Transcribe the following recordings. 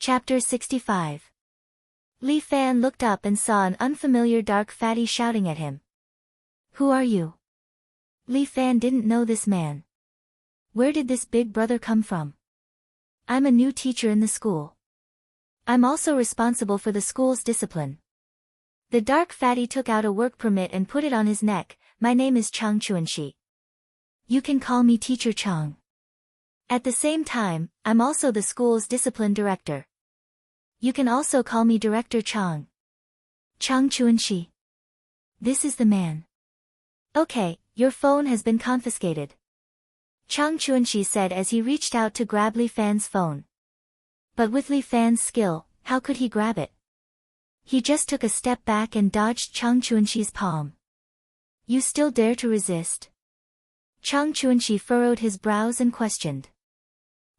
Chapter 65. Li Fan looked up and saw an unfamiliar dark fatty shouting at him. "Who are you?" Li Fan didn't know this man. "Where did this big brother come from?" "I'm a new teacher in the school. I'm also responsible for the school's discipline." The dark fatty took out a work permit and put it on his neck. "My name is Chang Chuanxi. You can call me Teacher Chang. At the same time, I'm also the school's discipline director. You can also call me Director Chang." "Chang Chuanxi. This is the man." "Okay, your phone has been confiscated," Chang Chuanxi said as he reached out to grab Li Fan's phone. But with Li Fan's skill, how could he grab it? He just took a step back and dodged Chang Chuanxi's palm. "You still dare to resist?" Chang Chuanxi furrowed his brows and questioned.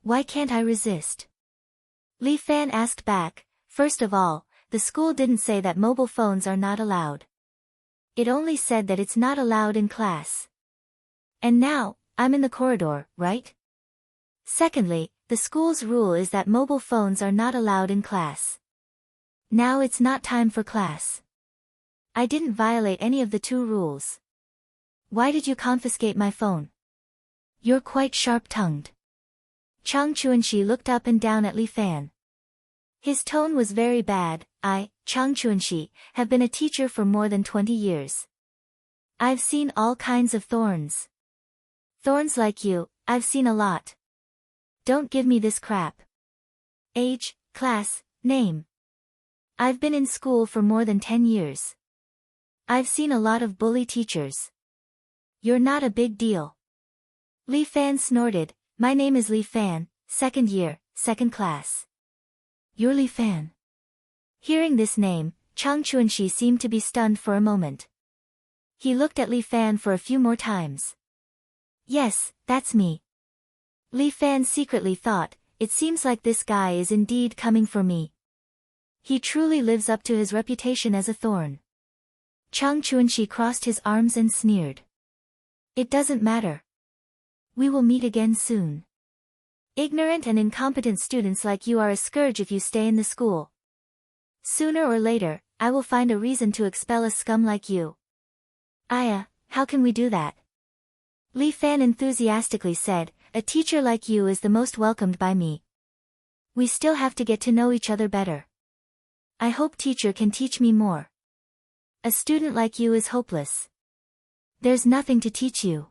"Why can't I resist?" Li Fan asked back. "First of all, the school didn't say that mobile phones are not allowed. It only said that it's not allowed in class. And now, I'm in the corridor, right? Secondly, the school's rule is that mobile phones are not allowed in class. Now it's not time for class. I didn't violate any of the two rules. Why did you confiscate my phone? You're quite sharp-tongued." Chang Chuanxi looked up and down at Li Fan. His tone was very bad. "I, Chang Chuanxi, have been a teacher for more than 20 years. I've seen all kinds of thorns. Thorns like you, I've seen a lot. Don't give me this crap. Age, class, name. I've been in school for more than 10 years. I've seen a lot of bully teachers. You're not a big deal." Li Fan snorted. "My name is Li Fan, second year, second class." "You're Li Fan?" Hearing this name, Chang Chuanxi seemed to be stunned for a moment. He looked at Li Fan for a few more times. "Yes, that's me." Li Fan secretly thought, "It seems like this guy is indeed coming for me. He truly lives up to his reputation as a thorn." Chang Chuanxi crossed his arms and sneered. "It doesn't matter. We will meet again soon. Ignorant and incompetent students like you are a scourge if you stay in the school. Sooner or later, I will find a reason to expel a scum like you." How can we do that?" Li Fan enthusiastically said, "A teacher like you is the most welcomed by me. We still have to get to know each other better. I hope teacher can teach me more. A student like you is hopeless. There's nothing to teach you."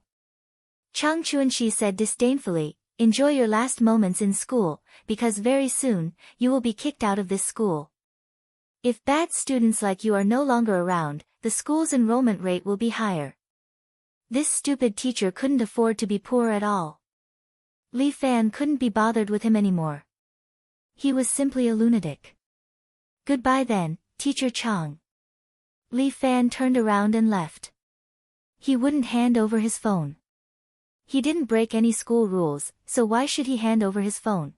Chang Chuanxi said disdainfully, "Enjoy your last moments in school, because very soon, you will be kicked out of this school. If bad students like you are no longer around, the school's enrollment rate will be higher." This stupid teacher couldn't afford to be poor at all. Li Fan couldn't be bothered with him anymore. He was simply a lunatic. "Goodbye then, Teacher Chang." Li Fan turned around and left. He wouldn't hand over his phone. He didn't break any school rules, so why should he hand over his phone?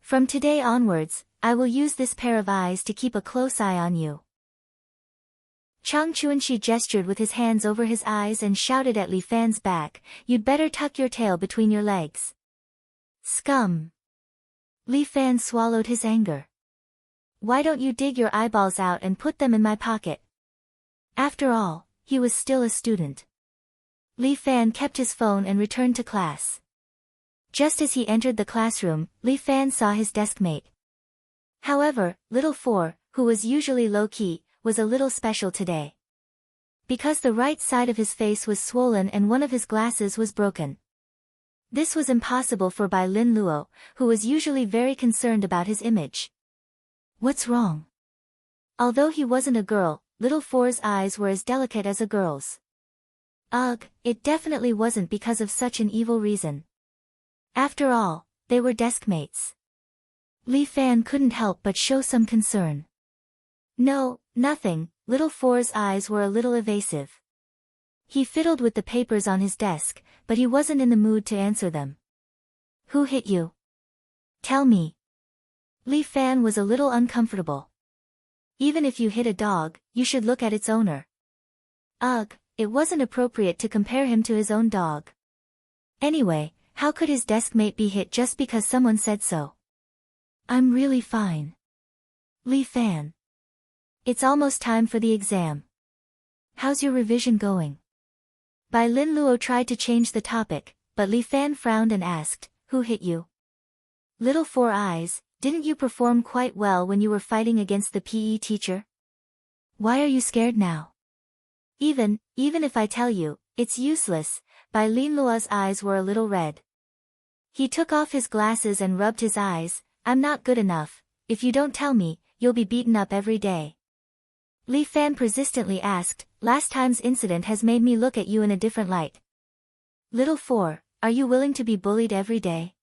"From today onwards, I will use this pair of eyes to keep a close eye on you." Chang Chuanxi gestured with his hands over his eyes and shouted at Li Fan's back, "You'd better tuck your tail between your legs. Scum." Li Fan swallowed his anger. "Why don't you dig your eyeballs out and put them in my pocket?" After all, he was still a student. Li Fan kept his phone and returned to class. Just as he entered the classroom, Li Fan saw his deskmate. However, little Four, who was usually low-key, was a little special today. Because the right side of his face was swollen and one of his glasses was broken. This was impossible for Bai Lin Luo, who was usually very concerned about his image. "What's wrong?" Although he wasn't a girl, little Four's eyes were as delicate as a girl's. Ugh, it definitely wasn't because of such an evil reason. After all, they were deskmates. Li Fan couldn't help but show some concern. "No, nothing." Little Four's eyes were a little evasive. He fiddled with the papers on his desk, but he wasn't in the mood to answer them. "Who hit you? Tell me." Li Fan was a little uncomfortable. "Even if you hit a dog, you should look at its owner." Ugh, it wasn't appropriate to compare him to his own dog. Anyway, how could his deskmate be hit just because someone said so? I'm really fine. Li Fan. It's almost time for the exam. How's your revision going? Bai Lin Luo tried to change the topic, but Li Fan frowned and asked, who hit you? Little Four Eyes, didn't you perform quite well when you were fighting against the PE teacher? Why are you scared now? Even if I tell you, it's useless. Bai Lin Luo's eyes were a little red. He took off his glasses and rubbed his eyes. I'm not good enough. If you don't tell me, you'll be beaten up every day. Li Fan persistently asked, last time's incident has made me look at you in a different light. Little Four, are you willing to be bullied every day?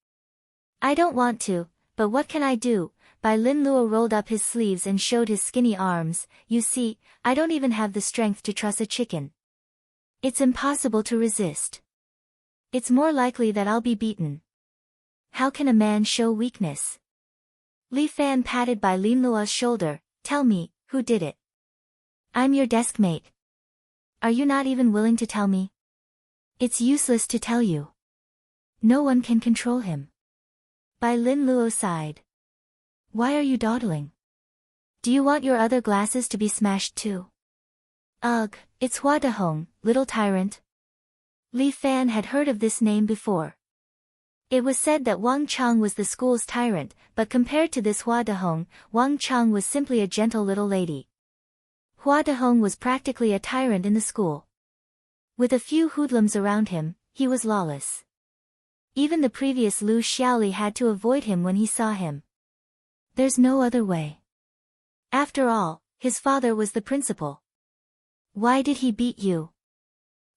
I don't want to, but what can I do? Bai Lin Luo rolled up his sleeves and showed his skinny arms. You see, I don't even have the strength to truss a chicken. It's impossible to resist. It's more likely that I'll be beaten. How can a man show weakness? Li Fan patted Bai Lin Luo's shoulder. Tell me, who did it? I'm your desk mate. Are you not even willing to tell me? It's useless to tell you. No one can control him. Bai Lin Luo sighed. Why are you dawdling? Do you want your other glasses to be smashed too? Ugh, it's Hua Dehong, little tyrant. Li Fan had heard of this name before. It was said that Wang Chang was the school's tyrant, but compared to this Hua Dehong, Wang Chang was simply a gentle little lady. Hua Dehong was practically a tyrant in the school. With a few hoodlums around him, he was lawless. Even the previous Lu Xiaoli had to avoid him when he saw him. There's no other way. After all, his father was the principal. Why did he beat you?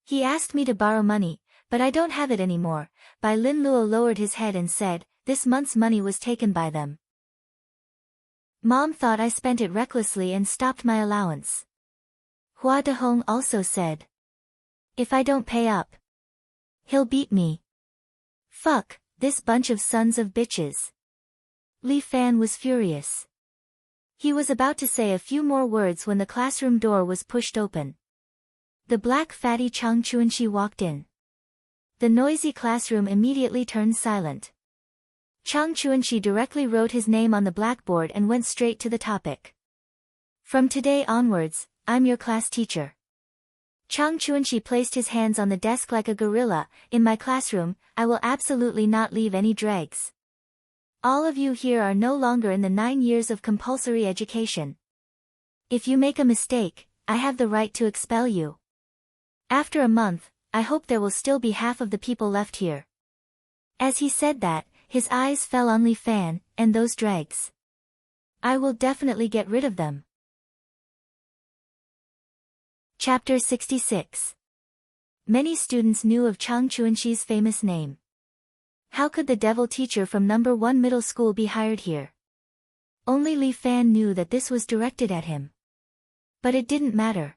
He asked me to borrow money, but I don't have it anymore. Bai Lin Luo lowered his head and said, this month's money was taken by them. Mom thought I spent it recklessly and stopped my allowance. Hua Dehong also said. If I don't pay up, he'll beat me. Fuck, this bunch of sons of bitches. Li Fan was furious. He was about to say a few more words when the classroom door was pushed open. The black fatty Chang Chuanxi walked in. The noisy classroom immediately turned silent. Chang Chuanxi directly wrote his name on the blackboard and went straight to the topic. From today onwards, I'm your class teacher. Chang Chuanxi placed his hands on the desk like a gorilla. In my classroom, I will absolutely not leave any dregs. All of you here are no longer in the 9 years of compulsory education. If you make a mistake, I have the right to expel you. After a month, I hope there will still be half of the people left here. As he said that, his eyes fell on Li Fan, and those dregs. I will definitely get rid of them. Chapter 66. Many students knew of Chang Chuanxi's famous name. How could the devil teacher from No. 1 middle school be hired here? Only Li Fan knew that this was directed at him. But it didn't matter.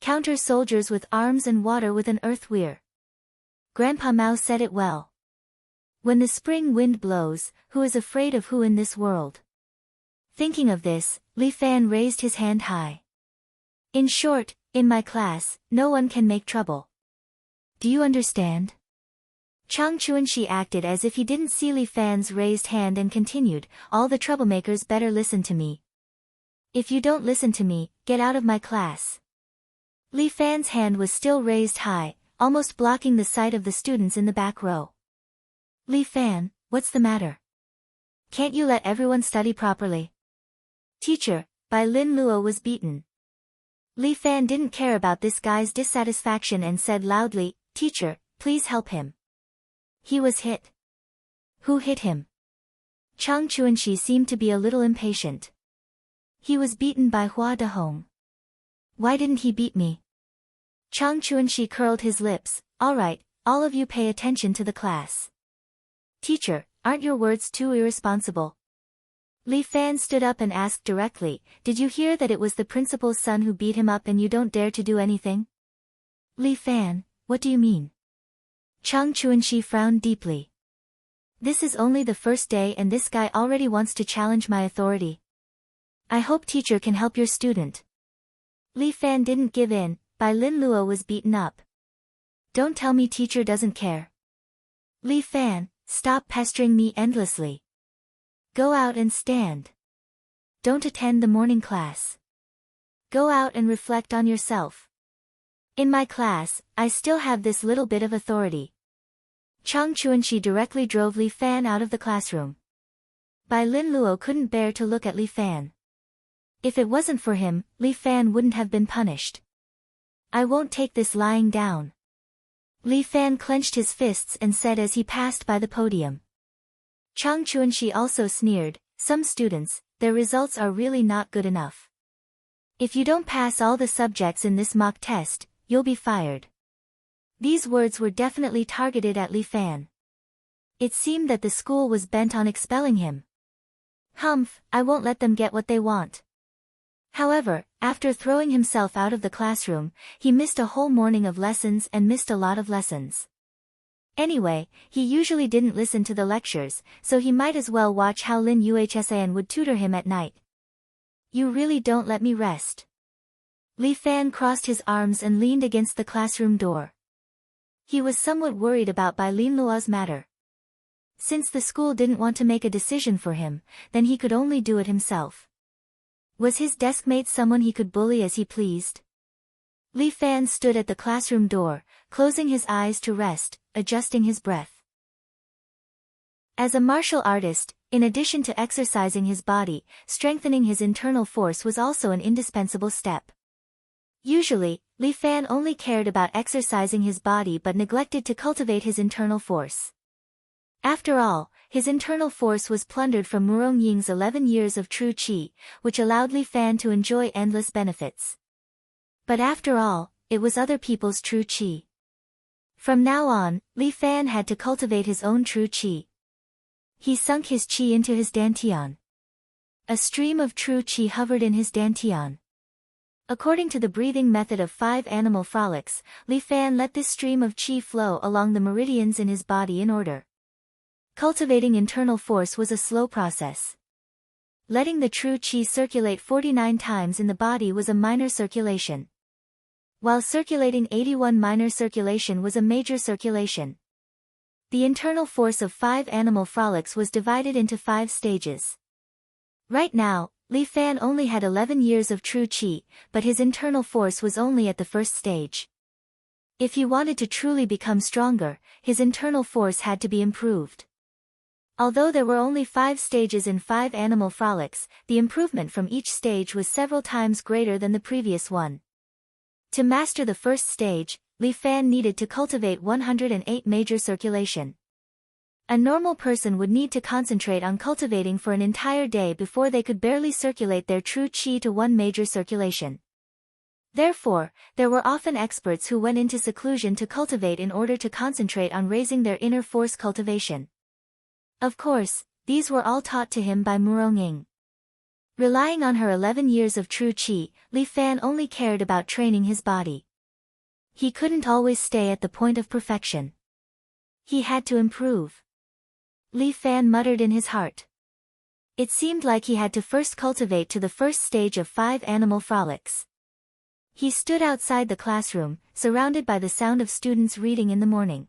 Counter soldiers with arms and water with an earth weir. Grandpa Mao said it well. When the spring wind blows, who is afraid of who in this world? Thinking of this, Li Fan raised his hand high. In short, in my class, no one can make trouble. Do you understand? Chang Chuanxi acted as if he didn't see Li Fan's raised hand and continued, all the troublemakers better listen to me. If you don't listen to me, get out of my class. Li Fan's hand was still raised high, almost blocking the sight of the students in the back row. Li Fan, what's the matter? Can't you let everyone study properly? Teacher, Bai Lin Luo was beaten. Li Fan didn't care about this guy's dissatisfaction and said loudly, Teacher, please help him. He was hit. Who hit him? Chang Chuanxi seemed to be a little impatient. He was beaten by Hua Dehong. Why didn't he beat me? Chang Chuanxi curled his lips. All right, all of you pay attention to the class. Teacher, aren't your words too irresponsible? Li Fan stood up and asked directly, did you hear that it was the principal's son who beat him up and you don't dare to do anything? Li Fan, what do you mean? Chang Chuanxi frowned deeply. This is only the first day and this guy already wants to challenge my authority. I hope teacher can help your student. Li Fan didn't give in. Bai Lin Luo was beaten up. Don't tell me teacher doesn't care. Li Fan, stop pestering me endlessly. Go out and stand. Don't attend the morning class. Go out and reflect on yourself. In my class, I still have this little bit of authority. Chang Chuanxi directly drove Li Fan out of the classroom. Bai Lin Luo couldn't bear to look at Li Fan. If it wasn't for him, Li Fan wouldn't have been punished. I won't take this lying down. Li Fan clenched his fists and said as he passed by the podium. Chang Chuanxi also sneered, some students, their results are really not good enough. If you don't pass all the subjects in this mock test, you'll be fired. These words were definitely targeted at Li Fan. It seemed that the school was bent on expelling him. Humph, I won't let them get what they want. However, after throwing himself out of the classroom, he missed a whole morning of lessons and missed a lot of lessons. Anyway, he usually didn't listen to the lectures, so he might as well watch how Lin Yuhsan would tutor him at night. You really don't let me rest. Li Fan crossed his arms and leaned against the classroom door. He was somewhat worried about Bai Lin Luo's matter. Since the school didn't want to make a decision for him, then he could only do it himself. Was his deskmate someone he could bully as he pleased? Li Fan stood at the classroom door, closing his eyes to rest, adjusting his breath. As a martial artist, in addition to exercising his body, strengthening his internal force was also an indispensable step. Usually, Li Fan only cared about exercising his body but neglected to cultivate his internal force. After all, his internal force was plundered from Murong Ying's 11 years of true qi, which allowed Li Fan to enjoy endless benefits. But after all, it was other people's true qi. From now on, Li Fan had to cultivate his own true qi. He sunk his qi into his dantian. A stream of true qi hovered in his dantian. According to the breathing method of 5 animal frolics, Li Fan let this stream of qi flow along the meridians in his body in order. Cultivating internal force was a slow process. Letting the true qi circulate 49 times in the body was a minor circulation. While circulating 81 minor circulation was a major circulation. The internal force of 5 animal frolics was divided into 5 stages. Right now, Li Fan only had 11 years of true qi, but his internal force was only at the first stage. If he wanted to truly become stronger, his internal force had to be improved. Although there were only 5 stages in 5 animal frolics, the improvement from each stage was several times greater than the previous one. To master the first stage, Li Fan needed to cultivate 108 major circulation. A normal person would need to concentrate on cultivating for an entire day before they could barely circulate their true qi to 1 major circulation. Therefore, there were often experts who went into seclusion to cultivate in order to concentrate on raising their inner force cultivation. Of course, these were all taught to him by Murong Ying. Relying on her 11 years of true qi, Li Fan only cared about training his body. He couldn't always stay at the point of perfection. He had to improve. Li Fan muttered in his heart. It seemed like he had to first cultivate to the first stage of 5 animal frolics. He stood outside the classroom, surrounded by the sound of students reading in the morning.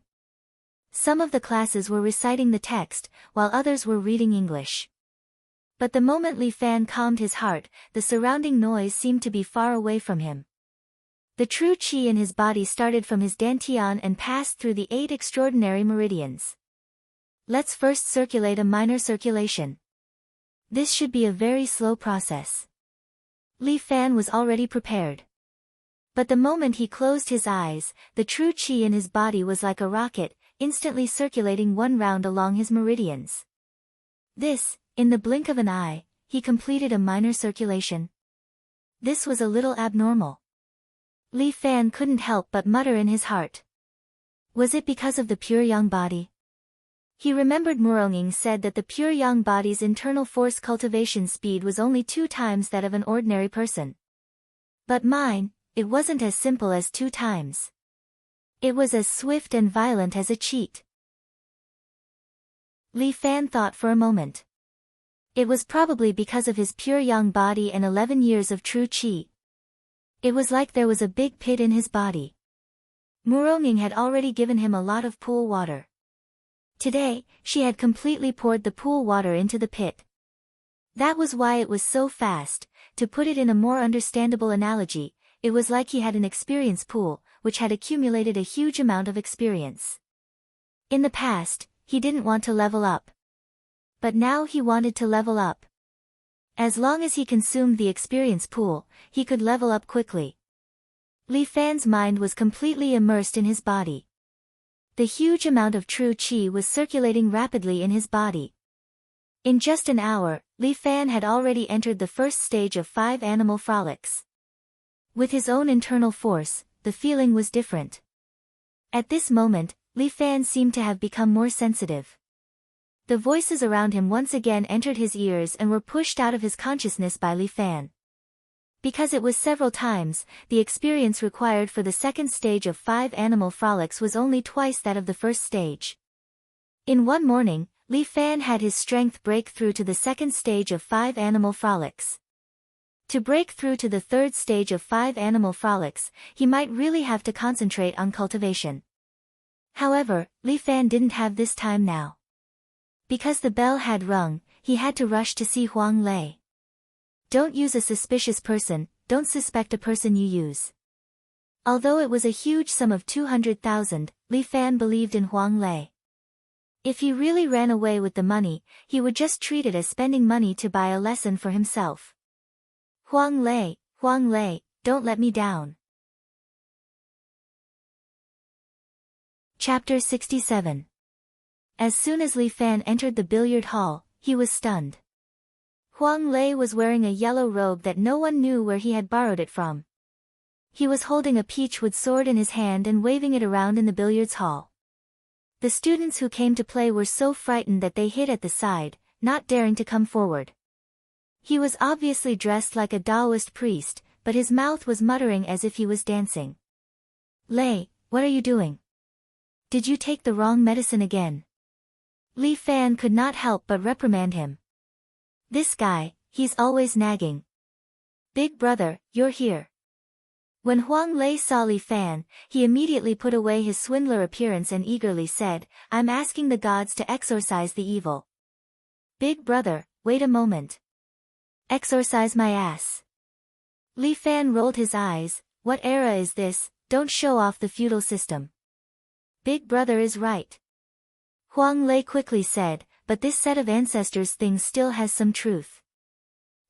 Some of the classes were reciting the text, while others were reading English. But the moment Li Fan calmed his heart, the surrounding noise seemed to be far away from him. The true qi in his body started from his dantian and passed through the 8 extraordinary meridians. Let's first circulate a minor circulation. This should be a very slow process. Li Fan was already prepared. But the moment he closed his eyes, the true qi in his body was like a rocket, instantly circulating 1 round along his meridians. This, in the blink of an eye, he completed a minor circulation. This was a little abnormal. Li Fan couldn't help but mutter in his heart. Was it because of the pure yang body? He remembered Murong Ying said that the pure yang body's internal force cultivation speed was only 2 times that of an ordinary person. But mine, it wasn't as simple as 2 times. It was as swift and violent as a cheat. Li Fan thought for a moment. It was probably because of his pure yang body and 11 years of true qi. It was like there was a big pit in his body. Murong Ying had already given him a lot of pool water. Today, she had completely poured the pool water into the pit. That was why it was so fast. To put it in a more understandable analogy, it was like he had an experience pool, which had accumulated a huge amount of experience. In the past, he didn't want to level up. But now he wanted to level up. As long as he consumed the experience pool, he could level up quickly. Li Fan's mind was completely immersed in his body. The huge amount of true qi was circulating rapidly in his body. In just an hour, Li Fan had already entered the first stage of 5 animal frolics. With his own internal force, the feeling was different. At this moment, Li Fan seemed to have become more sensitive. The voices around him once again entered his ears and were pushed out of his consciousness by Li Fan. Because it was several times, the experience required for the second stage of 5 animal frolics was only twice that of the first stage. In one morning, Li Fan had his strength break through to the second stage of 5 animal frolics. To break through to the third stage of 5 animal frolics, he might really have to concentrate on cultivation. However, Li Fan didn't have this time now. Because the bell had rung, he had to rush to see Huang Lei. Don't use a suspicious person, don't suspect a person you use. Although it was a huge sum of 200,000, Li Fan believed in Huang Lei. If he really ran away with the money, he would just treat it as spending money to buy a lesson for himself. Huang Lei, don't let me down. Chapter 67. As soon as Li Fan entered the billiard hall, he was stunned. Huang Lei was wearing a yellow robe that no one knew where he had borrowed it from. He was holding a peachwood sword in his hand and waving it around in the billiards hall. The students who came to play were so frightened that they hid at the side, not daring to come forward. He was obviously dressed like a Taoist priest, but his mouth was muttering as if he was dancing. Lei, what are you doing? Did you take the wrong medicine again? Li Fan could not help but reprimand him. This guy, he's always nagging. Big brother, you're here. When Huang Lei saw Li Fan, he immediately put away his swindler appearance and eagerly said, I'm asking the gods to exorcise the evil. Big brother, wait a moment. Exorcise my ass. Li Fan rolled his eyes, what era is this, don't show off the feudal system. Big brother is right. Huang Lei quickly said, but this set of ancestors thing still has some truth.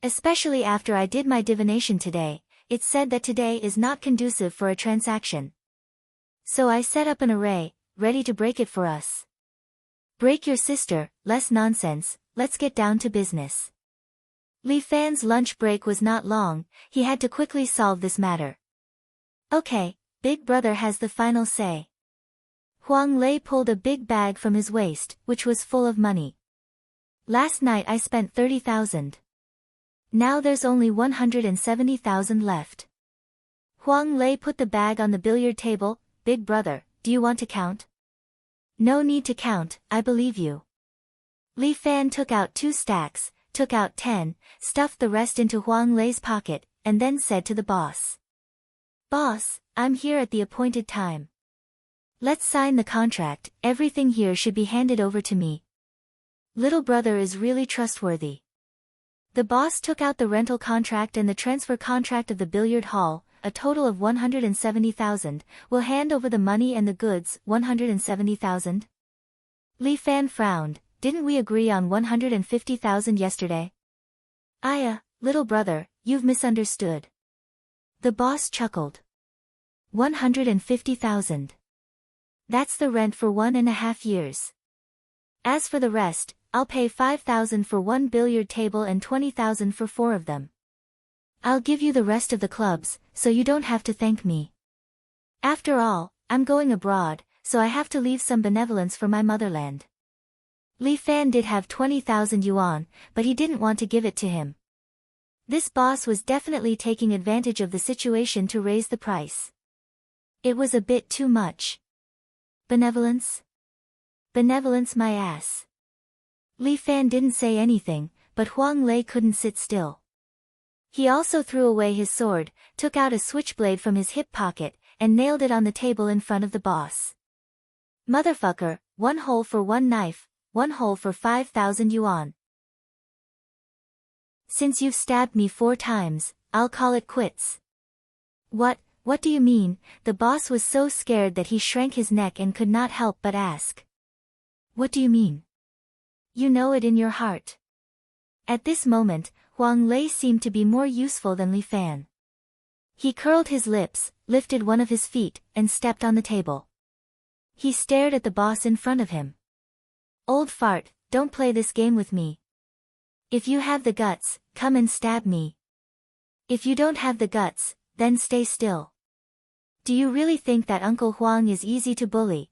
Especially after I did my divination today, it said that today is not conducive for a transaction. So I set up an array, ready to break it for us. Break your sister, less nonsense, let's get down to business. Li Fan's lunch break was not long, he had to quickly solve this matter. Okay, big brother has the final say. Huang Lei pulled a big bag from his waist, which was full of money. Last night I spent 30,000. Now there's only 170,000 left. Huang Lei put the bag on the billiard table, big brother, do you want to count? No need to count, I believe you. Li Fan took out 2 stacks, took out 10, stuffed the rest into Huang Lei's pocket, and then said to the boss. Boss, I'm here at the appointed time. Let's sign the contract, everything here should be handed over to me. Little brother is really trustworthy. The boss took out the rental contract and the transfer contract of the billiard hall, a total of 170,000, will hand over the money and the goods, 170,000? Li Fan frowned, didn't we agree on 150,000 yesterday? Aya, little brother, you've misunderstood. The boss chuckled. 150,000. That's the rent for 1.5 years. As for the rest, I'll pay 5,000 for 1 billiard table and 20,000 for 4 of them. I'll give you the rest of the clubs, so you don't have to thank me. After all, I'm going abroad, so I have to leave some benevolence for my motherland. Li Fan did have 20,000 yuan, but he didn't want to give it to him. This boss was definitely taking advantage of the situation to raise the price. It was a bit too much. Benevolence? Benevolence my ass. Li Fan didn't say anything, but Huang Lei couldn't sit still. He also threw away his sword, took out a switchblade from his hip pocket, and nailed it on the table in front of the boss. Motherfucker, 1 hole for 1 knife, 1 hole for 5,000 yuan. Since you've stabbed me 4 times, I'll call it quits. What do you mean? The boss was so scared that he shrank his neck and could not help but ask. What do you mean? You know it in your heart. At this moment, Huang Lei seemed to be more useful than Li Fan. He curled his lips, lifted one of his feet, and stepped on the table. He stared at the boss in front of him. Old fart, don't play this game with me. If you have the guts, come and stab me. If you don't have the guts, then stay still. Do you really think that Uncle Huang is easy to bully?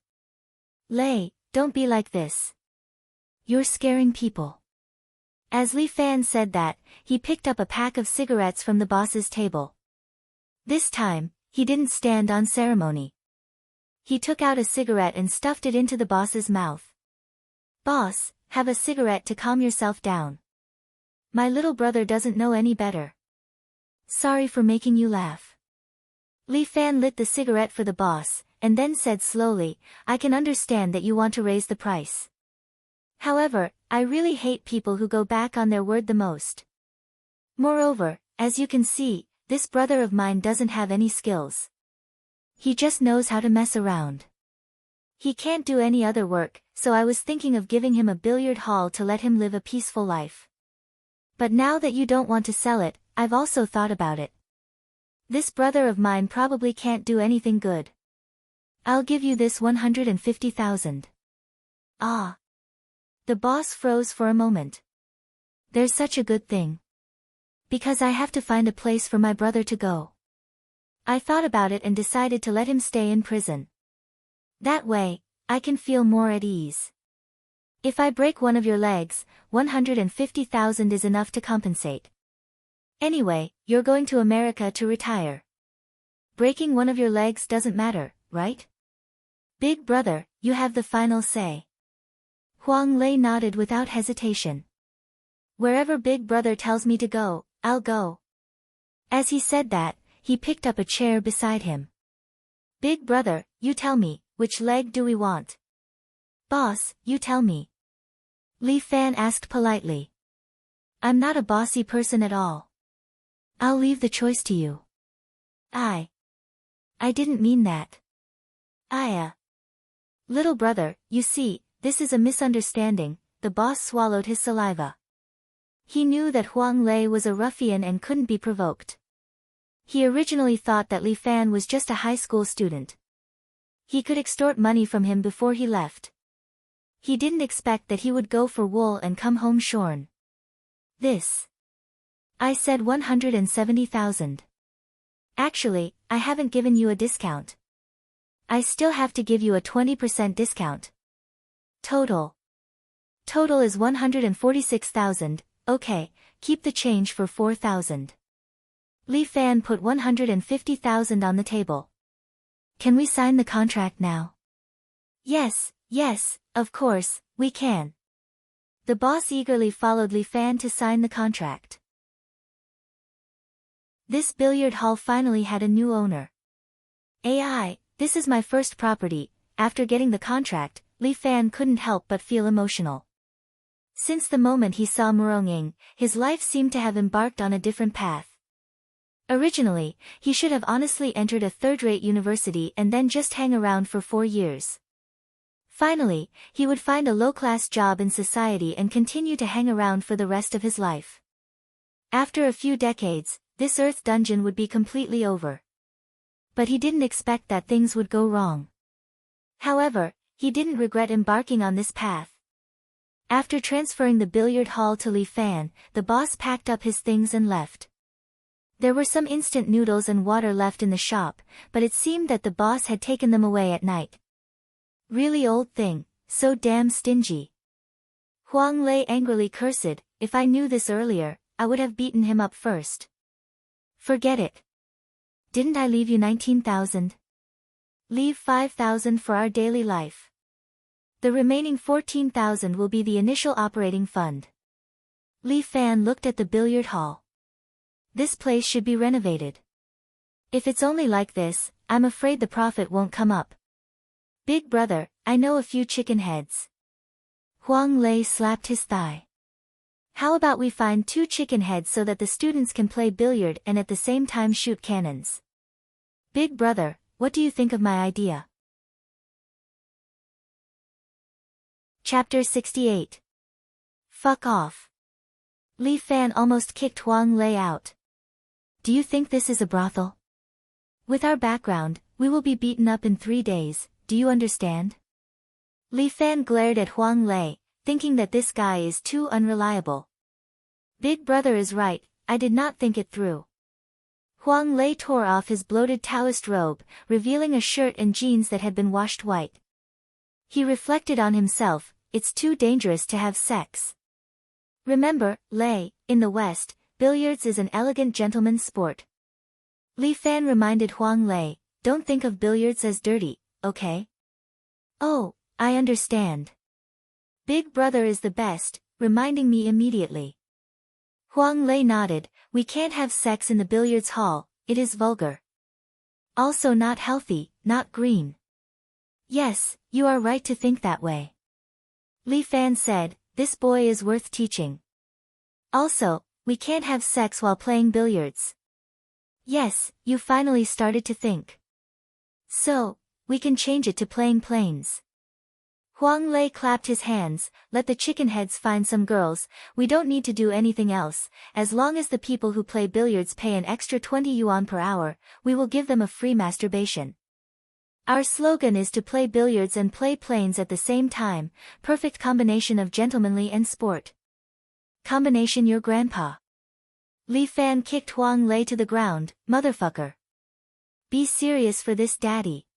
Lei, don't be like this. You're scaring people. As Li Fan said that, he picked up a pack of cigarettes from the boss's table. This time, he didn't stand on ceremony. He took out a cigarette and stuffed it into the boss's mouth. Boss, have a cigarette to calm yourself down. My little brother doesn't know any better. Sorry for making you laugh. Li Fan lit the cigarette for the boss, and then said slowly, I can understand that you want to raise the price. However, I really hate people who go back on their word the most. Moreover, as you can see, this brother of mine doesn't have any skills. He just knows how to mess around. He can't do any other work, so I was thinking of giving him a billiard hall to let him live a peaceful life. But now that you don't want to sell it, I've also thought about it. This brother of mine probably can't do anything good. I'll give you this 150,000. Ah. The boss froze for a moment. There's such a good thing. Because I have to find a place for my brother to go. I thought about it and decided to let him stay in prison. That way, I can feel more at ease. If I break one of your legs, 150,000 is enough to compensate. Anyway, you're going to America to retire. Breaking one of your legs doesn't matter, right? Big brother, you have the final say. Huang Lei nodded without hesitation. Wherever Big Brother tells me to go, I'll go. As he said that, he picked up a chair beside him. Big Brother, you tell me, which leg do we want? Boss, you tell me. Li Fan asked politely. I'm not a bossy person at all. I'll leave the choice to you. I didn't mean that. Little brother, you see, this is a misunderstanding, the boss swallowed his saliva. He knew that Huang Lei was a ruffian and couldn't be provoked. He originally thought that Li Fan was just a high school student. He could extort money from him before he left. He didn't expect that he would go for wool and come home shorn. I said 170,000. Actually, I haven't given you a discount. I still have to give you a 20% discount. Total is 146,000, okay, keep the change for 4,000. Li Fan put 150,000 on the table. Can we sign the contract now? Yes, of course, we can. The boss eagerly followed Li Fan to sign the contract. This billiard hall finally had a new owner. This is my first property. After getting the contract, Li Fan couldn't help but feel emotional. Since the moment he saw Muronging, his life seemed to have embarked on a different path. Originally, he should have honestly entered a third-rate university and then just hang around for 4 years. Finally, he would find a low-class job in society and continue to hang around for the rest of his life. After a few decades, this earth dungeon would be completely over. But he didn't expect that things would go wrong. However, he didn't regret embarking on this path. After transferring the billiard hall to Li Fan, the boss packed up his things and left. There were some instant noodles and water left in the shop, but it seemed that the boss had taken them away at night. Really old thing, so damn stingy. Huang Lei angrily cursed, if I knew this earlier, I would have beaten him up first. Forget it. Didn't I leave you 19,000? Leave 5,000 for our daily life. The remaining 14,000 will be the initial operating fund. Li Fan looked at the billiard hall. This place should be renovated. If it's only like this, I'm afraid the profit won't come up. Big brother, I know a few chicken heads. Huang Lei slapped his thigh. How about we find 2 chicken heads so that the students can play billiard and at the same time shoot cannons? Big brother, what do you think of my idea? Chapter 68. Fuck off. Li Fan almost kicked Huang Lei out. Do you think this is a brothel? With our background, we will be beaten up in 3 days, do you understand? Li Fan glared at Huang Lei, thinking that this guy is too unreliable. Big brother is right, I did not think it through. Huang Lei tore off his bloated Taoist robe, revealing a shirt and jeans that had been washed white. He reflected on himself, it's too dangerous to have sex. Remember, Lei, in the West, billiards is an elegant gentleman's sport. Li Fan reminded Huang Lei, don't think of billiards as dirty, okay? Oh, I understand. Big brother is the best, reminding me immediately. Huang Lei nodded, we can't have sex in the billiards hall, it is vulgar. Also not healthy, not green. Yes, you are right to think that way. Li Fan said, this boy is worth teaching. Also, we can't have sex while playing billiards. Yes, you finally started to think. So, we can change it to playing planes. Huang Lei clapped his hands, let the chicken heads find some girls, we don't need to do anything else, as long as the people who play billiards pay an extra 20 yuan per hour, we will give them a free masturbation. Our slogan is to play billiards and play planes at the same time, perfect combination of gentlemanly and sport. Combination your grandpa. Li Fan kicked Huang Lei to the ground, motherfucker. Be serious for this daddy.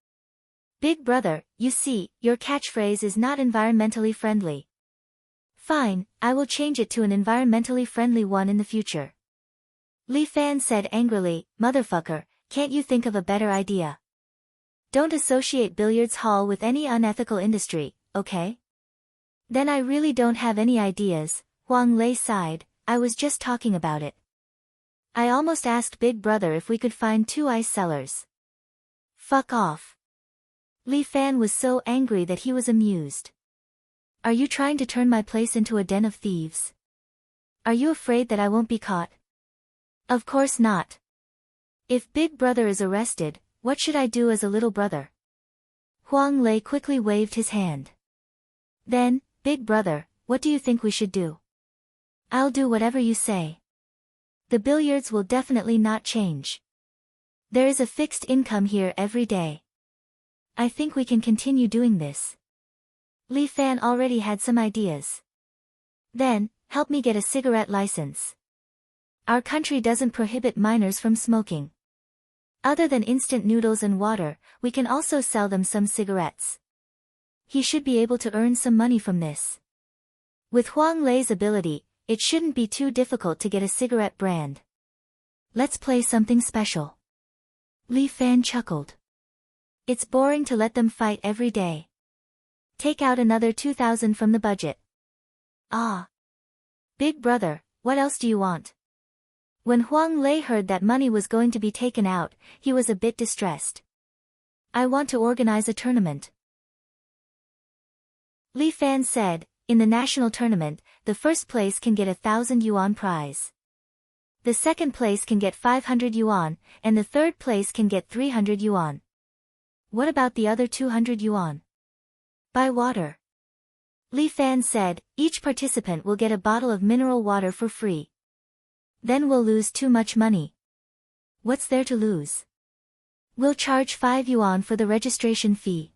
Big brother, you see, your catchphrase is not environmentally friendly. Fine, I will change it to an environmentally friendly one in the future. Li Fan said angrily, motherfucker, can't you think of a better idea? Don't associate billiards hall with any unethical industry, okay? Then I really don't have any ideas, Huang Lei sighed, I was just talking about it. I almost asked Big Brother if we could find 2 ice sellers. Fuck off. Li Fan was so angry that he was amused. Are you trying to turn my place into a den of thieves? Are you afraid that I won't be caught? Of course not. If Big Brother is arrested, what should I do as a little brother? Huang Lei quickly waved his hand. Then, Big Brother, what do you think we should do? I'll do whatever you say. The billiards will definitely not change. There is a fixed income here every day. I think we can continue doing this. Li Fan already had some ideas. Then, help me get a cigarette license. Our country doesn't prohibit minors from smoking. Other than instant noodles and water, we can also sell them some cigarettes. He should be able to earn some money from this. With Huang Lei's ability, it shouldn't be too difficult to get a cigarette brand. Let's play something special. Li Fan chuckled. It's boring to let them fight every day. Take out another 2,000 from the budget. Ah. Big brother, what else do you want? When Huang Lei heard that money was going to be taken out, he was a bit distressed. I want to organize a tournament. Li Fan said, in the national tournament, the first place can get 1,000 yuan prize. The second place can get 500 yuan, and the third place can get 300 yuan. What about the other 200 yuan? Buy water. Li Fan said, each participant will get a bottle of mineral water for free. Then we'll lose too much money. What's there to lose? We'll charge 5 yuan for the registration fee.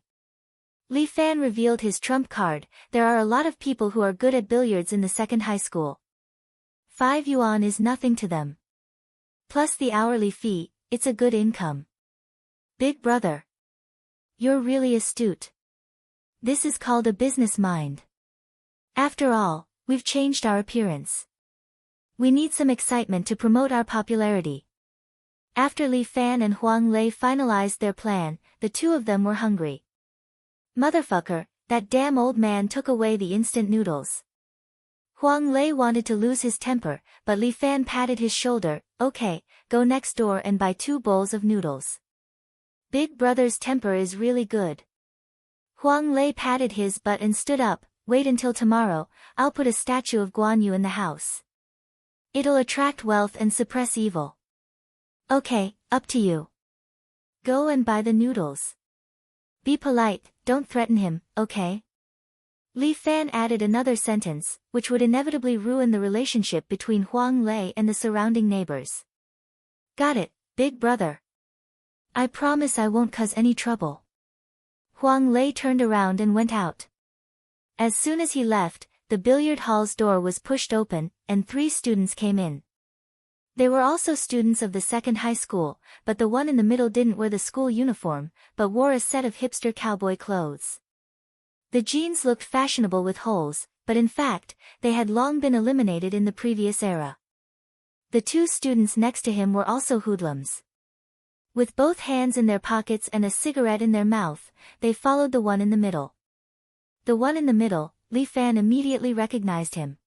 Li Fan revealed his trump card, there are a lot of people who are good at billiards in the second high school. 5 yuan is nothing to them. Plus the hourly fee, it's a good income. Big brother. You're really astute. This is called a business mind. After all, we've changed our appearance. We need some excitement to promote our popularity. After Li Fan and Huang Lei finalized their plan, the two of them were hungry. Motherfucker, that damn old man took away the instant noodles. Huang Lei wanted to lose his temper, but Li Fan patted his shoulder, okay, go next door and buy 2 bowls of noodles. Big brother's temper is really good. Huang Lei patted his butt and stood up, wait until tomorrow, I'll put a statue of Guan Yu in the house. It'll attract wealth and suppress evil. Okay, up to you. Go and buy the noodles. Be polite, don't threaten him, okay? Li Fan added another sentence, which would inevitably ruin the relationship between Huang Lei and the surrounding neighbors. Got it, big brother. I promise I won't cause any trouble. Huang Lei turned around and went out. As soon as he left, the billiard hall's door was pushed open, and 3 students came in. They were also students of the second high school, but the one in the middle didn't wear the school uniform, but wore a set of hipster cowboy clothes. The jeans looked fashionable with holes, but in fact, they had long been eliminated in the previous era. The 2 students next to him were also hoodlums. With both hands in their pockets and a cigarette in their mouth, they followed the one in the middle. The one in the middle, Li Fan immediately recognized him.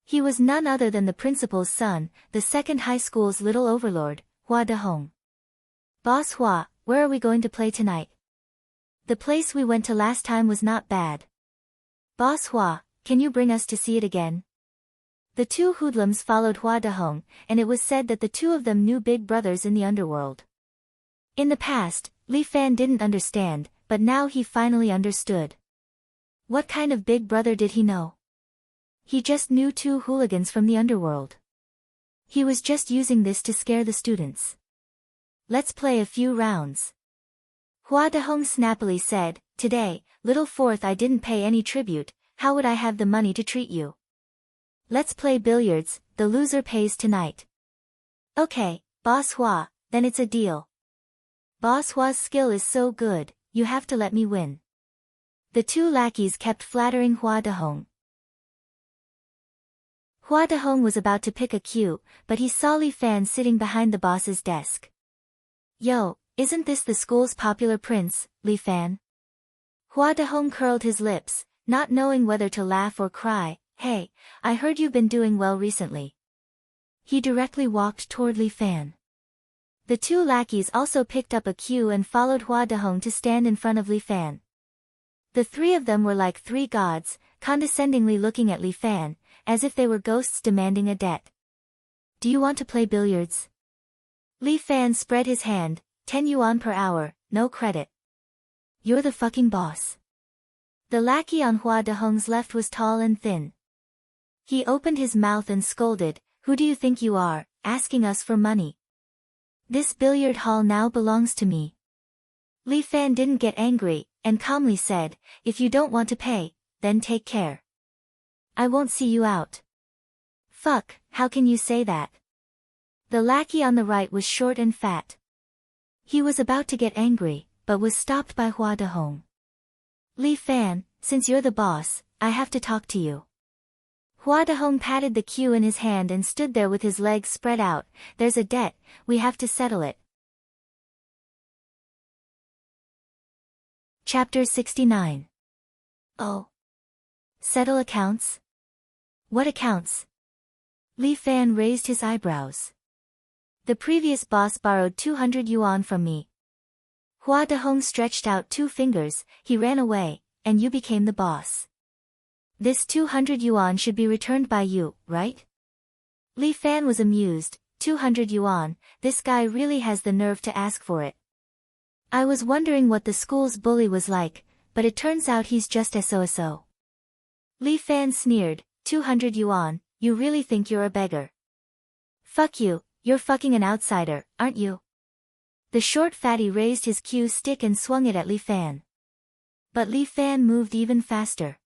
He was none other than the principal's son, the second high school's little overlord, Hua Dehong. Boss Hua, where are we going to play tonight? The place we went to last time was not bad. Boss Hua, can you bring us to see it again? The 2 hoodlums followed Hua Dehong, and it was said that the 2 of them knew big brothers in the underworld. In the past, Li Fan didn't understand, but now he finally understood. What kind of big brother did he know? He just knew 2 hooligans from the underworld. He was just using this to scare the students. Let's play a few rounds. Hua Dehong snappily said, Today, little fourth, I didn't pay any tribute, how would I have the money to treat you? Let's play billiards, the loser pays tonight. Okay, Boss Hua, then it's a deal. Boss Hua's skill is so good, you have to let me win. The 2 lackeys kept flattering Hua Dehong. Hua Dehong was about to pick a cue, but he saw Li Fan sitting behind the boss's desk. Yo, isn't this the school's popular prince, Li Fan? Hua Dehong curled his lips, not knowing whether to laugh or cry. Hey, I heard you've been doing well recently. He directly walked toward Li Fan. The 2 lackeys also picked up a cue and followed Hua Dehong to stand in front of Li Fan. The 3 of them were like 3 gods, condescendingly looking at Li Fan, as if they were ghosts demanding a debt. Do you want to play billiards? Li Fan spread his hand, 10 yuan per hour, no credit. You're the fucking boss. The lackey on Hua Dehong's left was tall and thin. He opened his mouth and scolded, Who do you think you are, asking us for money? This billiard hall now belongs to me. Li Fan didn't get angry, and calmly said, If you don't want to pay, then take care. I won't see you out. Fuck, how can you say that? The lackey on the right was short and fat. He was about to get angry, but was stopped by Hua Dehong. Li Fan, since you're the boss, I have to talk to you. Hua Dehong patted the cue in his hand and stood there with his legs spread out. There's a debt, we have to settle it. Chapter 69. Oh. Settle accounts? What accounts? Li Fan raised his eyebrows. The previous boss borrowed 200 yuan from me. Hua Dehong stretched out 2 fingers, he ran away, and you became the boss. This 200 yuan should be returned by you, right? Li Fan was amused, 200 yuan, this guy really has the nerve to ask for it. I was wondering what the school's bully was like, but it turns out he's just so. Li Fan sneered, 200 yuan, you really think you're a beggar? Fuck you, you're fucking an outsider, aren't you? The short fatty raised his cue stick and swung it at Li Fan. But Li Fan moved even faster.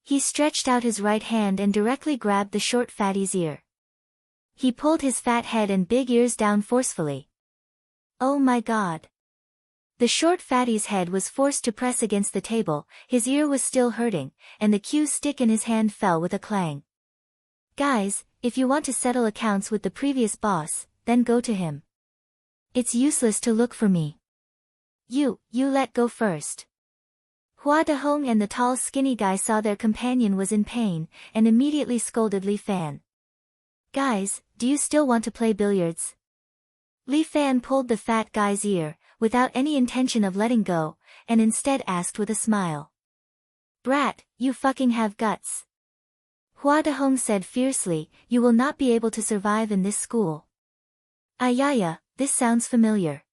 He stretched out his right hand and directly grabbed the short fatty's ear. He pulled his fat head and big ears down forcefully. Oh my god. The short fatty's head was forced to press against the table, his ear was still hurting, and the cue stick in his hand fell with a clang. Guys, if you want to settle accounts with the previous boss, then go to him. It's useless to look for me. You let go first. Hua Dehong and the tall skinny guy saw their companion was in pain, and immediately scolded Li Fan. Guys, do you still want to play billiards? Li Fan pulled the fat guy's ear, without any intention of letting go, and instead asked with a smile. Brat, you fucking have guts. Hua Dehong said fiercely, you will not be able to survive in this school. Ayaya, this sounds familiar.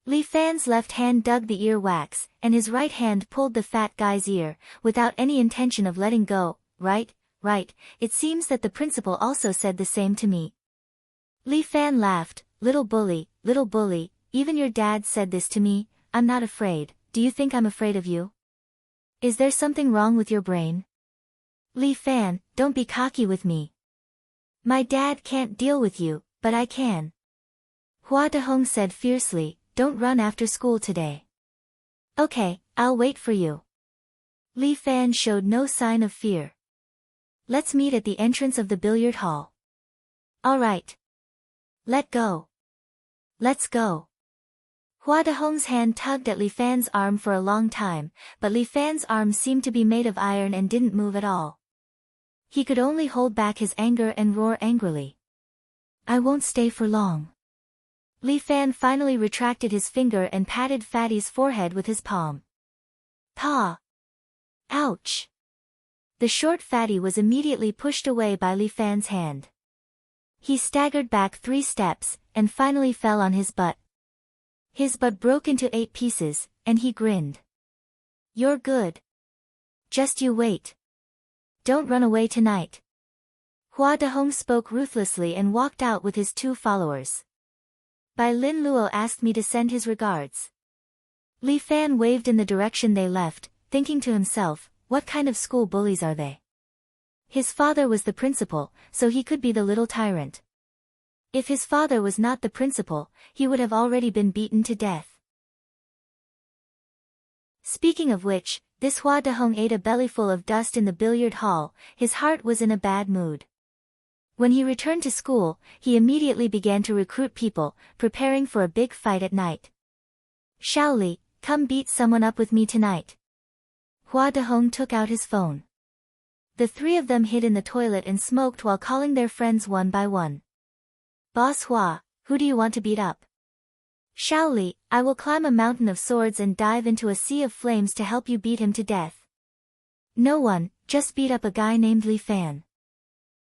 Li Fan's left hand dug the ear wax, and his right hand pulled the fat guy's ear, without any intention of letting go. Right, it seems that the principal also said the same to me. Li Fan laughed, little bully, even your dad said this to me. I'm not afraid. Do you think I'm afraid of you? Is there something wrong with your brain? Li Fan, don't be cocky with me. My dad can't deal with you, but I can. Hua Dehong said fiercely, don't run after school today. Okay, I'll wait for you. Li Fan showed no sign of fear. Let's meet at the entrance of the billiard hall. All right. Let go. Let's go. Hua Dehong's hand tugged at Li Fan's arm for a long time, but Li Fan's arm seemed to be made of iron and didn't move at all. He could only hold back his anger and roar angrily. I won't stay for long. Li Fan finally retracted his finger and patted Fatty's forehead with his palm. Paw! Ouch! The short Fatty was immediately pushed away by Li Fan's hand. He staggered back 3 steps, and finally fell on his butt. His butt broke into 8 pieces, and he grinned. You're good. Just you wait. Don't run away tonight. Hua Dehong spoke ruthlessly and walked out with his 2 followers. Bai Lin Luo asked me to send his regards. Li Fan waved in the direction they left, thinking to himself, what kind of school bullies are they? His father was the principal, so he could be the little tyrant. If his father was not the principal, he would have already been beaten to death. Speaking of which, this Hua Dehong ate a bellyful of dust in the billiard hall. His heart was in a bad mood. When he returned to school, he immediately began to recruit people, preparing for a big fight at night. Shaoli, come beat someone up with me tonight. Hua Dehong took out his phone. The 3 of them hid in the toilet and smoked while calling their friends one by one. Boss Hua, who do you want to beat up? Shaoli, I will climb a mountain of swords and dive into a sea of flames to help you beat him to death. No one, just beat up a guy named Li Fan.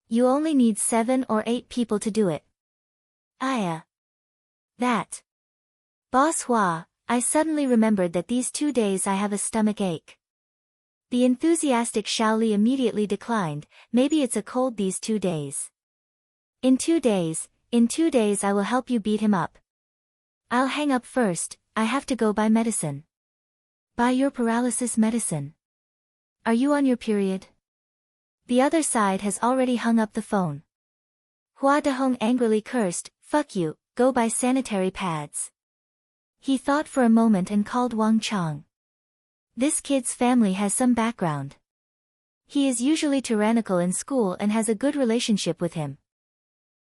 You only need 7 or 8 people to do it. That. Boss Hua, I suddenly remembered that these 2 days I have a stomach ache. The enthusiastic Shaoli immediately declined, maybe it's a cold these 2 days. In 2 days I will help you beat him up. I'll hang up first, I have to go buy medicine. Buy your paralysis medicine. Are you on your period? The other side has already hung up the phone. Hua Dehong angrily cursed, fuck you, go buy sanitary pads. He thought for a moment and called Wang Chang. This kid's family has some background. He is usually tyrannical in school and has a good relationship with him.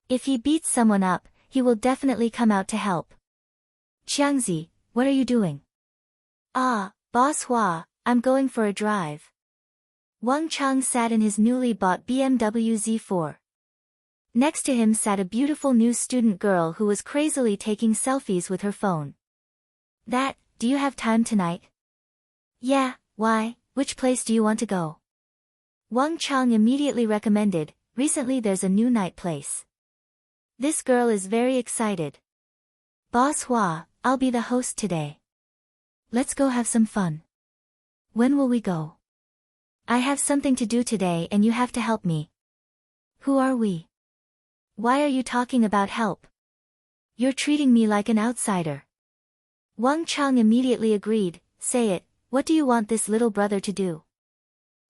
If he beats someone up, he will definitely come out to help. Qiangzi, what are you doing? Boss Hua, I'm going for a drive. Wang Chang sat in his newly bought BMW Z4. Next to him sat a beautiful new student girl who was crazily taking selfies with her phone. Do you have time tonight? Yeah, why, which place do you want to go? Wang Chang immediately recommended, recently there's a new night place. This girl is very excited. Boss Hua, I'll be the host today. Let's go have some fun. When will we go? I have something to do today and you have to help me. Who are we? Why are you talking about help? You're treating me like an outsider. Wang Chang immediately agreed, say it, what do you want this little brother to do?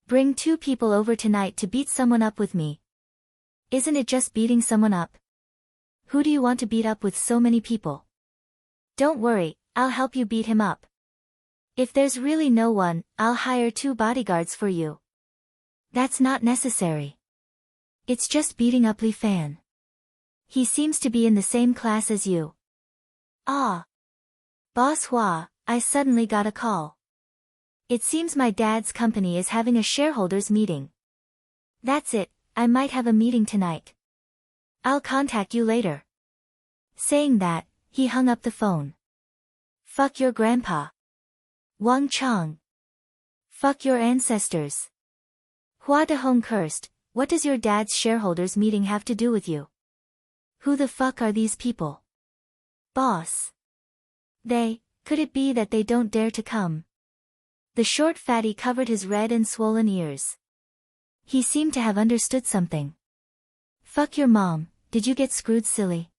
Bring 2 people over tonight to beat someone up with me. Isn't it just beating someone up? Who do you want to beat up with so many people? Don't worry, I'll help you beat him up. If there's really no one, I'll hire 2 bodyguards for you. That's not necessary. It's just beating up Li Fan. He seems to be in the same class as you. Boss Hua, I suddenly got a call. It seems my dad's company is having a shareholders meeting. That's it, I might have a meeting tonight. I'll contact you later. Saying that, he hung up the phone. Fuck your grandpa. Wang Chang. Fuck your ancestors. Hua Dehong cursed, what does your dad's shareholders meeting have to do with you? Who the fuck are these people? Boss. Could it be that they don't dare to come? The short fatty covered his red and swollen ears. He seemed to have understood something. Fuck your mom, did you get screwed silly?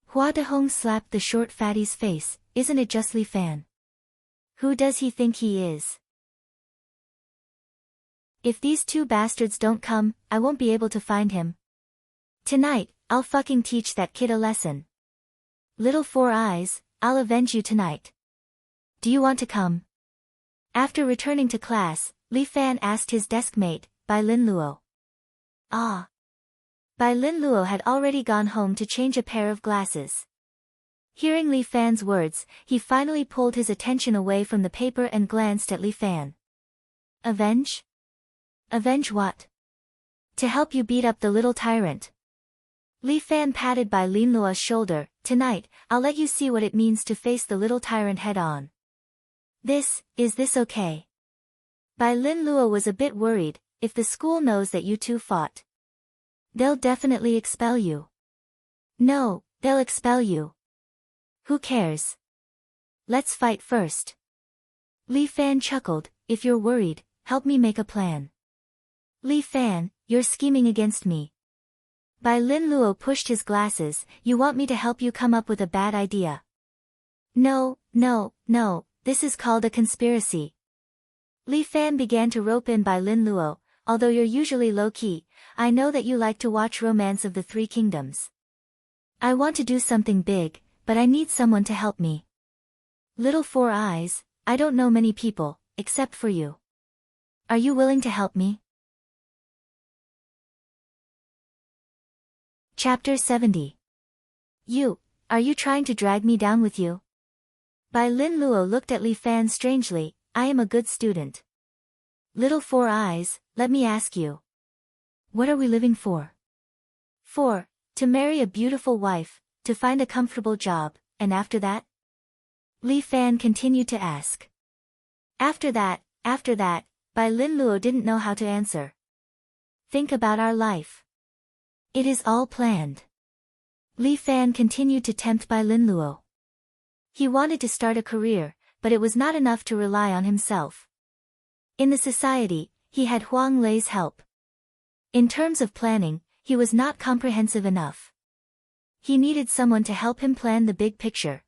Hua Dehong slapped the short fatty's face, isn't it just Li Fan? Who does he think he is? If these two bastards don't come, I won't be able to find him. Tonight, I'll fucking teach that kid a lesson. Little Four Eyes, I'll avenge you tonight. Do you want to come? After returning to class, Li Fan asked his desk mate, Bai Lin Luo. Ah. Bai Lin Luo had already gone home to change a pair of glasses. Hearing Li Fan's words, he finally pulled his attention away from the paper and glanced at Li Fan. Avenge? Avenge what? To help you beat up the little tyrant. Li Fan patted Bai Lin Luo's shoulder, tonight, I'll let you see what it means to face the little tyrant head on. Is this okay? Bai Lin Luo was a bit worried, if the school knows that you two fought. They'll definitely expel you. No, they'll expel you. Who cares? Let's fight first. Li Fan chuckled, if you're worried, help me make a plan. Li Fan, you're scheming against me. Bai Lin Luo pushed his glasses, you want me to help you come up with a bad idea. No, this is called a conspiracy. Li Fan began to rope in Bai Lin Luo, although you're usually low-key, I know that you like to watch Romance of the Three Kingdoms. I want to do something big, but I need someone to help me. Little Four Eyes, I don't know many people, except for you. Are you willing to help me? Chapter 70. Are you trying to drag me down with you? Bai Lin Luo looked at Li Fan strangely, I am a good student. Little Four Eyes, let me ask you. What are we living for? To marry a beautiful wife, to find a comfortable job, and after that? Li Fan continued to ask. After that, Bai Lin Luo didn't know how to answer. Think about our life. It is all planned. Li Fan continued to tempt Bai Lin Luo. He wanted to start a career, but it was not enough to rely on himself. In the society, he had Huang Lei's help. In terms of planning, he was not comprehensive enough. He needed someone to help him plan the big picture.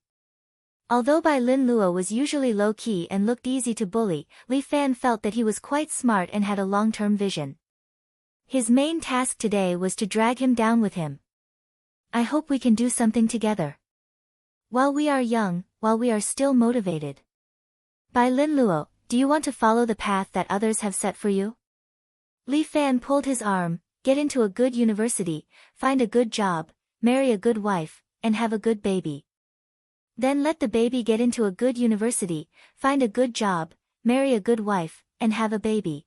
Although Bai Lin Luo was usually low-key and looked easy to bully, Li Fan felt that he was quite smart and had a long-term vision. His main task today was to drag him down with him. I hope we can do something together. While we are young, while we are still motivated. Bai Lin Luo, do you want to follow the path that others have set for you? Li Fan pulled his arm, get into a good university, find a good job, marry a good wife, and have a good baby. Then let the baby get into a good university, find a good job, marry a good wife, and have a baby.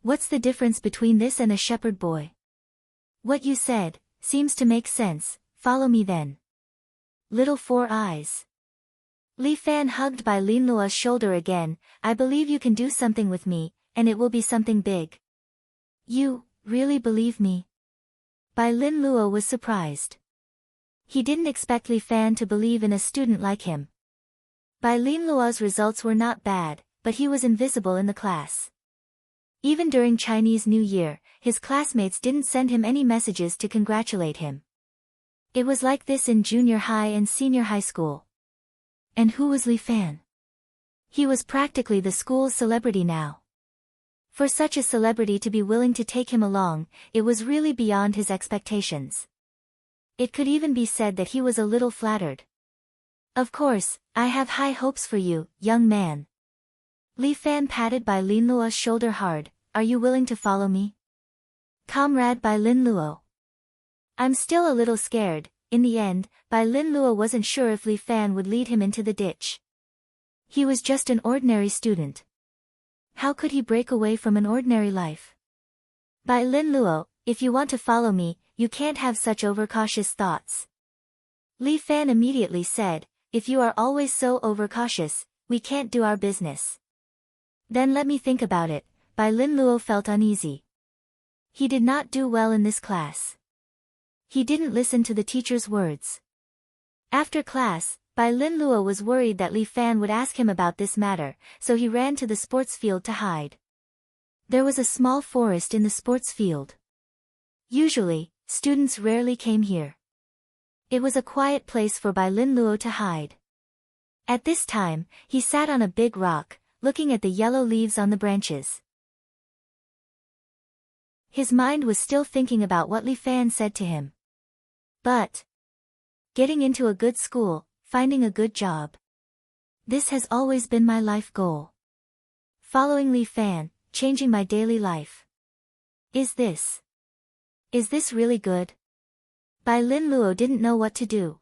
What's the difference between this and a shepherd boy? What you said seems to make sense, follow me then. Little Four Eyes. Li Fan hugged Bai Lin Luo's shoulder again, I believe you can do something with me, and it will be something big. You really believe me? Bai Lin Luo was surprised. He didn't expect Li Fan to believe in a student like him. Bai Lin Luo's results were not bad, but he was invisible in the class. Even during Chinese New Year, his classmates didn't send him any messages to congratulate him. It was like this in junior high and senior high school. And who was Li Fan? He was practically the school's celebrity now. For such a celebrity to be willing to take him along, it was really beyond his expectations. It could even be said that he was a little flattered. Of course, I have high hopes for you, young man. Li Fan patted Bai Lin Luo's shoulder hard, are you willing to follow me? Comrade Bai Lin Luo. I'm still a little scared. In the end, Bai Lin Luo wasn't sure if Li Fan would lead him into the ditch. He was just an ordinary student. How could he break away from an ordinary life? Bai Lin Luo, if you want to follow me, you can't have such overcautious thoughts. Li Fan immediately said, if you are always so overcautious, we can't do our business. Then let me think about it. Bai Lin Luo felt uneasy. He did not do well in this class. He didn't listen to the teacher's words. After class, Bai Lin Luo was worried that Li Fan would ask him about this matter, so he ran to the sports field to hide. There was a small forest in the sports field. Usually, students rarely came here. It was a quiet place for Bai Lin Luo to hide. At this time, he sat on a big rock, looking at the yellow leaves on the branches. His mind was still thinking about what Li Fan said to him. But getting into a good school, finding a good job. This has always been my life goal. Following Li Fan, changing my daily life. Is this really good? Bai Lin Luo didn't know what to do.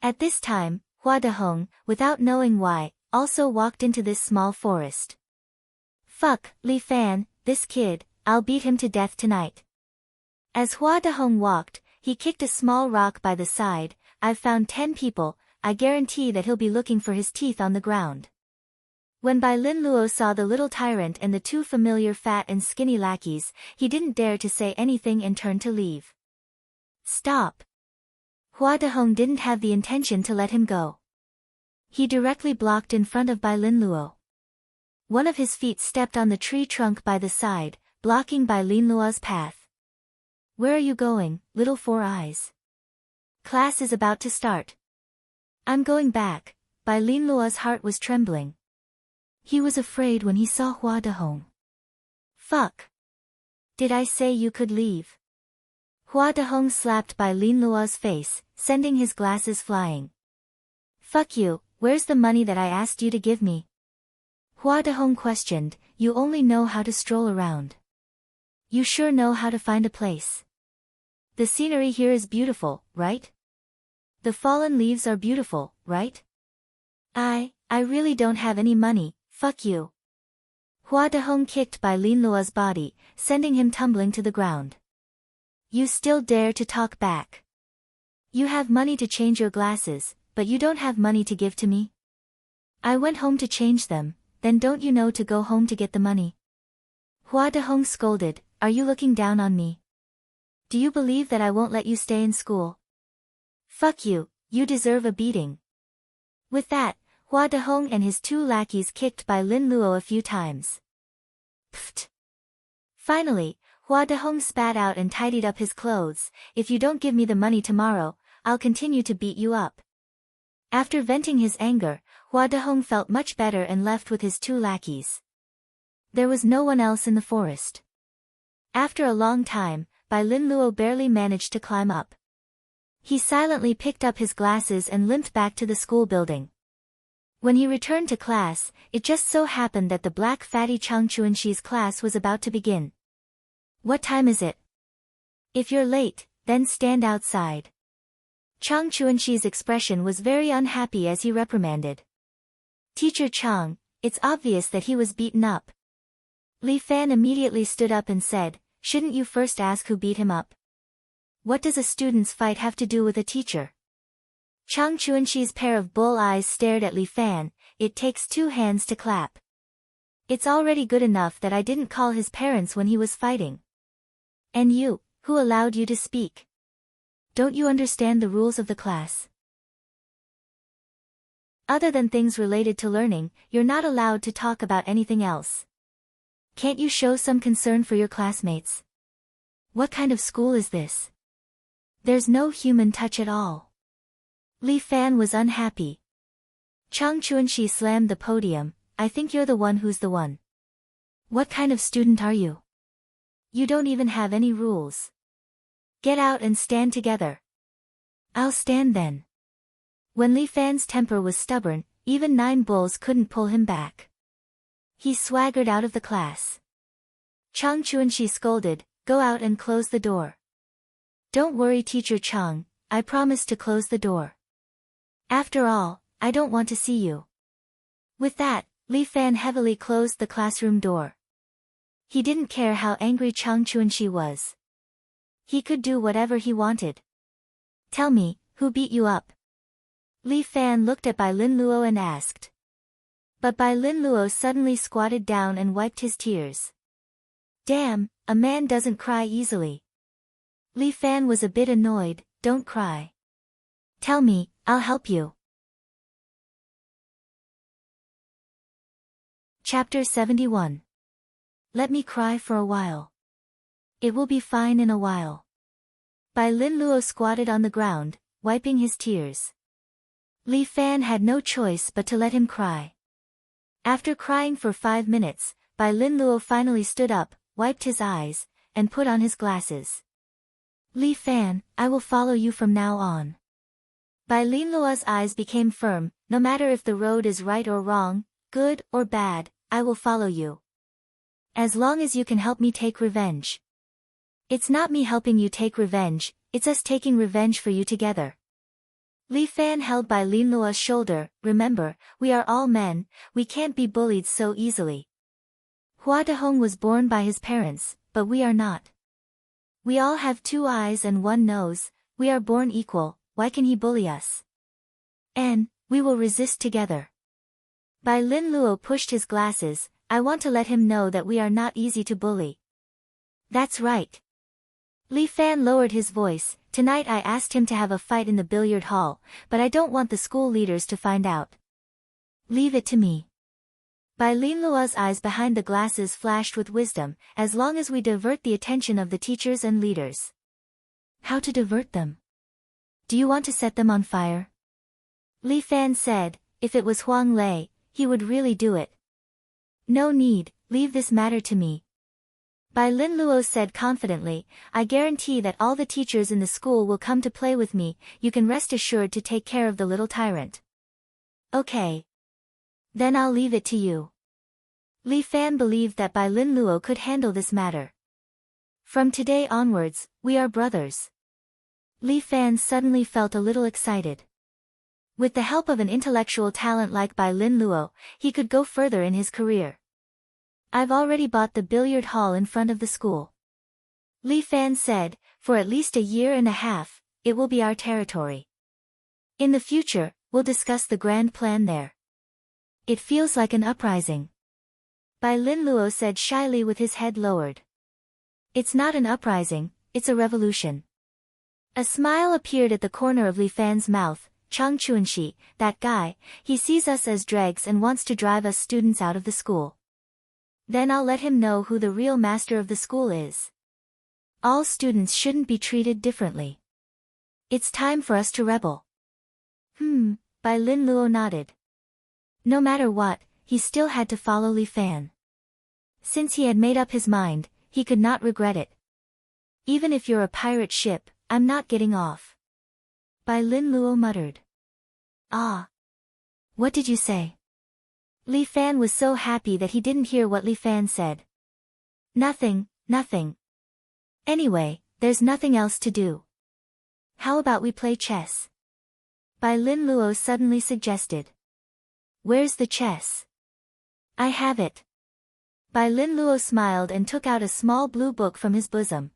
At this time, Hua Dehong, without knowing why, also walked into this small forest. Fuck, Li Fan, this kid, I'll beat him to death tonight. As Hua Dehong walked, he kicked a small rock by the side. I've found 10 people, I guarantee that he'll be looking for his teeth on the ground. When Bai Lin Luo saw the little tyrant and the two familiar fat and skinny lackeys, he didn't dare to say anything and turned to leave. Stop. Hua Dehong didn't have the intention to let him go. He directly blocked in front of Bai Lin Luo. One of his feet stepped on the tree trunk by the side, blocking Bai Lin Luo's path. Where are you going, little four eyes? Class is about to start. I'm going back. Bai Lin Luo's heart was trembling. He was afraid when he saw Hua Dehong. Fuck. Did I say you could leave? Hua Dehong slapped Bai Lin Luo's face, sending his glasses flying. Fuck you, where's the money that I asked you to give me? Hua Dehong questioned, you only know how to stroll around. You sure know how to find a place. The scenery here is beautiful, right? The fallen leaves are beautiful, right? I really don't have any money, fuck you. Hua Dehong kicked Bai Lin Luo's body, sending him tumbling to the ground. You still dare to talk back. You have money to change your glasses, but you don't have money to give to me? I went home to change them, then don't you know to go home to get the money? Hua Dehong scolded, are you looking down on me? Do you believe that I won't let you stay in school? Fuck you, you deserve a beating. With that, Hua Dehong and his two lackeys kicked Bai Lin Luo a few times. Pfft. Finally, Hua Dehong spat out and tidied up his clothes, if you don't give me the money tomorrow, I'll continue to beat you up. After venting his anger, Hua Dehong felt much better and left with his two lackeys. There was no one else in the forest. After a long time, Bai Lin Luo barely managed to climb up. He silently picked up his glasses and limped back to the school building. When he returned to class, it just so happened that the black fatty Chang Chuanxi's class was about to begin. What time is it? If you're late, then stand outside. Chang Chuanxi's expression was very unhappy as he reprimanded. Teacher Chang, it's obvious that he was beaten up. Li Fan immediately stood up and said, shouldn't you first ask who beat him up? What does a student's fight have to do with a teacher? Chang Chuanxi's pair of bull eyes stared at Li Fan, it takes two hands to clap. It's already good enough that I didn't call his parents when he was fighting. And you, who allowed you to speak? Don't you understand the rules of the class? Other than things related to learning, you're not allowed to talk about anything else. Can't you show some concern for your classmates? What kind of school is this? There's no human touch at all. Li Fan was unhappy. Chang Chuanxi slammed the podium, I think you're the one who's the one. What kind of student are you? You don't even have any rules. Get out and stand together. I'll stand then. When Li Fan's temper was stubborn, even 9 bulls couldn't pull him back. He swaggered out of the class. Chang Chuanxi scolded, go out and close the door. Don't worry Teacher Chang, I promise to close the door. After all, I don't want to see you. With that, Li Fan heavily closed the classroom door. He didn't care how angry Chang Chuanxi was. He could do whatever he wanted. Tell me, who beat you up? Li Fan looked at Bai Lin Luo and asked. But Bai Lin Luo suddenly squatted down and wiped his tears. Damn, a man doesn't cry easily. Li Fan was a bit annoyed. Don't cry. Tell me, I'll help you. Chapter 71. Let me cry for a while. It will be fine in a while. Bai Lin Luo squatted on the ground, wiping his tears. Li Fan had no choice but to let him cry. After crying for 5 minutes, Bai Lin Luo finally stood up, wiped his eyes, and put on his glasses. Li Fan, I will follow you from now on. Bai Lin Luo's eyes became firm. No matter if the road is right or wrong, good or bad, I will follow you. As long as you can help me take revenge. It's not me helping you take revenge, it's us taking revenge for you together. Li Fan held Bai Lin Luo's shoulder. Remember, we are all men, we can't be bullied so easily. Hua Dehong was born by his parents, but we are not. We all have 2 eyes and 1 nose, we are born equal, why can he bully us? And, we will resist together. Bai Lin Luo pushed his glasses. I want to let him know that we are not easy to bully. That's right. Li Fan lowered his voice. Tonight I asked him to have a fight in the billiard hall, but I don't want the school leaders to find out. Leave it to me. Bai Lin Luo's eyes behind the glasses flashed with wisdom. As long as we divert the attention of the teachers and leaders. How to divert them? Do you want to set them on fire? Li Fan said. If it was Huang Lei, he would really do it. No need, leave this matter to me. Bai Lin Luo said confidently, I guarantee that all the teachers in the school will come to play with me, you can rest assured to take care of the little tyrant. Okay. Then I'll leave it to you. Li Fan believed that Bai Lin Luo could handle this matter. From today onwards, we are brothers. Li Fan suddenly felt a little excited. With the help of an intellectual talent like Bai Lin Luo, he could go further in his career. I've already bought the billiard hall in front of the school. Li Fan said, for at least a year and a half, it will be our territory. In the future, we'll discuss the grand plan there. It feels like an uprising. Bai Lin Luo said shyly with his head lowered. It's not an uprising, it's a revolution. A smile appeared at the corner of Li Fan's mouth. Chang Chuanxi, that guy, he sees us as dregs and wants to drive us students out of the school. Then I'll let him know who the real master of the school is. All students shouldn't be treated differently. It's time for us to rebel. Bai Lin Luo nodded. No matter what, he still had to follow Li Fan. Since he had made up his mind, he could not regret it. Even if you're a pirate ship, I'm not getting off. Bai Lin Luo muttered. Ah. What did you say? Li Fan was so happy that he didn't hear what Li Fan said. Nothing, nothing. Anyway, there's nothing else to do. How about we play chess? Bai Lin Luo suddenly suggested. Where's the chess? I have it. Bai Lin Luo smiled and took out a small blue book from his bosom.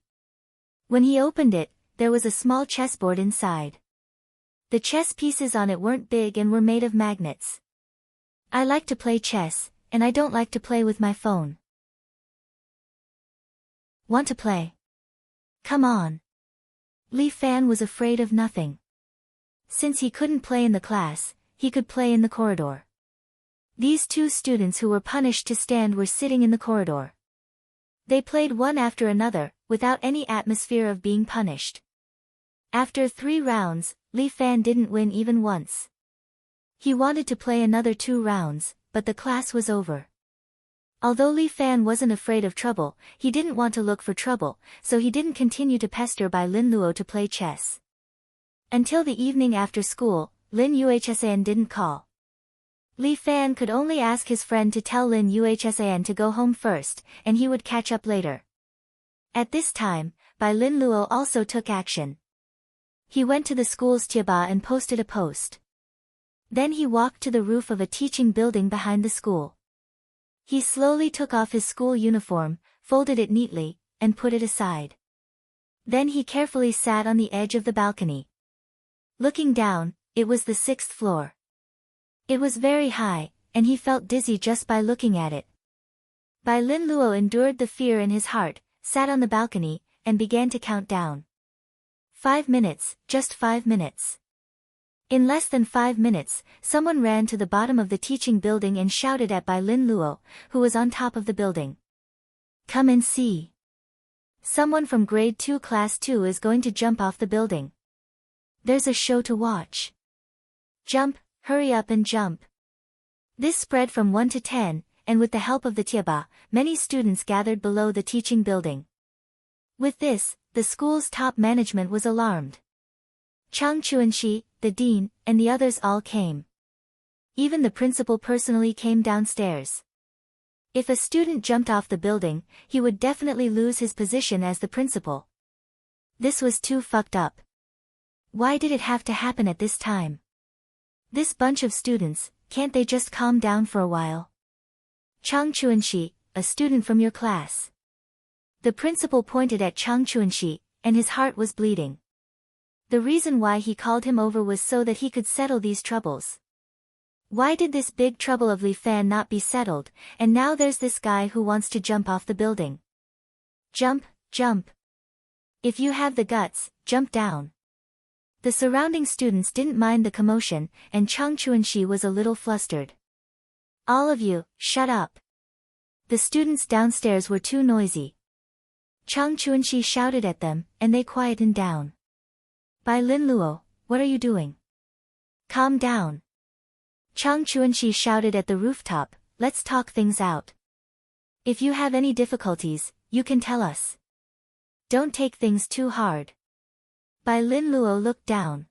When he opened it, there was a small chessboard inside. The chess pieces on it weren't big and were made of magnets. I like to play chess, and I don't like to play with my phone. Want to play? Come on. Li Fan was afraid of nothing. Since he couldn't play in the class, he could play in the corridor. These 2 students who were punished to stand were sitting in the corridor. They played one after another, without any atmosphere of being punished. After 3 rounds, Li Fan didn't win even once. He wanted to play another 2 rounds, but the class was over. Although Li Fan wasn't afraid of trouble, he didn't want to look for trouble, so he didn't continue to pester Bai Lin Luo to play chess. Until the evening after school, Lin Yuhsan didn't call. Li Fan could only ask his friend to tell Lin Yuhsan to go home first, and he would catch up later. At this time, Bai Lin Luo also took action. He went to the school's tiaba and posted a post. Then he walked to the roof of a teaching building behind the school. He slowly took off his school uniform, folded it neatly, and put it aside. Then he carefully sat on the edge of the balcony. Looking down, it was the 6th floor. It was very high, and he felt dizzy just by looking at it. Bai Lin Luo endured the fear in his heart, sat on the balcony, and began to count down. 5 minutes, just 5 minutes. In less than 5 minutes, someone ran to the bottom of the teaching building and shouted at Bai Lin Luo, who was on top of the building. Come and see. Someone from grade 2 class 2 is going to jump off the building. There's a show to watch. Jump, hurry up and jump. This spread from 1 to 10, and with the help of the tiaba, many students gathered below the teaching building. With this, the school's top management was alarmed. Chang Chuanxi, the dean, and the others all came. Even the principal personally came downstairs. If a student jumped off the building, he would definitely lose his position as the principal. This was too fucked up. Why did it have to happen at this time? This bunch of students, can't they just calm down for a while? Chang Chuanxi, a student from your class. The principal pointed at Chang Chuanxi, and his heart was bleeding. The reason why he called him over was so that he could settle these troubles. Why did this big trouble of Li Fan not be settled, and now there's this guy who wants to jump off the building? Jump, jump. If you have the guts, jump down. The surrounding students didn't mind the commotion, and Chang Chuanxi was a little flustered. All of you, shut up. The students downstairs were too noisy. Chang Chuanxi shouted at them, and they quietened down. Bai Lin Luo, what are you doing? Calm down. Chang Chuanxi shouted at the rooftop, let's talk things out. If you have any difficulties, you can tell us. Don't take things too hard. Bai Lin Luo looked down.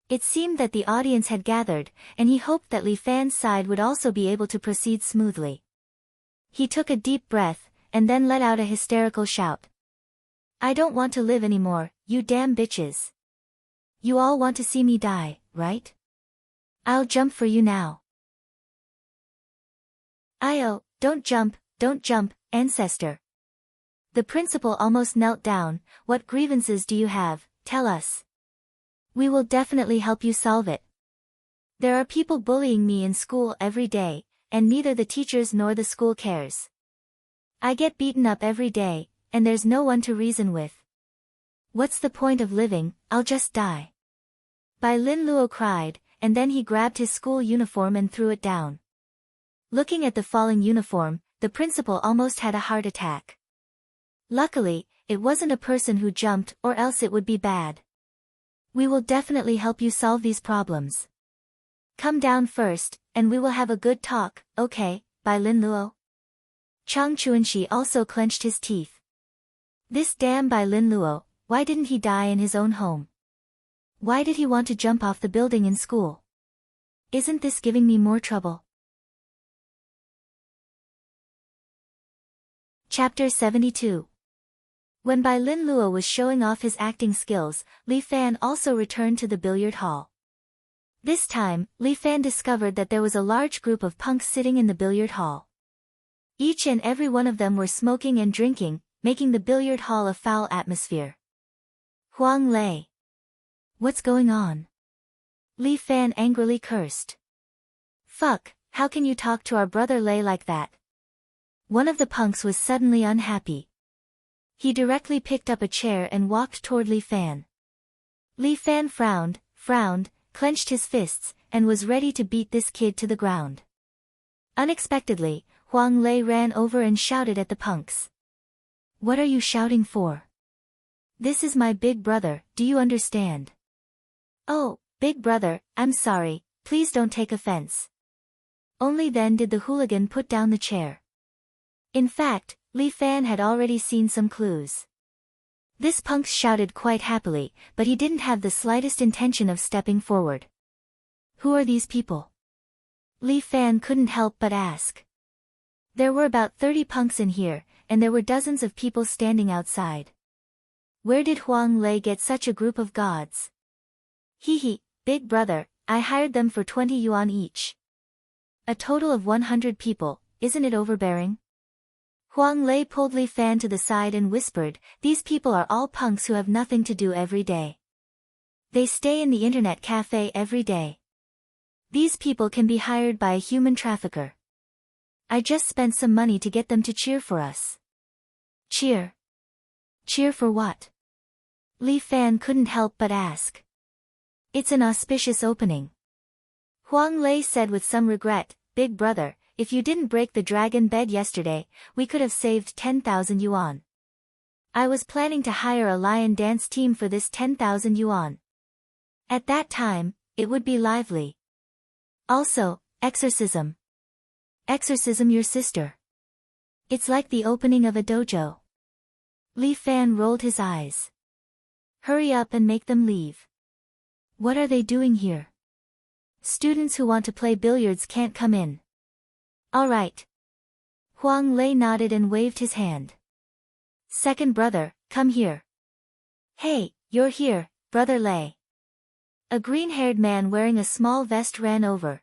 It seemed that the audience had gathered, and he hoped that Li Fan's side would also be able to proceed smoothly. He took a deep breath, and then let out a hysterical shout. I don't want to live anymore, you damn bitches. You all want to see me die, right? I'll jump for you now. Io, don't jump, ancestor. The principal almost knelt down. What grievances do you have? Tell us. We will definitely help you solve it. There are people bullying me in school every day, and neither the teachers nor the school cares. I get beaten up every day, and there's no one to reason with. What's the point of living? I'll just die. Bai Lin Luo cried, and then he grabbed his school uniform and threw it down. Looking at the falling uniform, the principal almost had a heart attack. Luckily, it wasn't a person who jumped, or else it would be bad. We will definitely help you solve these problems. Come down first, and we will have a good talk, okay, Bai Lin Luo? Chang Chuanxi also clenched his teeth. This damn Bai Lin Luo, why didn't he die in his own home? Why did he want to jump off the building in school? Isn't this giving me more trouble? Chapter 72. When Bai Lin Luo was showing off his acting skills, Li Fan also returned to the billiard hall. This time, Li Fan discovered that there was a large group of punks sitting in the billiard hall. Each and every one of them were smoking and drinking, making the billiard hall a foul atmosphere. Huang Lei. What's going on? Li Fan angrily cursed. Fuck, how can you talk to our brother Lei like that? One of the punks was suddenly unhappy. He directly picked up a chair and walked toward Li Fan. Li Fan frowned, clenched his fists, and was ready to beat this kid to the ground. Unexpectedly, Huang Lei ran over and shouted at the punks. What are you shouting for? This is my big brother, do you understand? Oh, big brother, I'm sorry, please don't take offense. Only then did the hooligan put down the chair. In fact, Li Fan had already seen some clues. This punk shouted quite happily, but he didn't have the slightest intention of stepping forward. Who are these people? Li Fan couldn't help but ask. There were about 30 punks in here, and there were dozens of people standing outside. Where did Huang Lei get such a group of gods? Hee, big brother, I hired them for 20 yuan each. A total of 100 people, isn't it overbearing? Huang Lei pulled Li Fan to the side and whispered, these people are all punks who have nothing to do every day. They stay in the internet cafe every day. These people can be hired by a human trafficker. I just spent some money to get them to cheer for us. Cheer? Cheer for what? Li Fan couldn't help but ask. It's an auspicious opening. Huang Lei said with some regret, Big brother, if you didn't break the dragon bed yesterday, we could have saved 10,000 yuan. I was planning to hire a lion dance team for this 10,000 yuan. At that time, it would be lively. Also, exorcism. Exorcism your sister. It's like the opening of a dojo. Li Fan rolled his eyes. Hurry up and make them leave. What are they doing here? Students who want to play billiards can't come in. All right. Huang Lei nodded and waved his hand. Second brother, come here. Hey, you're here, Brother Lei. A green-haired man wearing a small vest ran over.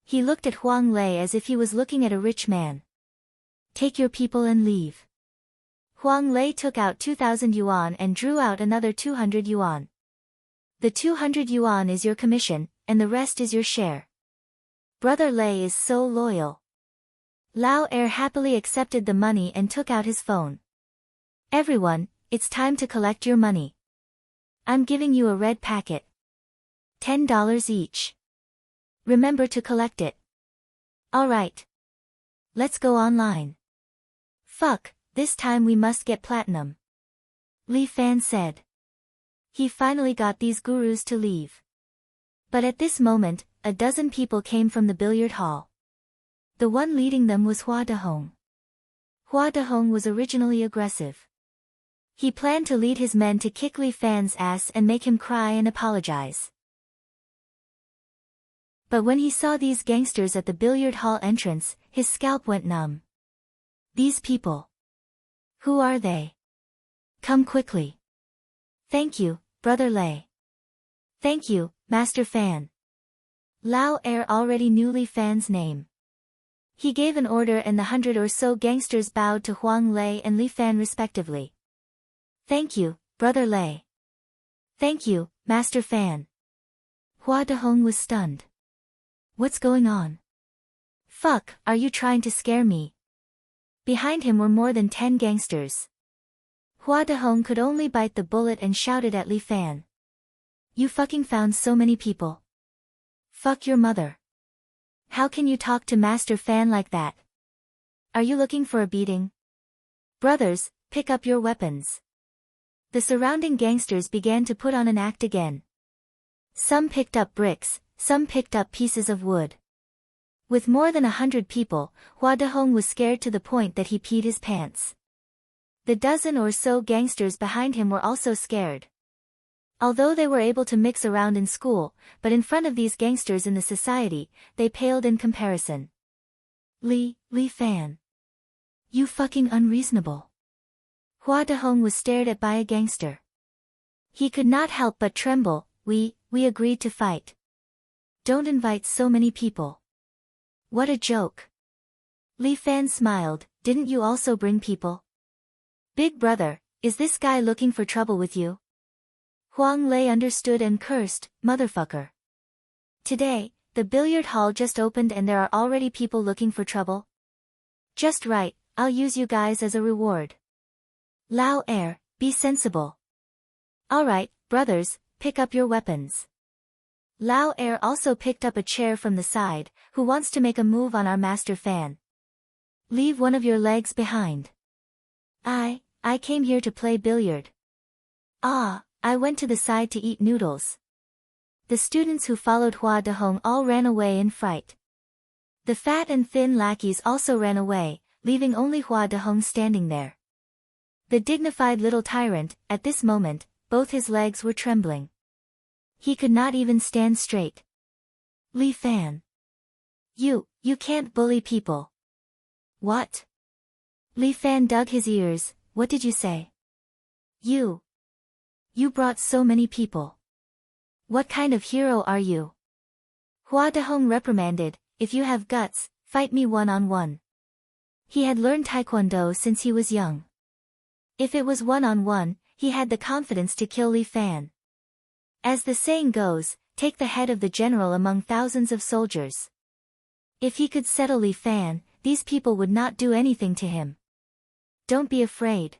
He looked at Huang Lei as if he was looking at a rich man. Take your people and leave. Huang Lei took out 2,000 yuan and drew out another 200 yuan. The 200 yuan is your commission, and the rest is your share. Brother Lei is so loyal. Lao Er happily accepted the money and took out his phone. Everyone, it's time to collect your money. I'm giving you a red packet. $10 each. Remember to collect it. Alright. Let's go online. Fuck, this time we must get platinum. Li Fan said. He finally got these gurus to leave. But at this moment, a dozen people came from the billiard hall. The one leading them was Hua Dehong. Hua Dehong was originally aggressive. He planned to lead his men to kick Li Fan's ass and make him cry and apologize. But when he saw these gangsters at the billiard hall entrance, his scalp went numb. These people. Who are they? Come quickly. Thank you, Brother Lei. Thank you, Master Fan. Lao Er already knew Li Fan's name. He gave an order and the 100 or so gangsters bowed to Huang Lei and Li Fan respectively. Thank you, Brother Lei. Thank you, Master Fan. Hua Dehong was stunned. What's going on? Fuck, are you trying to scare me? Behind him were more than 10 gangsters. Hua Dehong could only bite the bullet and shouted at Li Fan. You fucking found so many people. Fuck your mother. How can you talk to Master Fan like that? Are you looking for a beating? Brothers, pick up your weapons. The surrounding gangsters began to put on an act again. Some picked up bricks, some picked up pieces of wood. With more than 100 people, Hua Dehong was scared to the point that he peed his pants. The dozen or so gangsters behind him were also scared. Although they were able to mix around in school, but in front of these gangsters in the society, they paled in comparison. Li Fan. You fucking unreasonable. Hua Dehong was stared at by a gangster. He could not help but tremble. We agreed to fight. Don't invite so many people. What a joke. Li Fan smiled, didn't you also bring people? Big brother, is this guy looking for trouble with you? Huang Lei understood and cursed, motherfucker. Today, the billiard hall just opened and there are already people looking for trouble? Just right, I'll use you guys as a reward. Lao Er, be sensible. Alright, brothers, pick up your weapons. Lao Er also picked up a chair from the side. Who wants to make a move on our Master Fan? Leave one of your legs behind. I came here to play billiard. Ah, I went to the side to eat noodles. The students who followed Hua Dehong all ran away in fright. The fat and thin lackeys also ran away, leaving only Hua Dehong standing there. The dignified little tyrant, at this moment, both his legs were trembling. He could not even stand straight. Li Fan. You can't bully people. What? Li Fan dug his ears, what did you say? You brought so many people. What kind of hero are you? Hua Dehong reprimanded, if you have guts, fight me one-on-one. He had learned taekwondo since he was young. If it was one-on-one, he had the confidence to kill Li Fan. As the saying goes, take the head of the general among thousands of soldiers. If he could settle Li Fan, these people would not do anything to him. Don't be afraid.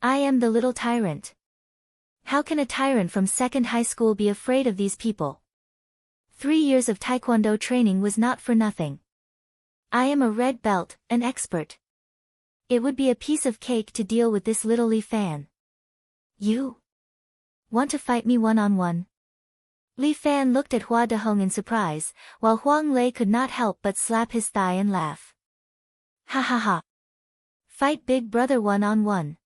I am the little tyrant. How can a tyrant from second high school be afraid of these people? 3 years of taekwondo training was not for nothing. I am a red belt, an expert. It would be a piece of cake to deal with this little Li Fan. You want to fight me one-on-one? Li Fan looked at Hua Dehong in surprise, while Huang Lei could not help but slap his thigh and laugh. Ha ha ha. Fight big brother one-on-one.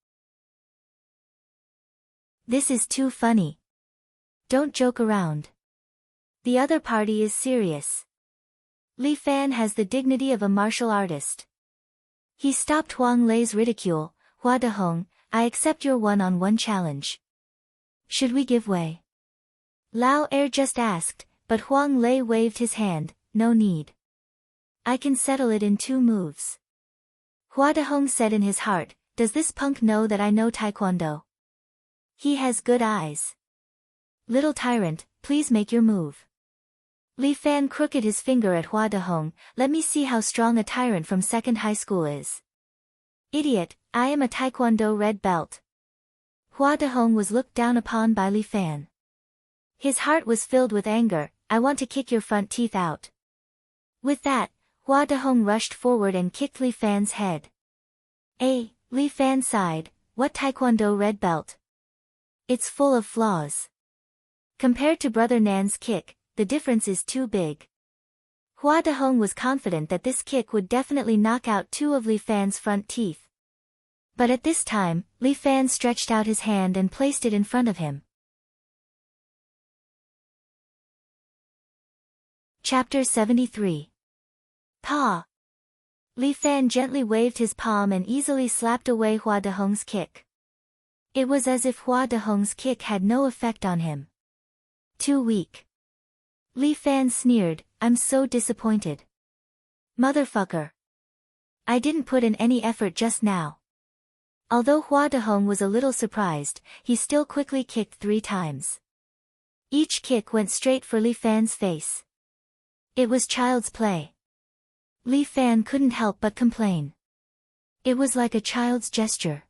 This is too funny. Don't joke around. The other party is serious. Li Fan has the dignity of a martial artist. He stopped Huang Lei's ridicule. Hua Dehong, I accept your one-on-one challenge. Should we give way? Lao Er just asked, but Huang Lei waved his hand, no need. I can settle it in 2 moves. Hua Dehong said in his heart, does this punk know that I know taekwondo? He has good eyes. Little tyrant, please make your move. Li Fan crooked his finger at Hua Dehong, let me see how strong a tyrant from second high school is. Idiot, I am a taekwondo red belt. Hua Dehong was looked down upon by Li Fan. His heart was filled with anger, I want to kick your front teeth out. With that, Hua Dehong rushed forward and kicked Li Fan's head. Li Fan sighed, what taekwondo red belt? It's full of flaws. Compared to Brother Nan's kick, the difference is too big. Hua Dehong was confident that this kick would definitely knock out 2 of Li Fan's front teeth. But at this time, Li Fan stretched out his hand and placed it in front of him. Chapter 73. Pa. Li Fan gently waved his palm and easily slapped away Hua Dehong's kick. It was as if Hua Dehong's kick had no effect on him. Too weak. Li Fan sneered, I'm so disappointed. Motherfucker. I didn't put in any effort just now. Although Hua Dehong was a little surprised, he still quickly kicked 3 times. Each kick went straight for Li Fan's face. It was child's play. Li Fan couldn't help but complain. It was like a child's gesture.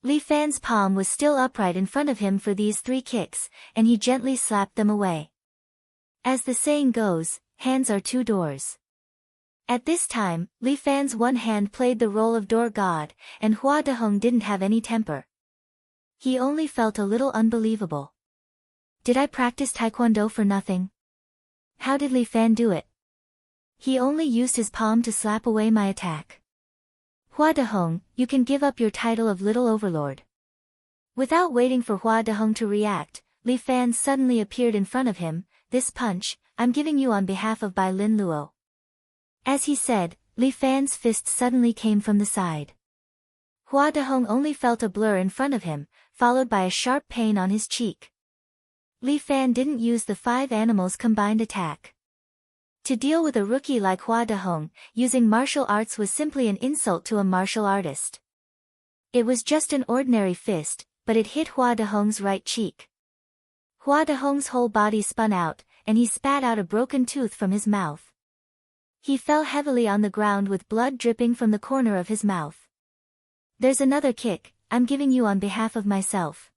Li Fan's palm was still upright in front of him for these 3 kicks, and he gently slapped them away. As the saying goes, hands are 2 doors. At this time, Li Fan's one hand played the role of door god, and Hua Dehong didn't have any temper. He only felt a little unbelievable. Did I practice taekwondo for nothing? How did Li Fan do it? He only used his palm to slap away my attack. Hua Dehong, you can give up your title of Little Overlord. Without waiting for Hua Dehong to react, Li Fan suddenly appeared in front of him, this punch, I'm giving you on behalf of Bai Lin Luo. As he said, Li Fan's fist suddenly came from the side. Hua Dehong only felt a blur in front of him, followed by a sharp pain on his cheek. Li Fan didn't use the 5 animals combined attack. To deal with a rookie like Hua Dehong, using martial arts was simply an insult to a martial artist. It was just an ordinary fist, but it hit Hua Dehong's right cheek. Hua Dehong's whole body spun out, and he spat out a broken tooth from his mouth. He fell heavily on the ground with blood dripping from the corner of his mouth. There's another kick, I'm giving you on behalf of myself.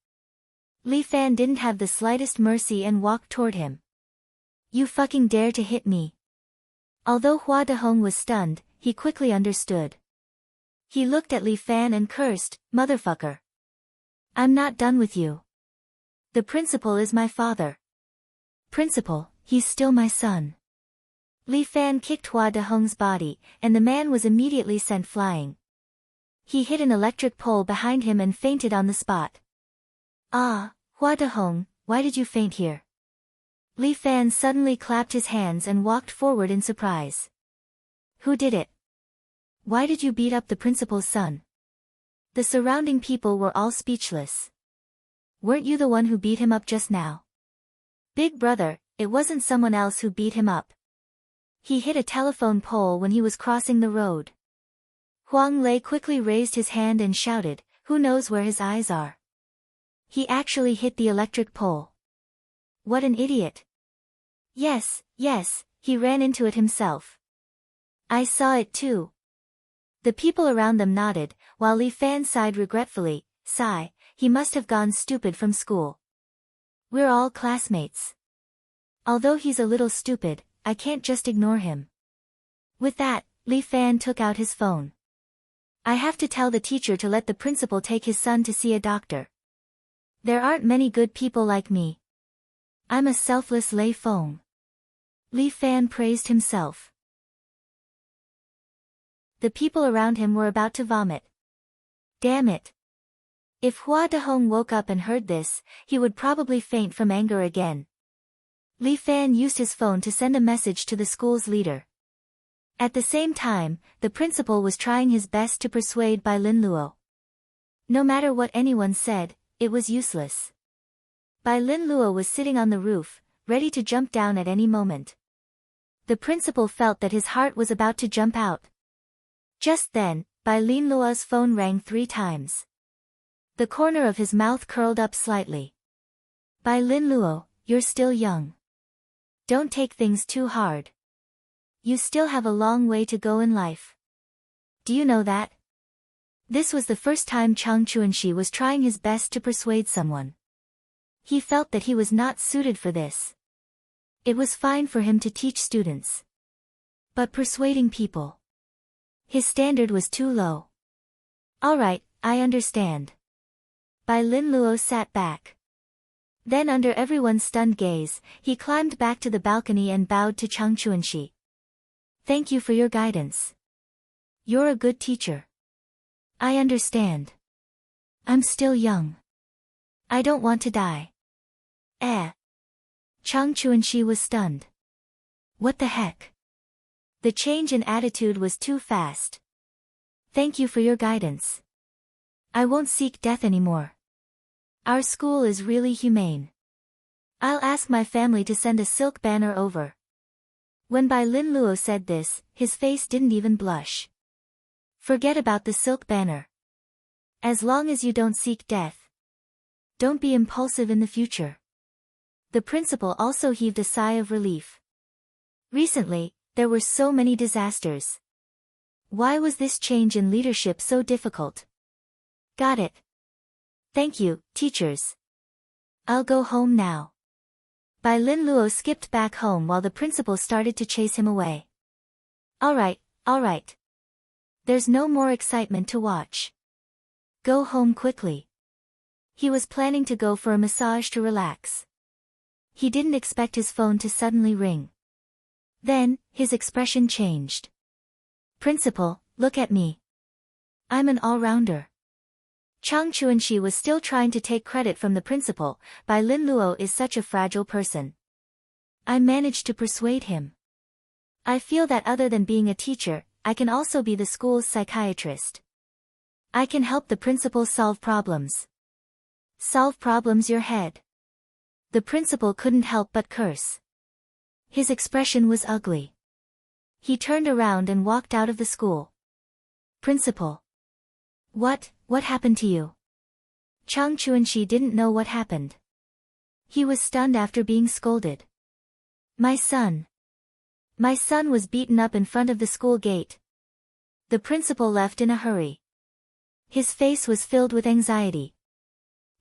Li Fan didn't have the slightest mercy and walked toward him. You fucking dare to hit me. Although Hua Dehong was stunned, he quickly understood. He looked at Li Fan and cursed, motherfucker. I'm not done with you. The principal is my father. Principal, he's still my son. Li Fan kicked Hua Dehong's body, and the man was immediately sent flying. He hit an electric pole behind him and fainted on the spot. Ah, Hua Dehong, why did you faint here? Li Fan suddenly clapped his hands and walked forward in surprise. Who did it? Why did you beat up the principal's son? The surrounding people were all speechless. Weren't you the one who beat him up just now? Big brother, it wasn't someone else who beat him up. He hit a telephone pole when he was crossing the road. Huang Lei quickly raised his hand and shouted, who knows where his eyes are? He actually hit the electric pole. What an idiot. Yes, yes, he ran into it himself. I saw it too. The people around them nodded, while Li Fan sighed regretfully. Sigh, he must have gone stupid from school. We're all classmates. Although he's a little stupid, I can't just ignore him. With that, Li Fan took out his phone. I have to tell the teacher to let the principal take his son to see a doctor. There aren't many good people like me. I'm a selfless Lei Feng. Li Fan praised himself. The people around him were about to vomit. Damn it. If Hua Dehong woke up and heard this, he would probably faint from anger again. Li Fan used his phone to send a message to the school's leader. At the same time, the principal was trying his best to persuade Bai Lin Luo. No matter what anyone said, it was useless. Bai Lin Luo was sitting on the roof, ready to jump down at any moment. The principal felt that his heart was about to jump out. Just then, Bai Lin Luo's phone rang 3 times. The corner of his mouth curled up slightly. Bai Lin Luo, you're still young. Don't take things too hard. You still have a long way to go in life. Do you know that? This was the first time Chang Chuanxi was trying his best to persuade someone. He felt that he was not suited for this. It was fine for him to teach students. But persuading people. His standard was too low. Alright, I understand. Bai Lin Luo sat back. Then under everyone's stunned gaze, he climbed back to the balcony and bowed to Chang Chuanxi. Thank you for your guidance. You're a good teacher. I understand. I'm still young. I don't want to die. Chang Chuanxi was stunned. What the heck? The change in attitude was too fast. Thank you for your guidance. I won't seek death anymore. Our school is really humane. I'll ask my family to send a silk banner over. When Bai Lin Luo said this, his face didn't even blush. Forget about the silk banner. As long as you don't seek death. Don't be impulsive in the future. The principal also heaved a sigh of relief. Recently, there were so many disasters. Why was this change in leadership so difficult? Got it. Thank you, teachers. I'll go home now. Bai Lin Luo skipped back home while the principal started to chase him away. Alright. There's no more excitement to watch. Go home quickly. He was planning to go for a massage to relax. He didn't expect his phone to suddenly ring. Then, his expression changed. Principal, look at me. I'm an all-rounder. Chang Chuanxi was still trying to take credit from the principal. Bai Lin Luo is such a fragile person. I managed to persuade him. I feel that other than being a teacher, I can also be the school's psychiatrist. I can help the principal solve problems. Solve problems your head. The principal couldn't help but curse. His expression was ugly. He turned around and walked out of the school. Principal. What happened to you? Chang Chuanxi didn't know what happened. He was stunned after being scolded. My son. My son was beaten up in front of the school gate. The principal left in a hurry. His face was filled with anxiety.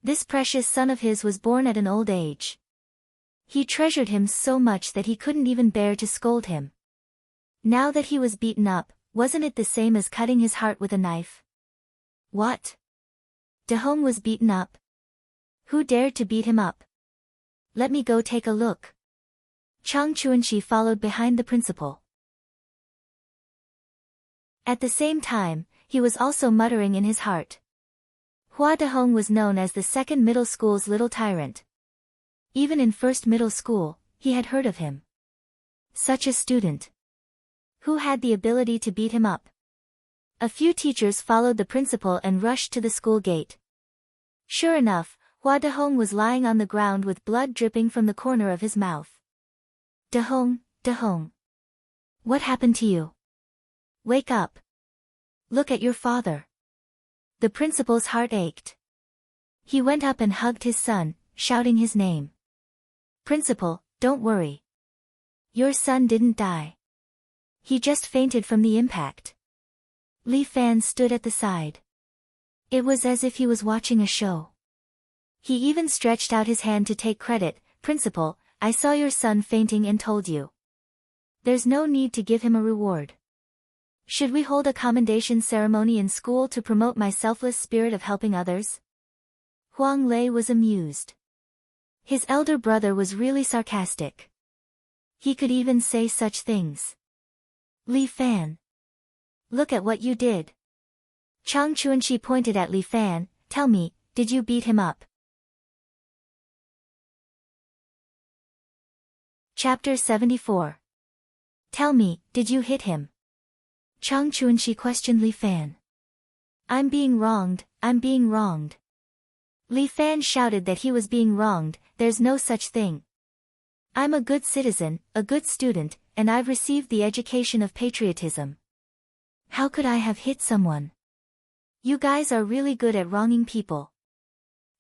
This precious son of his was born at an old age. He treasured him so much that he couldn't even bear to scold him. Now that he was beaten up, wasn't it the same as cutting his heart with a knife? What? Dehong was beaten up? Who dared to beat him up? Let me go take a look. Chang Chuanxi followed behind the principal. At the same time, he was also muttering in his heart. Hua Dehong was known as the second middle school's little tyrant. Even in first middle school, he had heard of him. Such a student. Who had the ability to beat him up? A few teachers followed the principal and rushed to the school gate. Sure enough, Hua Dehong was lying on the ground with blood dripping from the corner of his mouth. Dehong. What happened to you? Wake up. Look at your father. The principal's heart ached. He went up and hugged his son, shouting his name. Principal, don't worry. Your son didn't die. He just fainted from the impact. Li Fan stood at the side. It was as if he was watching a show. He even stretched out his hand to take credit. Principal, I saw your son fainting and told you. There's no need to give him a reward. Should we hold a commendation ceremony in school to promote my selfless spirit of helping others? Huang Lei was amused. His elder brother was really sarcastic. He could even say such things. Li Fan. Look at what you did. Chang Chuanxi pointed at Li Fan. Tell me, did you beat him up? Chapter 74. Tell me, did you hit him? Chang Chuanxi questioned Li Fan. I'm being wronged, I'm being wronged. Li Fan shouted that he was being wronged. There's no such thing. I'm a good citizen, a good student, and I've received the education of patriotism. How could I have hit someone? You guys are really good at wronging people.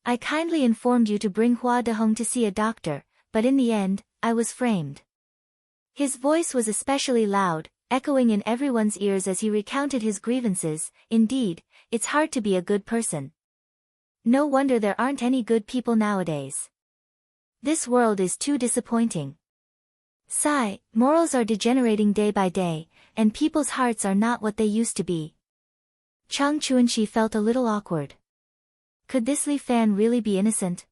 I kindly informed you to bring Hua Dehong to see a doctor, but in the end, I was framed. His voice was especially loud, echoing in everyone's ears as he recounted his grievances. Indeed, it's hard to be a good person. No wonder there aren't any good people nowadays. This world is too disappointing. Sigh, morals are degenerating day by day, and people's hearts are not what they used to be. Chang Chuanxi felt a little awkward. Could this Li Fan really be innocent?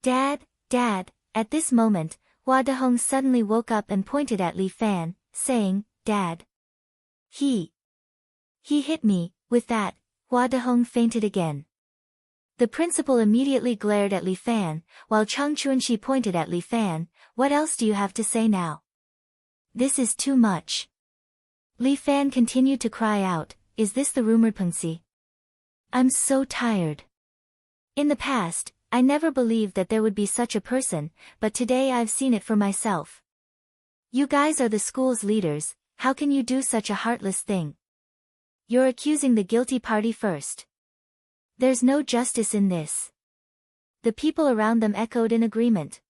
Dad, at this moment, Hua Dehong suddenly woke up and pointed at Li Fan, saying, Dad. He hit me. With that, Hua Dehong fainted again. The principal immediately glared at Li Fan, while Chang Chuanxi pointed at Li Fan. What else do you have to say now? This is too much. Li Fan continued to cry out, is this the rumored Pengxi? I'm so tired. In the past, I never believed that there would be such a person, but today I've seen it for myself. You guys are the school's leaders, how can you do such a heartless thing? You're accusing the guilty party first. There's no justice in this. The people around them echoed in agreement.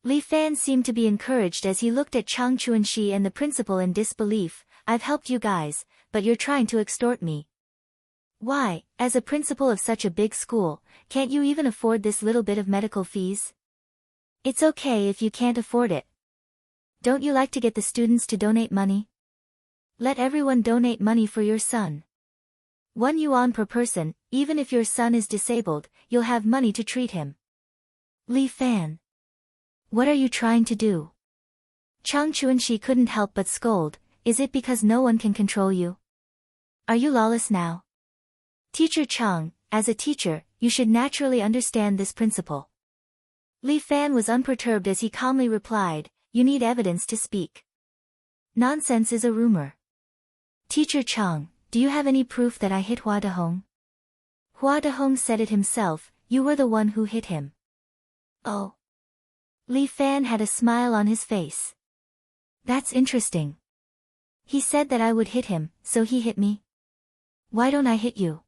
Li Fan seemed to be encouraged as he looked at Chang Chuanxi and the principal in disbelief. I've helped you guys, but you're trying to extort me. Why, as a principal of such a big school, can't you even afford this little bit of medical fees? It's okay if you can't afford it. Don't you like to get the students to donate money? Let everyone donate money for your son. 1 yuan per person, even if your son is disabled, you'll have money to treat him. Li Fan. What are you trying to do? Chang Chuanxi couldn't help but scold. Is it because no one can control you? Are you lawless now? Teacher Chang, as a teacher, you should naturally understand this principle. Li Fan was unperturbed as he calmly replied, you need evidence to speak. Nonsense is a rumor. Teacher Chang, do you have any proof that I hit Hua Dehong? Hua Dehong said it himself, you were the one who hit him. Oh. Li Fan had a smile on his face. That's interesting. He said that I would hit him, so he hit me. Why don't I hit you?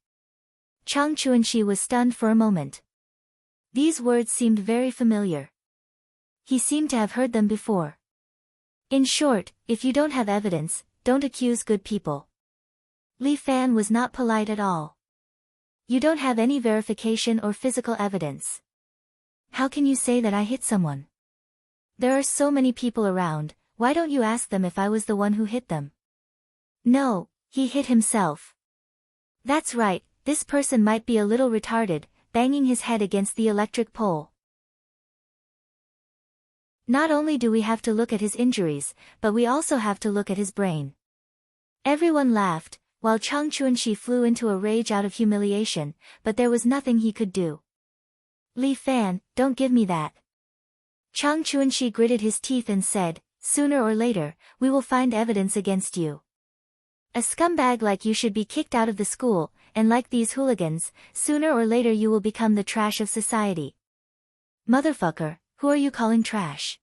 Chang Chuanxi was stunned for a moment. These words seemed very familiar. He seemed to have heard them before. In short, if you don't have evidence, don't accuse good people. Li Fan was not polite at all. You don't have any verification or physical evidence. How can you say that I hit someone? There are so many people around, why don't you ask them if I was the one who hit them? No, he hit himself. That's right, this person might be a little retarded, banging his head against the electric pole. Not only do we have to look at his injuries, but we also have to look at his brain. Everyone laughed, while Chang Chuanxi flew into a rage out of humiliation, but there was nothing he could do. Li Fan, don't give me that. Chang Chuanxi gritted his teeth and said, sooner or later, we will find evidence against you. A scumbag like you should be kicked out of the school, and like these hooligans, sooner or later you will become the trash of society. Motherfucker, who are you calling trash?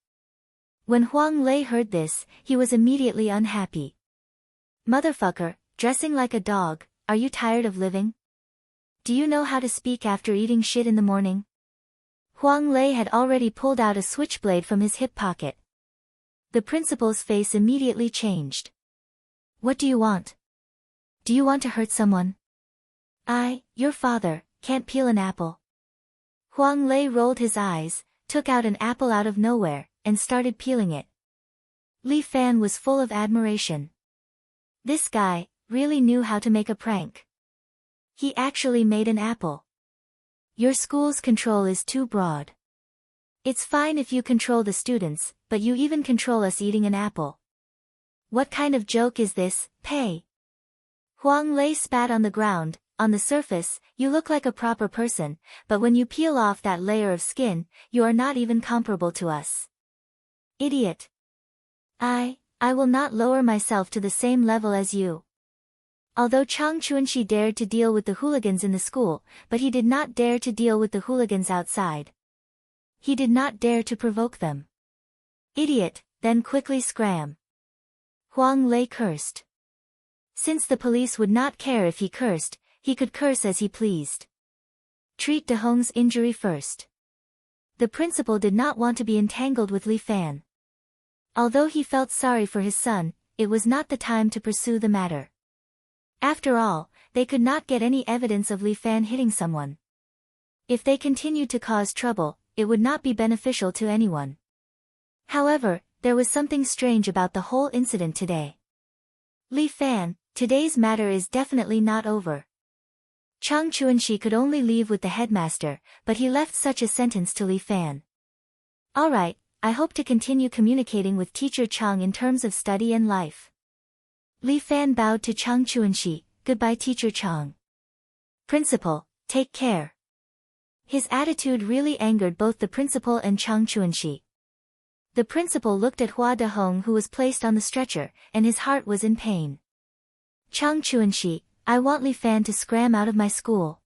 When Huang Lei heard this, he was immediately unhappy. Motherfucker, dressing like a dog, are you tired of living? Do you know how to speak after eating shit in the morning? Huang Lei had already pulled out a switchblade from his hip pocket. The principal's face immediately changed. What do you want? Do you want to hurt someone? Your father, can't peel an apple. Huang Lei rolled his eyes, took out an apple out of nowhere, and started peeling it. Li Fan was full of admiration. This guy really knew how to make a prank. He actually made an apple. Your school's control is too broad. It's fine if you control the students, but you even control us eating an apple. What kind of joke is this, Pei? Huang Lei spat on the ground. On the surface, you look like a proper person, but when you peel off that layer of skin, you are not even comparable to us. Idiot. I will not lower myself to the same level as you. Although Chang Chuanxi dared to deal with the hooligans in the school, but he did not dare to deal with the hooligans outside. He did not dare to provoke them. Idiot, then quickly scram. Huang Lei cursed. Since the police would not care if he cursed, he could curse as he pleased. Treat De Hong's injury first. The principal did not want to be entangled with Li Fan. Although he felt sorry for his son, it was not the time to pursue the matter. After all, they could not get any evidence of Li Fan hitting someone. If they continued to cause trouble, it would not be beneficial to anyone. However, there was something strange about the whole incident today. Li Fan, today's matter is definitely not over. Chang Chuanxi could only leave with the headmaster, but he left such a sentence to Li Fan. Alright, I hope to continue communicating with teacher Chang in terms of study and life. Li Fan bowed to Chang Chuanxi. Goodbye teacher Chang. Principal, take care. His attitude really angered both the principal and Chang Chuanxi. The principal looked at Hua Dehong who was placed on the stretcher, and his heart was in pain. Chang Chuanxi, I want Li Fan to scram out of my school.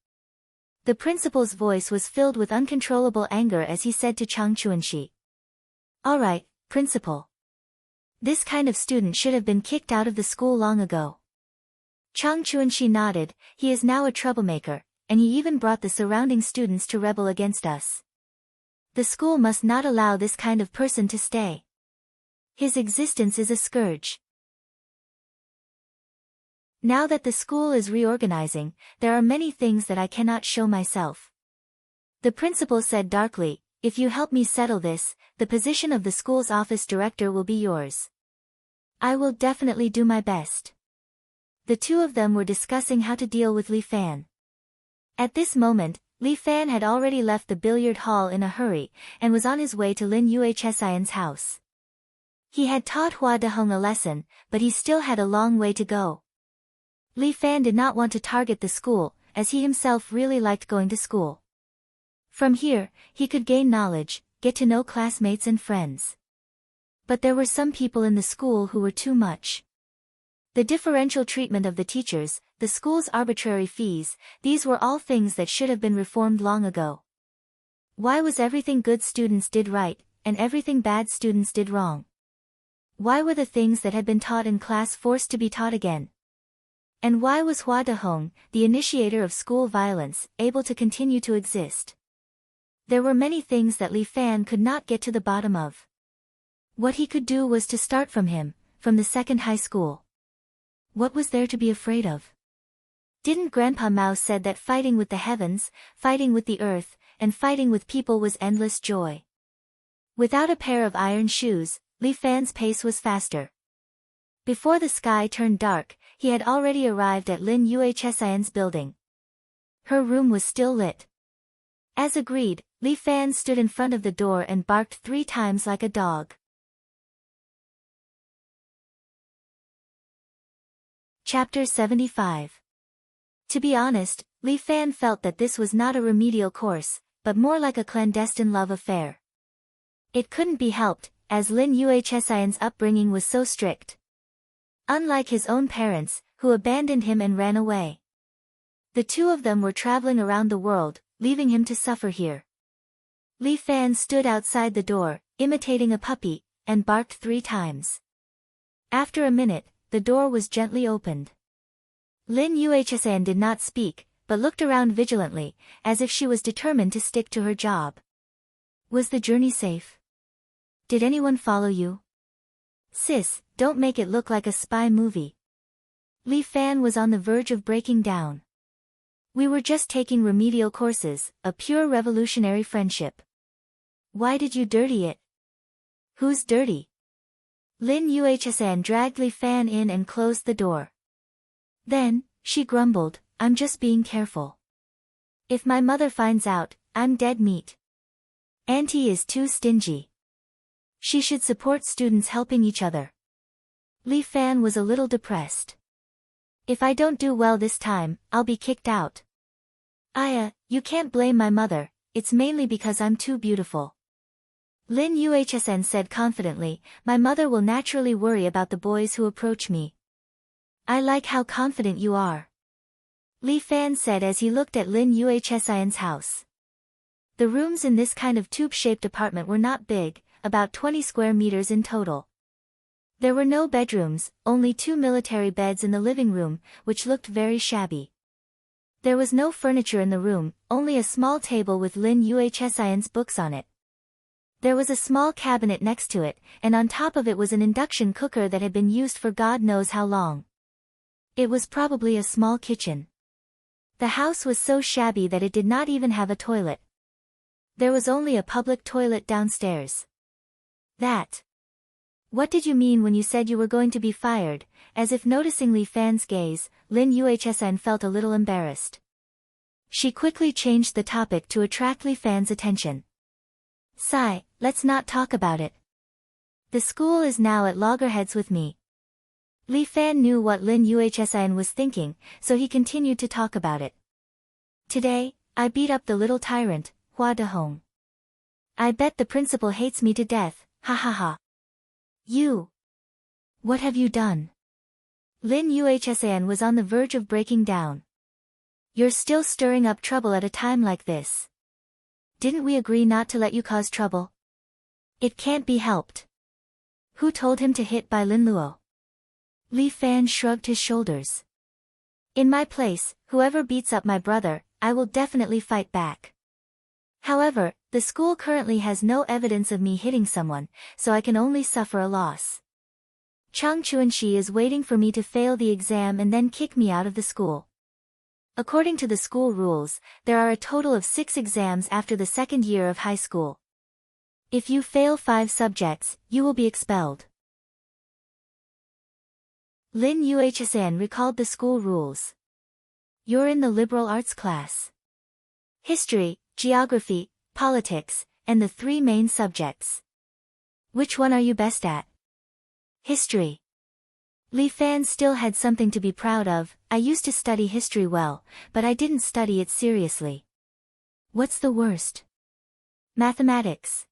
The principal's voice was filled with uncontrollable anger as he said to Chang Chuanxi. Alright, principal. This kind of student should have been kicked out of the school long ago. Chang Chuanxi nodded. He is now a troublemaker, and he even brought the surrounding students to rebel against us. The school must not allow this kind of person to stay. His existence is a scourge. Now that the school is reorganizing, there are many things that I cannot show myself. The principal said darkly, if you help me settle this, the position of the school's office director will be yours. I will definitely do my best. The two of them were discussing how to deal with Li Fan. At this moment, Li Fan had already left the billiard hall in a hurry, and was on his way to Lin Yuhsian's house. He had taught Hua Dehong a lesson, but he still had a long way to go. Li Fan did not want to target the school, as he himself really liked going to school. From here, he could gain knowledge, get to know classmates and friends. But there were some people in the school who were too much. The differential treatment of the teachers, the school's arbitrary fees, these were all things that should have been reformed long ago. Why was everything good students did right, and everything bad students did wrong? Why were the things that had been taught in class forced to be taught again? And why was Hua Dehong, the initiator of school violence, able to continue to exist? There were many things that Li Fan could not get to the bottom of. What he could do was to start from him, from the second high school. What was there to be afraid of? Didn't Grandpa Mao said that fighting with the heavens, fighting with the earth, and fighting with people was endless joy? Without a pair of iron shoes, Li Fan's pace was faster. Before the sky turned dark, he had already arrived at Lin Yuhsian's building. Her room was still lit. As agreed, Li Fan stood in front of the door and barked 3 times like a dog. Chapter 75. To be honest, Li Fan felt that this was not a remedial course, but more like a clandestine love affair. It couldn't be helped, as Lin Yuhsian's upbringing was so strict. Unlike his own parents, who abandoned him and ran away. The two of them were traveling around the world, leaving him to suffer here. Li Fan stood outside the door, imitating a puppy, and barked 3 times. After a minute, the door was gently opened. Lin Yuhsian did not speak, but looked around vigilantly, as if she was determined to stick to her job. Was the journey safe? Did anyone follow you? Sis, don't make it look like a spy movie. Li Fan was on the verge of breaking down. We were just taking remedial courses, a pure revolutionary friendship. Why did you dirty it? Who's dirty? Lin Yuhsan dragged Li Fan in and closed the door. Then, she grumbled, I'm just being careful. If my mother finds out, I'm dead meat. Auntie is too stingy. She should support students helping each other. Li Fan was a little depressed. If I don't do well this time, I'll be kicked out. Aya, you can't blame my mother, it's mainly because I'm too beautiful. Lin Yuhsan said confidently, my mother will naturally worry about the boys who approach me. I like how confident you are. Li Fan said as he looked at Lin Yuhsan's house. The rooms in this kind of tube-shaped apartment were not big, about 20 square meters in total. There were no bedrooms, only 2 military beds in the living room, which looked very shabby. There was no furniture in the room, only a small table with Lin Yuhsan's books on it. There was a small cabinet next to it, and on top of it was an induction cooker that had been used for God knows how long. It was probably a small kitchen. The house was so shabby that it did not even have a toilet. There was only a public toilet downstairs. That. What did you mean when you said you were going to be fired? As if noticing Li Fan's gaze, Lin Yuhsan felt a little embarrassed. She quickly changed the topic to attract Li Fan's attention. Sigh, let's not talk about it. The school is now at loggerheads with me. Li Fan knew what Lin Yuhsan was thinking, so he continued to talk about it. Today, I beat up the little tyrant, Hua Dehong. I bet the principal hates me to death, ha ha ha. You. What have you done? Lin Yuhsan was on the verge of breaking down. You're still stirring up trouble at a time like this. Didn't we agree not to let you cause trouble? It can't be helped. Who told him to hit by Lin Luo? Li Fan shrugged his shoulders. In my place, whoever beats up my brother, I will definitely fight back. However, the school currently has no evidence of me hitting someone, so I can only suffer a loss. Chang Chuanxi is waiting for me to fail the exam and then kick me out of the school. According to the school rules, there are a total of 6 exams after the second year of high school. If you fail 5 subjects, you will be expelled. Lin Yuhsan recalled the school rules. You're in the liberal arts class. History, geography, politics, and the 3 main subjects. Which one are you best at? History. Li Fan still had something to be proud of. I used to study history well, but I didn't study it seriously. What's the worst? Mathematics.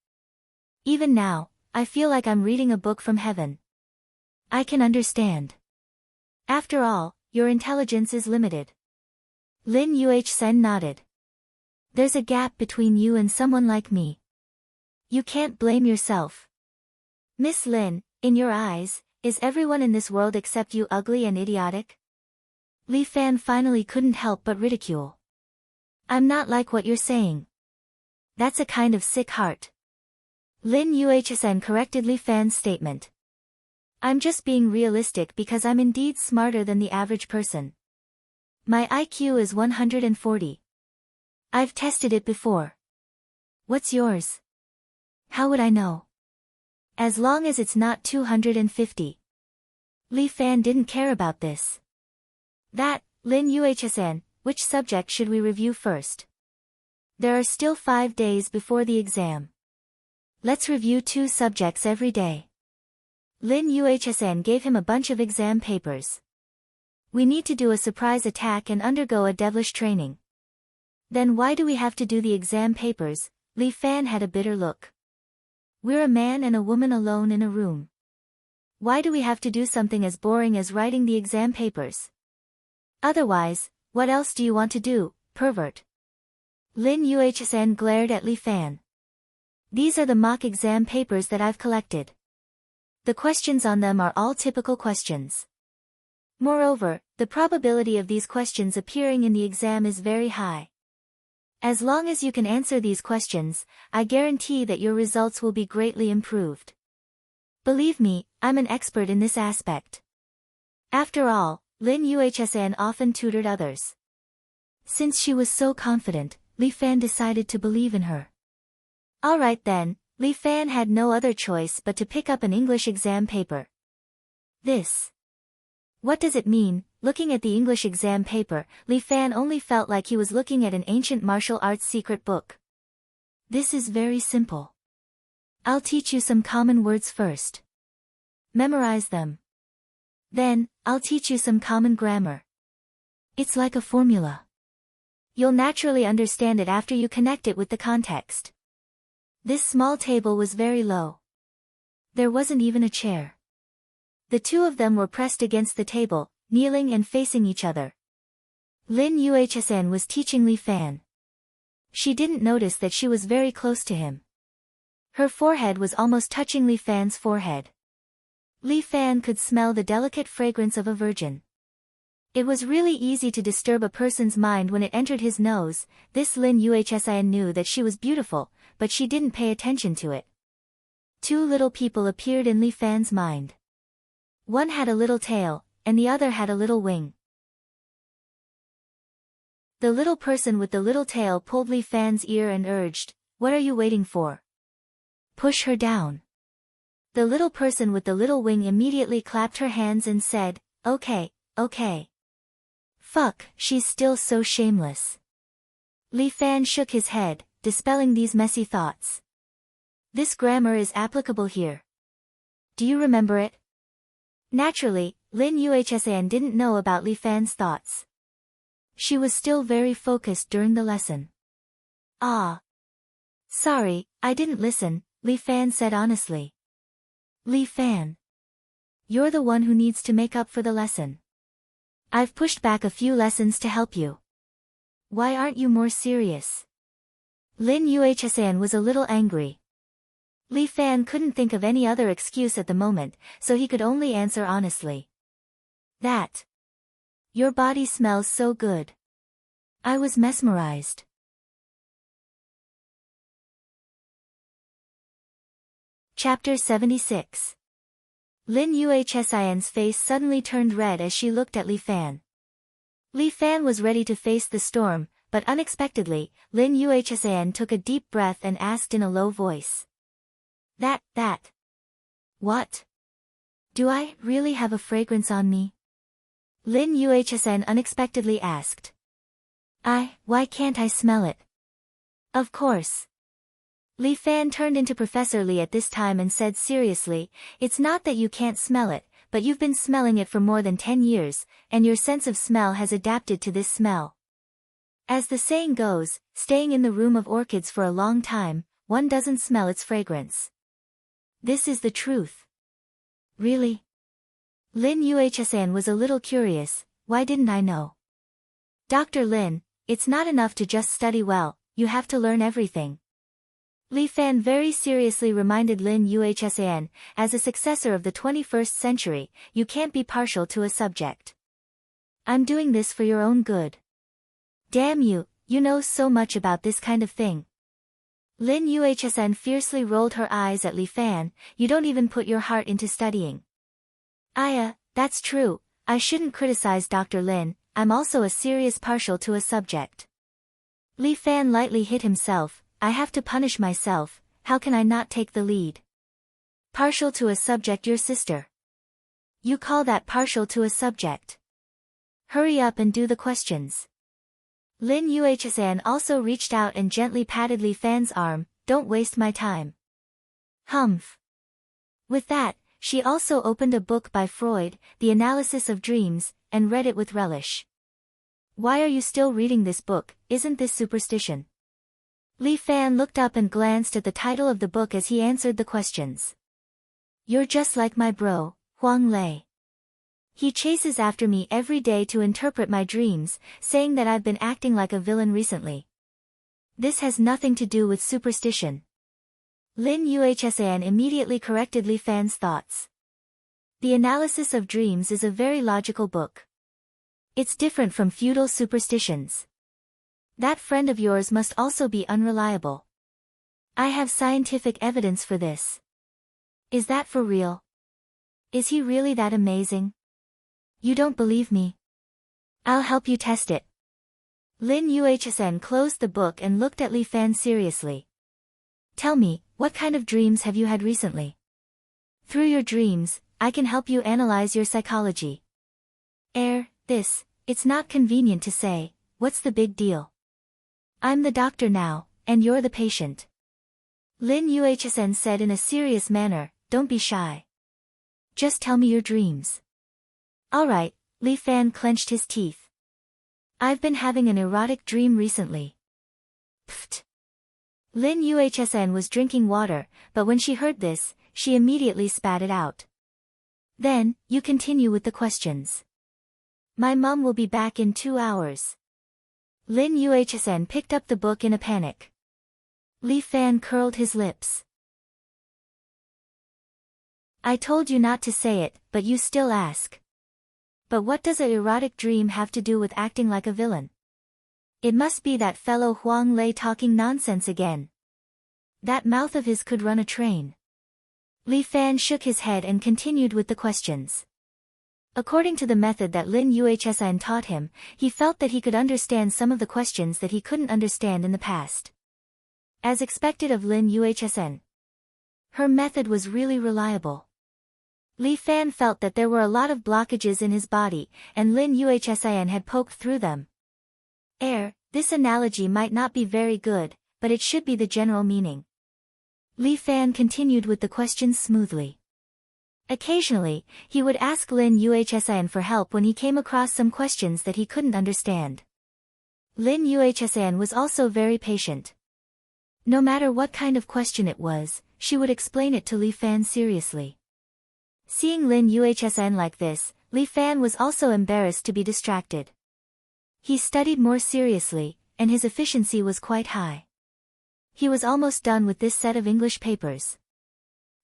Even now, I feel like I'm reading a book from heaven. I can understand. After all, your intelligence is limited. Lin Yuhsan nodded. There's a gap between you and someone like me. You can't blame yourself. Miss Lin, in your eyes, is everyone in this world except you ugly and idiotic? Li Fan finally couldn't help but ridicule. I'm not like what you're saying. That's a kind of sick heart. Lin Yuhsan corrected Li Fan's statement. I'm just being realistic because I'm indeed smarter than the average person. My IQ is 140. I've tested it before. What's yours? How would I know? As long as it's not 250. Li Fan didn't care about this. That, Lin Yuhsan, which subject should we review first? There are still 5 days before the exam. Let's review 2 subjects every day. Lin Yuhsan gave him a bunch of exam papers. We need to do a surprise attack and undergo a devilish training. Then why do we have to do the exam papers? Li Fan had a bitter look. We're a man and a woman alone in a room. Why do we have to do something as boring as writing the exam papers? Otherwise, what else do you want to do, pervert? Lin Yuhsan glared at Li Fan. These are the mock exam papers that I've collected. The questions on them are all typical questions. Moreover, the probability of these questions appearing in the exam is very high. As long as you can answer these questions, I guarantee that your results will be greatly improved. Believe me, I'm an expert in this aspect. After all, Lin Yuhsan often tutored others. Since she was so confident, Li Fan decided to believe in her. Alright then, Li Fan had no other choice but to pick up an English exam paper. This. What does it mean? Looking at the English exam paper, Li Fan only felt like he was looking at an ancient martial arts secret book. This is very simple. I'll teach you some common words first. Memorize them. Then, I'll teach you some common grammar. It's like a formula. You'll naturally understand it after you connect it with the context. This small table was very low. There wasn't even a chair. The two of them were pressed against the table, kneeling and facing each other. Lin Yuhsan was teaching Li Fan. She didn't notice that she was very close to him. Her forehead was almost touching Li Fan's forehead. Li Fan could smell the delicate fragrance of a virgin. It was really easy to disturb a person's mind when it entered his nose. This Lin Yuhsan knew that she was beautiful, but she didn't pay attention to it. Two little people appeared in Li Fan's mind. One had a little tail, and the other had a little wing. The little person with the little tail pulled Li Fan's ear and urged, "What are you waiting for? Push her down." The little person with the little wing immediately clapped her hands and said, "Okay, okay. Fuck, she's still so shameless." Li Fan shook his head, dispelling these messy thoughts. This grammar is applicable here. Do you remember it? Naturally, Lin Yuhsan didn't know about Li Fan's thoughts. She was still very focused during the lesson. "Ah. Sorry, I didn't listen," Li Fan said honestly. "Li Fan. You're the one who needs to make up for the lesson. I've pushed back a few lessons to help you. Why aren't you more serious?" Lin Yuhsan was a little angry. Li Fan couldn't think of any other excuse at the moment, so he could only answer honestly. "That. Your body smells so good. I was mesmerized." Chapter 76. Lin Yuhsan's face suddenly turned red as she looked at Li Fan. Li Fan was ready to face the storm, but unexpectedly, Lin Yuhsan took a deep breath and asked in a low voice. That. What? Do I really have a fragrance on me?" Lin Yuhsan unexpectedly asked. Why can't I smell it?" "Of course." Li Fan turned into Professor Li at this time and said seriously, "It's not that you can't smell it, but you've been smelling it for more than 10 years, and your sense of smell has adapted to this smell. As the saying goes, staying in the room of orchids for a long time, one doesn't smell its fragrance. This is the truth." "Really?" Lin Yuhsan was a little curious. "Why didn't I know?" "Dr. Lin, it's not enough to just study well, you have to learn everything." Li Fan very seriously reminded Lin Yuhsan, as a successor of the 21st century, you can't be partial to a subject. "I'm doing this for your own good." "Damn you, you know so much about this kind of thing." Lin Yuhsan fiercely rolled her eyes at Li Fan, "You don't even put your heart into studying." That's true, I shouldn't criticize Dr. Lin, I'm also a serious partial to a subject." Li Fan lightly hit himself. "I have to punish myself, how can I not take the lead?" "Partial to a subject, your sister. You call that partial to a subject? Hurry up and do the questions." Lin Yuhsan also reached out and gently patted Li Fan's arm. "Don't waste my time." Humph. With that, she also opened a book by Freud, The Analysis of Dreams, and read it with relish. "Why are you still reading this book? Isn't this superstition?" Li Fan looked up and glanced at the title of the book as he answered the questions. "You're just like my bro, Huang Lei. He chases after me every day to interpret my dreams, saying that I've been acting like a villain recently. This has nothing to do with superstition." Lin Yuhsan immediately corrected Li Fan's thoughts. The Analysis of Dreams is a very logical book. It's different from feudal superstitions. That friend of yours must also be unreliable. I have scientific evidence for this. Is that for real? Is he really that amazing? You don't believe me? I'll help you test it. Lin Yuhsn closed the book and looked at Li Fan seriously. Tell me, what kind of dreams have you had recently? Through your dreams, I can help you analyze your psychology. It's not convenient to say, what's the big deal? I'm the doctor now, and you're the patient. Lin Yuhsn said in a serious manner, don't be shy. Just tell me your dreams. Alright, Li Fan clenched his teeth. I've been having an erotic dream recently. Pfft. Lin Yuhsn was drinking water, but when she heard this, she immediately spat it out. Then, you continue with the questions. My mum will be back in 2 hours. Lin Yuhsn picked up the book in a panic. Li Fan curled his lips. I told you not to say it, but you still ask. But what does an erotic dream have to do with acting like a villain? It must be that fellow Huang Lei talking nonsense again. That mouth of his could run a train. Li Fan shook his head and continued with the questions. According to the method that Lin Yuhsn taught him, he felt that he could understand some of the questions that he couldn't understand in the past. As expected of Lin Yuhsn, her method was really reliable. Li Fan felt that there were a lot of blockages in his body, and Lin Yuhsn had poked through them. This analogy might not be very good, but it should be the general meaning. Li Fan continued with the questions smoothly. Occasionally, he would ask Lin Yuhsn for help when he came across some questions that he couldn't understand. Lin Yuhsn was also very patient. No matter what kind of question it was, she would explain it to Li Fan seriously. Seeing Lin Yuhsn like this, Li Fan was also embarrassed to be distracted. He studied more seriously, and his efficiency was quite high. He was almost done with this set of English papers.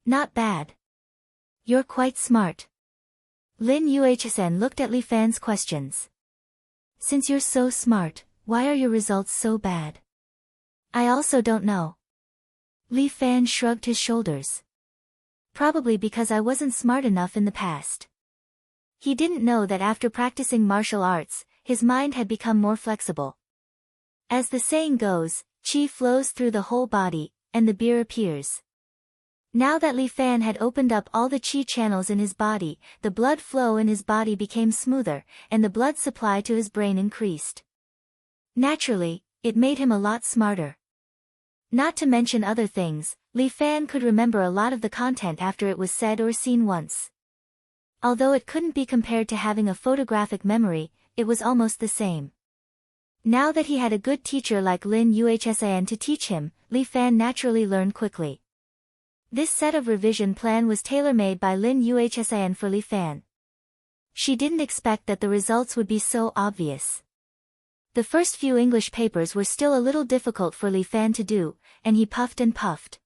Not bad. You're quite smart. Lin Yuhsn looked at Li Fan's questions. Since you're so smart, why are your results so bad? I also don't know. Li Fan shrugged his shoulders. Probably because I wasn't smart enough in the past. He didn't know that after practicing martial arts, his mind had become more flexible. As the saying goes, qi flows through the whole body, and the beer appears. Now that Li Fan had opened up all the qi channels in his body, the blood flow in his body became smoother, and the blood supply to his brain increased. Naturally, it made him a lot smarter. Not to mention other things, Li Fan could remember a lot of the content after it was said or seen once. Although it couldn't be compared to having a photographic memory, it was almost the same. Now that he had a good teacher like Lin Yuhsn to teach him, Li Fan naturally learned quickly. This set of revision plan was tailor-made by Lin Yuhsn for Li Fan. She didn't expect that the results would be so obvious. The first few English papers were still a little difficult for Li Fan to do, and he puffed and puffed.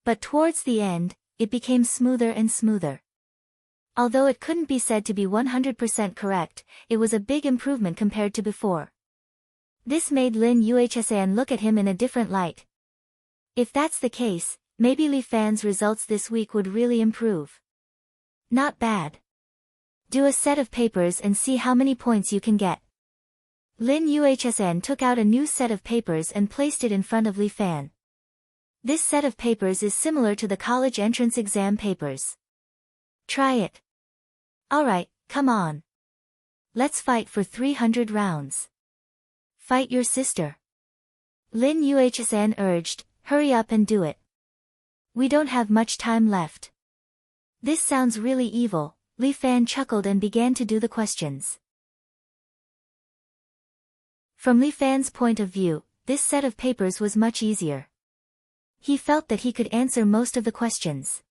But towards the end, it became smoother and smoother. Although it couldn't be said to be 100% correct, it was a big improvement compared to before. This made Lin Yuhsn look at him in a different light. If that's the case, maybe Li Fan's results this week would really improve. Not bad. Do a set of papers and see how many points you can get. Lin Yuhsn took out a new set of papers and placed it in front of Li Fan. This set of papers is similar to the college entrance exam papers. Try it. Alright, come on. Let's fight for 300 rounds. Fight your sister. Lin Yuhsn urged, hurry up and do it. We don't have much time left. This sounds really evil, Li Fan chuckled and began to do the questions. From Li Fan's point of view, this set of papers was much easier. He felt that he could answer most of the questions.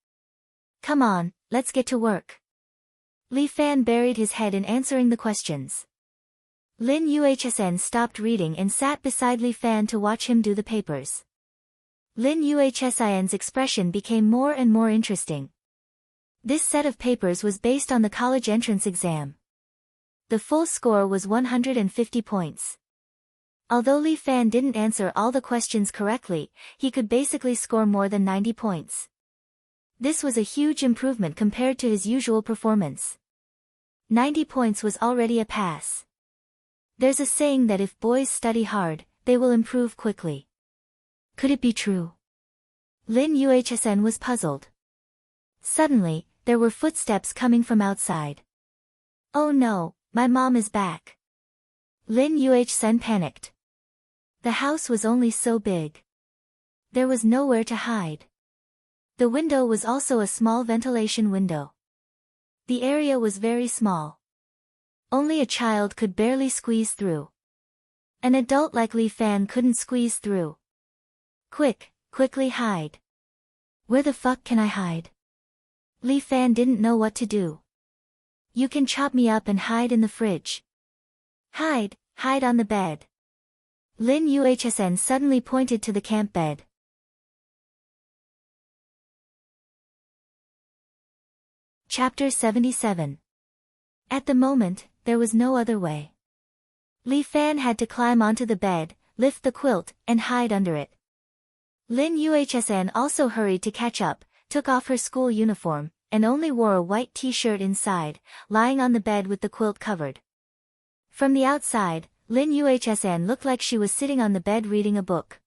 Come on, let's get to work. Li Fan buried his head in answering the questions. Lin Yuhsn stopped reading and sat beside Li Fan to watch him do the papers. Lin Yuhsn's expression became more and more interesting. This set of papers was based on the college entrance exam. The full score was 150 points. Although Li Fan didn't answer all the questions correctly, he could basically score more than 90 points. This was a huge improvement compared to his usual performance. 90 points was already a pass. There's a saying that if boys study hard, they will improve quickly. Could it be true? Lin Yuhsn was puzzled. Suddenly, there were footsteps coming from outside. Oh no, my mom is back. Lin Yuhsn panicked. The house was only so big. There was nowhere to hide. The window was also a small ventilation window. The area was very small. Only a child could barely squeeze through. An adult like Li Fan couldn't squeeze through. Quickly hide. Where the fuck can I hide? Li Fan didn't know what to do. You can chop me up and hide in the fridge. Hide on the bed. Lin Yuhsn suddenly pointed to the camp bed. Chapter 77. At the moment, there was no other way. Li Fan had to climb onto the bed, lift the quilt, and hide under it. Lin Yuhsn also hurried to catch up, took off her school uniform, and only wore a white t-shirt inside, lying on the bed with the quilt covered. From the outside, Lin Yuhsn looked like she was sitting on the bed reading a book.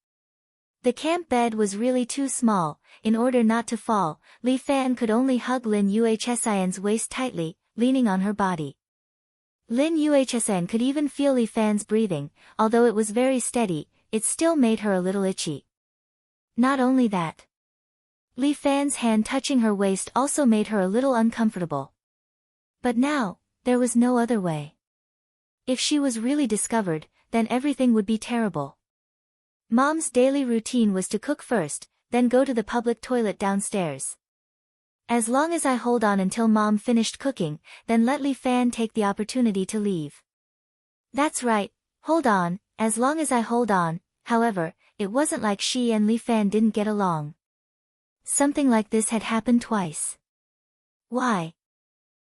The camp bed was really too small. In order not to fall, Li Fan could only hug Lin Yuhsn's waist tightly, leaning on her body. Lin Yuhsn could even feel Li Fan's breathing, although it was very steady, it still made her a little itchy. Not only that. Li Fan's hand touching her waist also made her a little uncomfortable. But now, there was no other way. If she was really discovered, then everything would be terrible. Mom's daily routine was to cook first, then go to the public toilet downstairs. As long as I hold on until Mom finished cooking, then let Li Fan take the opportunity to leave. That's right, hold on, as long as I hold on. However, it wasn't like she and Li Fan didn't get along. Something like this had happened twice. Why?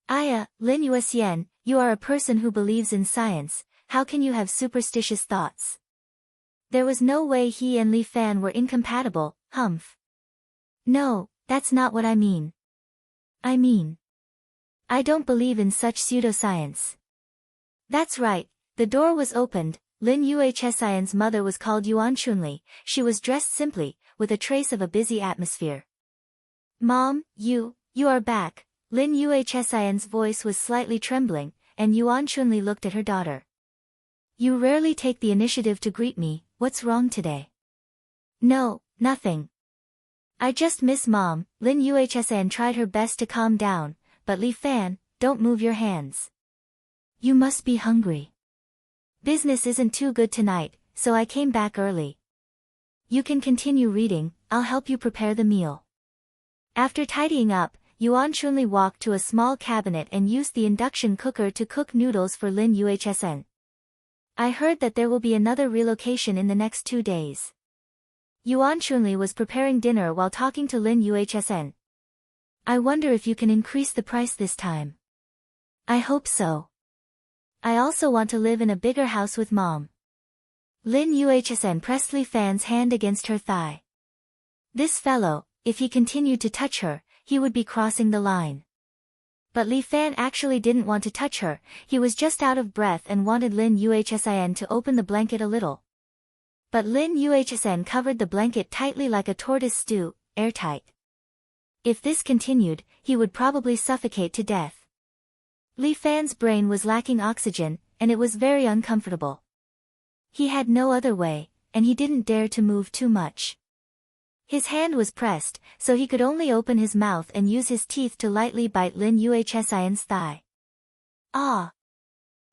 Lin Yuhsn, you are a person who believes in science, how can you have superstitious thoughts? There was no way he and Li Fan were incompatible, humph. No, that's not what I mean. I don't believe in such pseudoscience. That's right, the door was opened. Lin Yuhsn's mother was called Yuan Chunli, she was dressed simply, with a trace of a busy atmosphere. Mom, you are back. Lin Yuhsn's voice was slightly trembling, and Yuan Chunli looked at her daughter. You rarely take the initiative to greet me, what's wrong today? No, nothing. I just miss Mom. Lin Yuhsn tried her best to calm down, but Li Fan, don't move your hands. You must be hungry. Business isn't too good tonight, so I came back early. You can continue reading, I'll help you prepare the meal. After tidying up, Yuan Chunli walked to a small cabinet and used the induction cooker to cook noodles for Lin Yuhsn. I heard that there will be another relocation in the next 2 days. Yuan Chunli was preparing dinner while talking to Lin Yuhsn. I wonder if you can increase the price this time. I hope so. I also want to live in a bigger house with Mom. Lin Yuhsn pressed Li Fan's hand against her thigh. This fellow, if he continued to touch her, he would be crossing the line. But Li Fan actually didn't want to touch her, he was just out of breath and wanted Lin Yuhsn to open the blanket a little. But Lin Yuhsn covered the blanket tightly like a tortoise stew, airtight. If this continued, he would probably suffocate to death. Li Fan's brain was lacking oxygen, and it was very uncomfortable. He had no other way, and he didn't dare to move too much. His hand was pressed, so he could only open his mouth and use his teeth to lightly bite Lin Yuhsn's thigh. Ah!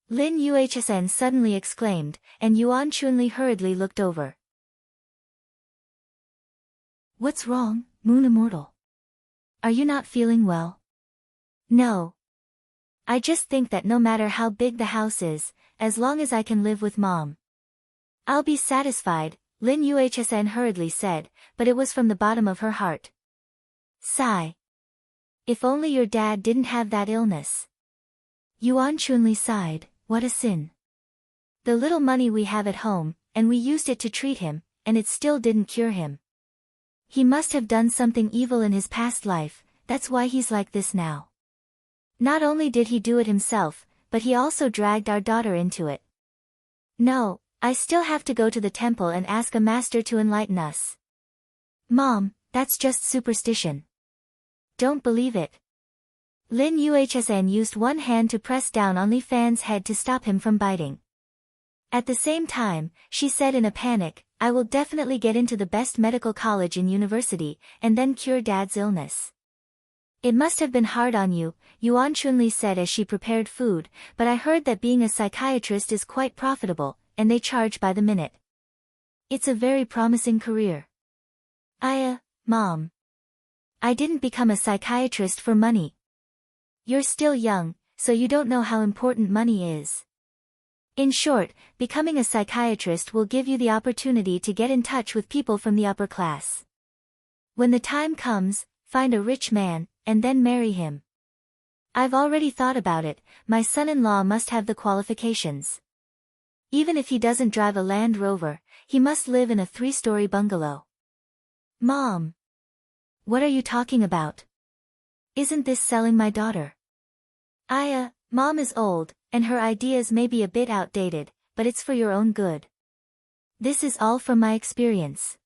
Lin Yuhsn suddenly exclaimed, and Yuan Chunli hurriedly looked over. What's wrong, Moon Immortal? Are you not feeling well? No. I just think that no matter how big the house is, as long as I can live with Mom, I'll be satisfied, Lin Yuhsn hurriedly said, but it was from the bottom of her heart. Sigh. If only your dad didn't have that illness. Yuan Chunli sighed, what a sin. The little money we have at home, and we used it to treat him, and it still didn't cure him. He must have done something evil in his past life, that's why he's like this now. Not only did he do it himself, but he also dragged our daughter into it. No, I still have to go to the temple and ask a master to enlighten us. Mom, that's just superstition. Don't believe it. Lin Yuhsn used one hand to press down on Li Fan's head to stop him from biting. At the same time, she said in a panic, I will definitely get into the best medical college and university, and then cure Dad's illness. It must have been hard on you, Yuan Chunli said as she prepared food, but I heard that being a psychiatrist is quite profitable, and they charge by the minute. It's a very promising career. Mom. I didn't become a psychiatrist for money. You're still young, so you don't know how important money is. In short, becoming a psychiatrist will give you the opportunity to get in touch with people from the upper class. When the time comes, find a rich man, and then marry him. I've already thought about it, my son-in-law must have the qualifications. Even if he doesn't drive a Land Rover, he must live in a 3-story bungalow. Mom. What are you talking about? Isn't this selling my daughter? Mom is old, and her ideas may be a bit outdated, but it's for your own good. This is all from my experience.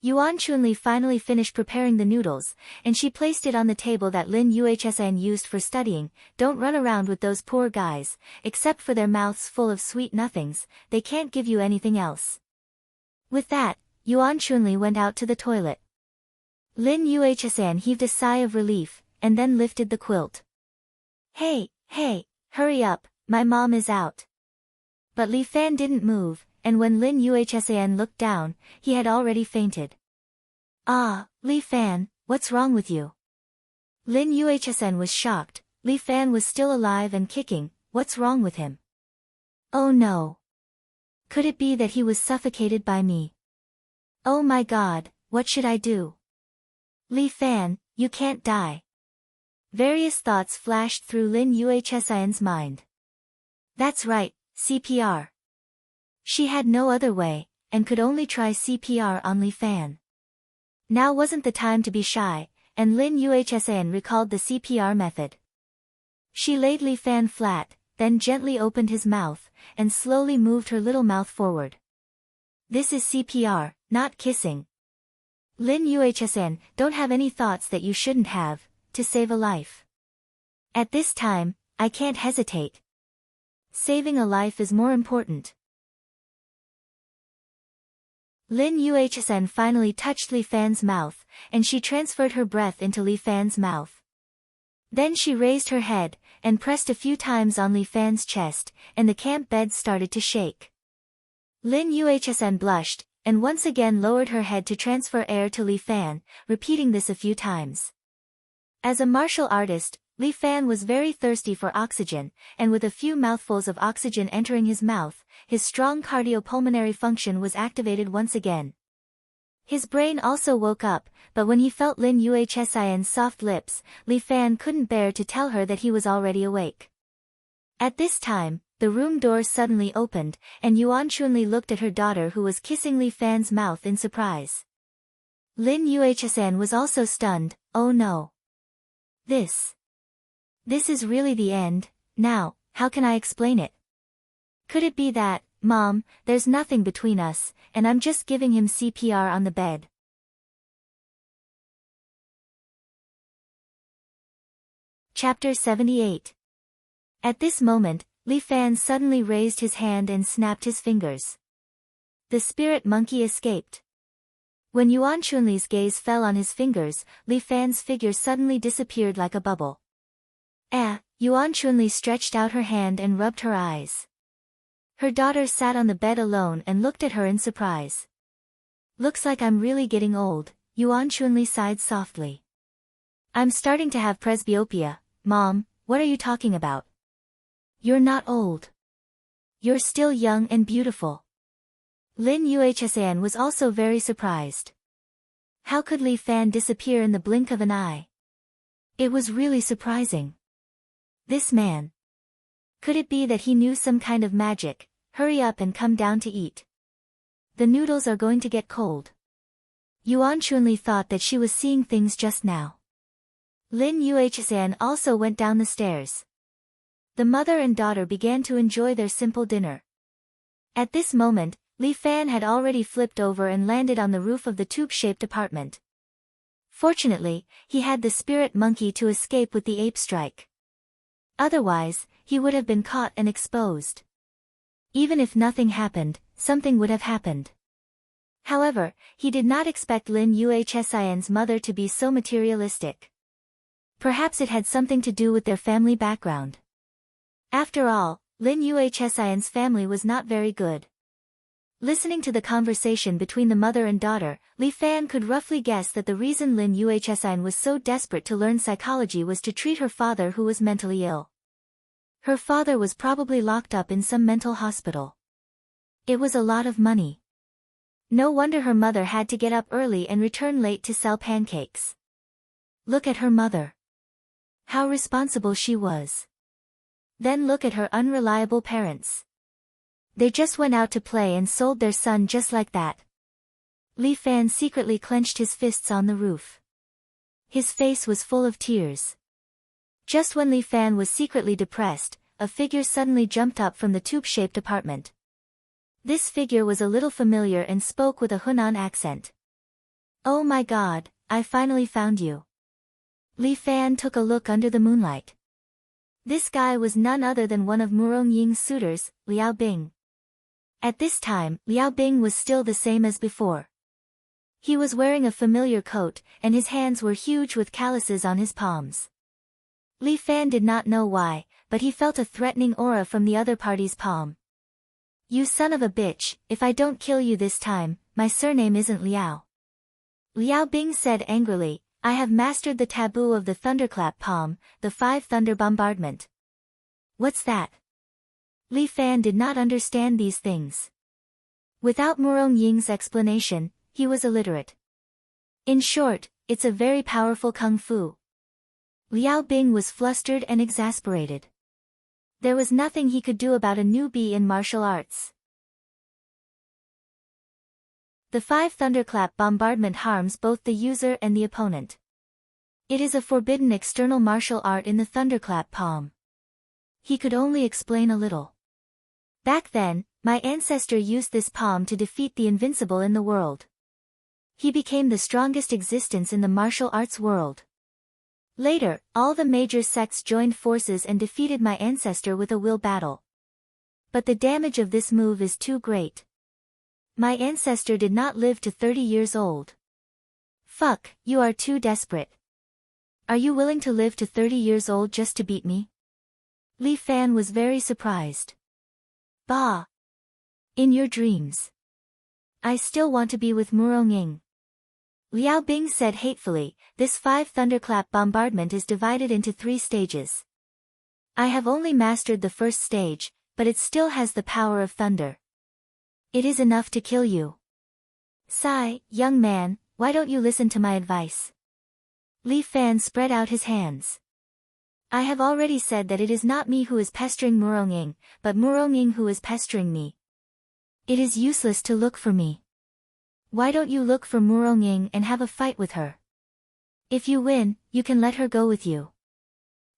Yuan Chunli finally finished preparing the noodles, and she placed it on the table that Lin Yuhsn used for studying. Don't run around with those poor guys, except for their mouths full of sweet nothings, they can't give you anything else. With that, Yuan Chunli went out to the toilet. Lin Yuhsn heaved a sigh of relief, and then lifted the quilt. Hey, hurry up, my mom is out. But Li Fan didn't move, and when Lin Yuhsn looked down, he had already fainted. Li Fan, what's wrong with you? Lin Yuhsn was shocked. Li Fan was still alive and kicking, what's wrong with him? Oh no. Could it be that he was suffocated by me? Oh my God, what should I do? Li Fan, you can't die. Various thoughts flashed through Lin Yuhsn's mind. That's right, CPR. She had no other way, and could only try CPR on Li Fan. Now wasn't the time to be shy, and Lin Yuhsn recalled the CPR method. She laid Li Fan flat, then gently opened his mouth, and slowly moved her little mouth forward. This is CPR, not kissing. Lin Yuhsn, don't have any thoughts that you shouldn't have, to save a life. At this time, I can't hesitate. Saving a life is more important. Lin Yuhsn finally touched Li Fan's mouth, and she transferred her breath into Li Fan's mouth. Then she raised her head, and pressed a few times on Li Fan's chest, and the camp bed started to shake. Lin Yuhsn blushed, and once again lowered her head to transfer air to Li Fan, repeating this a few times. As a martial artist, Li Fan was very thirsty for oxygen, and with a few mouthfuls of oxygen entering his mouth, his strong cardiopulmonary function was activated once again. His brain also woke up, but when he felt Lin Yuhsn's soft lips, Li Fan couldn't bear to tell her that he was already awake. At this time, the room door suddenly opened, and Yuan Chunli looked at her daughter who was kissing Li Fan's mouth in surprise. Lin Yuhsn was also stunned. Oh no. This is really the end. Now, how can I explain it? Could it be that, Mom, there's nothing between us, and I'm just giving him CPR on the bed? Chapter 78. At this moment, Li Fan suddenly raised his hand and snapped his fingers. The spirit monkey escaped. When Yuan Chunli's gaze fell on his fingers, Li Fan's figure suddenly disappeared like a bubble. Yuan Chunli stretched out her hand and rubbed her eyes. Her daughter sat on the bed alone and looked at her in surprise. Looks like I'm really getting old, Yuan Chunli sighed softly. I'm starting to have presbyopia, Mom, what are you talking about? You're not old. You're still young and beautiful. Lin Yuhsn was also very surprised. How could Li Fan disappear in the blink of an eye? It was really surprising. This man. Could it be that he knew some kind of magic, hurry up and come down to eat. The noodles are going to get cold. Yuan Chunli thought that she was seeing things just now. Lin Yuhsan also went down the stairs. The mother and daughter began to enjoy their simple dinner. At this moment, Li Fan had already flipped over and landed on the roof of the tube-shaped apartment. Fortunately, he had the spirit monkey to escape with the ape strike. Otherwise, he would have been caught and exposed. Even if nothing happened, something would have happened. However, he did not expect Lin Yuhsan's mother to be so materialistic. Perhaps it had something to do with their family background. After all, Lin Yuhsan's family was not very good. Listening to the conversation between the mother and daughter, Li Fan could roughly guess that the reason Lin Yuhsan was so desperate to learn psychology was to treat her father who was mentally ill. Her father was probably locked up in some mental hospital. It was a lot of money. No wonder her mother had to get up early and return late to sell pancakes. Look at her mother. How responsible she was. Then look at her unreliable parents. They just went out to play and sold their son just like that. Li Fan secretly clenched his fists on the roof. His face was full of tears. Just when Li Fan was secretly depressed, a figure suddenly jumped up from the tube-shaped apartment. This figure was a little familiar and spoke with a Hunan accent. "Oh my God, I finally found you." Li Fan took a look under the moonlight. This guy was none other than one of Murong Ying's suitors, Liao Bing. At this time, Liao Bing was still the same as before. He was wearing a familiar coat, and his hands were huge with calluses on his palms. Li Fan did not know why, but he felt a threatening aura from the other party's palm. "You son of a bitch, if I don't kill you this time, my surname isn't Liao." Liao Bing said angrily, "I have mastered the taboo of the thunderclap palm, the 5 thunder bombardment." What's that? Li Fan did not understand these things. Without Murong Ying's explanation, he was illiterate. In short, it's a very powerful kung fu. Liao Bing was flustered and exasperated. There was nothing he could do about a newbie in martial arts. The 5 thunderclap bombardment harms both the user and the opponent. It is a forbidden external martial art in the thunderclap palm. He could only explain a little. Back then, my ancestor used this palm to defeat the invincible in the world. He became the strongest existence in the martial arts world. Later, all the major sects joined forces and defeated my ancestor with a will battle. But the damage of this move is too great. My ancestor did not live to 30 years old. Fuck, you are too desperate. Are you willing to live to 30 years old just to beat me? Li Fan was very surprised. Bah! In your dreams. I still want to be with Murong Ying. Liao Bing said hatefully, "This 5 thunderclap bombardment is divided into 3 stages. I have only mastered the first stage, but it still has the power of thunder. It is enough to kill you. Sigh, young man, why don't you listen to my advice?" Li Fan spread out his hands. "I have already said that it is not me who is pestering Murong Ying, but Murong Ying who is pestering me. It is useless to look for me. Why don't you look for Murong Ying and have a fight with her? If you win, you can let her go with you."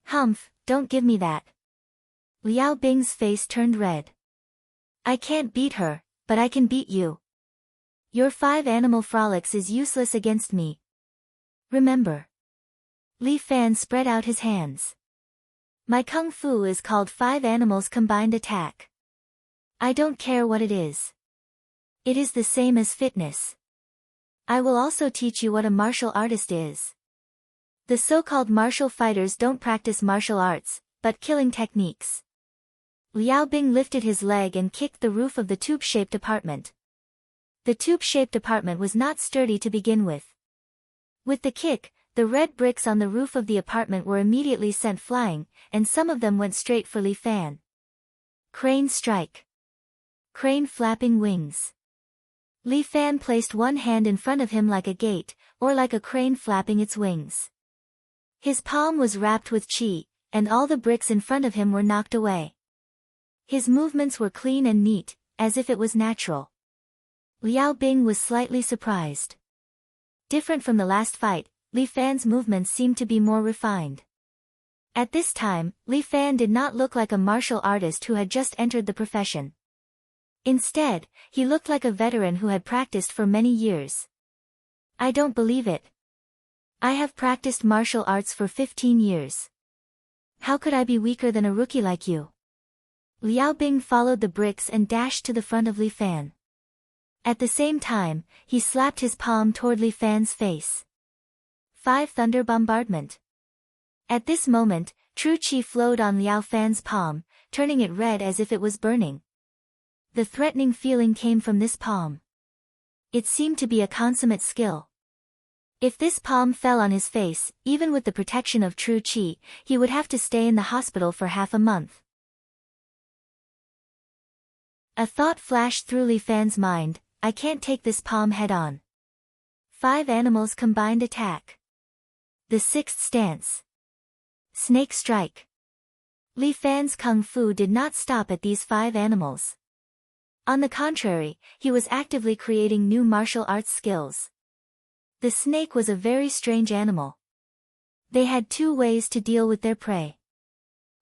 "Humph, don't give me that." Liao Bing's face turned red. "I can't beat her, but I can beat you. Your 5 animal frolics is useless against me. Remember." Li Fan spread out his hands. "My kung fu is called 5 animals combined attack. I don't care what it is. It is the same as fitness. I will also teach you what a martial artist is. The so-called martial fighters don't practice martial arts, but killing techniques." Liao Bing lifted his leg and kicked the roof of the tube-shaped apartment. The tube-shaped apartment was not sturdy to begin with. With the kick, the red bricks on the roof of the apartment were immediately sent flying, and some of them went straight for Li Fan. Crane strike. Crane flapping wings. Li Fan placed one hand in front of him like a gate, or like a crane flapping its wings. His palm was wrapped with qi, and all the bricks in front of him were knocked away. His movements were clean and neat, as if it was natural. Liao Bing was slightly surprised. Different from the last fight, Li Fan's movements seemed to be more refined. At this time, Li Fan did not look like a martial artist who had just entered the profession. Instead, he looked like a veteran who had practiced for many years. I don't believe it. I have practiced martial arts for 15 years. How could I be weaker than a rookie like you? Liao Bing followed the bricks and dashed to the front of Li Fan. At the same time, he slapped his palm toward Li Fan's face. 5 Thunder Bombardment. At this moment, true qi flowed on Liao Fan's palm, turning it red as if it was burning. The threatening feeling came from this palm. It seemed to be a consummate skill. If this palm fell on his face, even with the protection of true qi, he would have to stay in the hospital for half a month. A thought flashed through Li Fan's mind, I can't take this palm head-on. 5 animals combined attack. The 6th stance. Snake strike. Li Fan's kung fu did not stop at these 5 animals. On the contrary, he was actively creating new martial arts skills. The snake was a very strange animal. They had 2 ways to deal with their prey.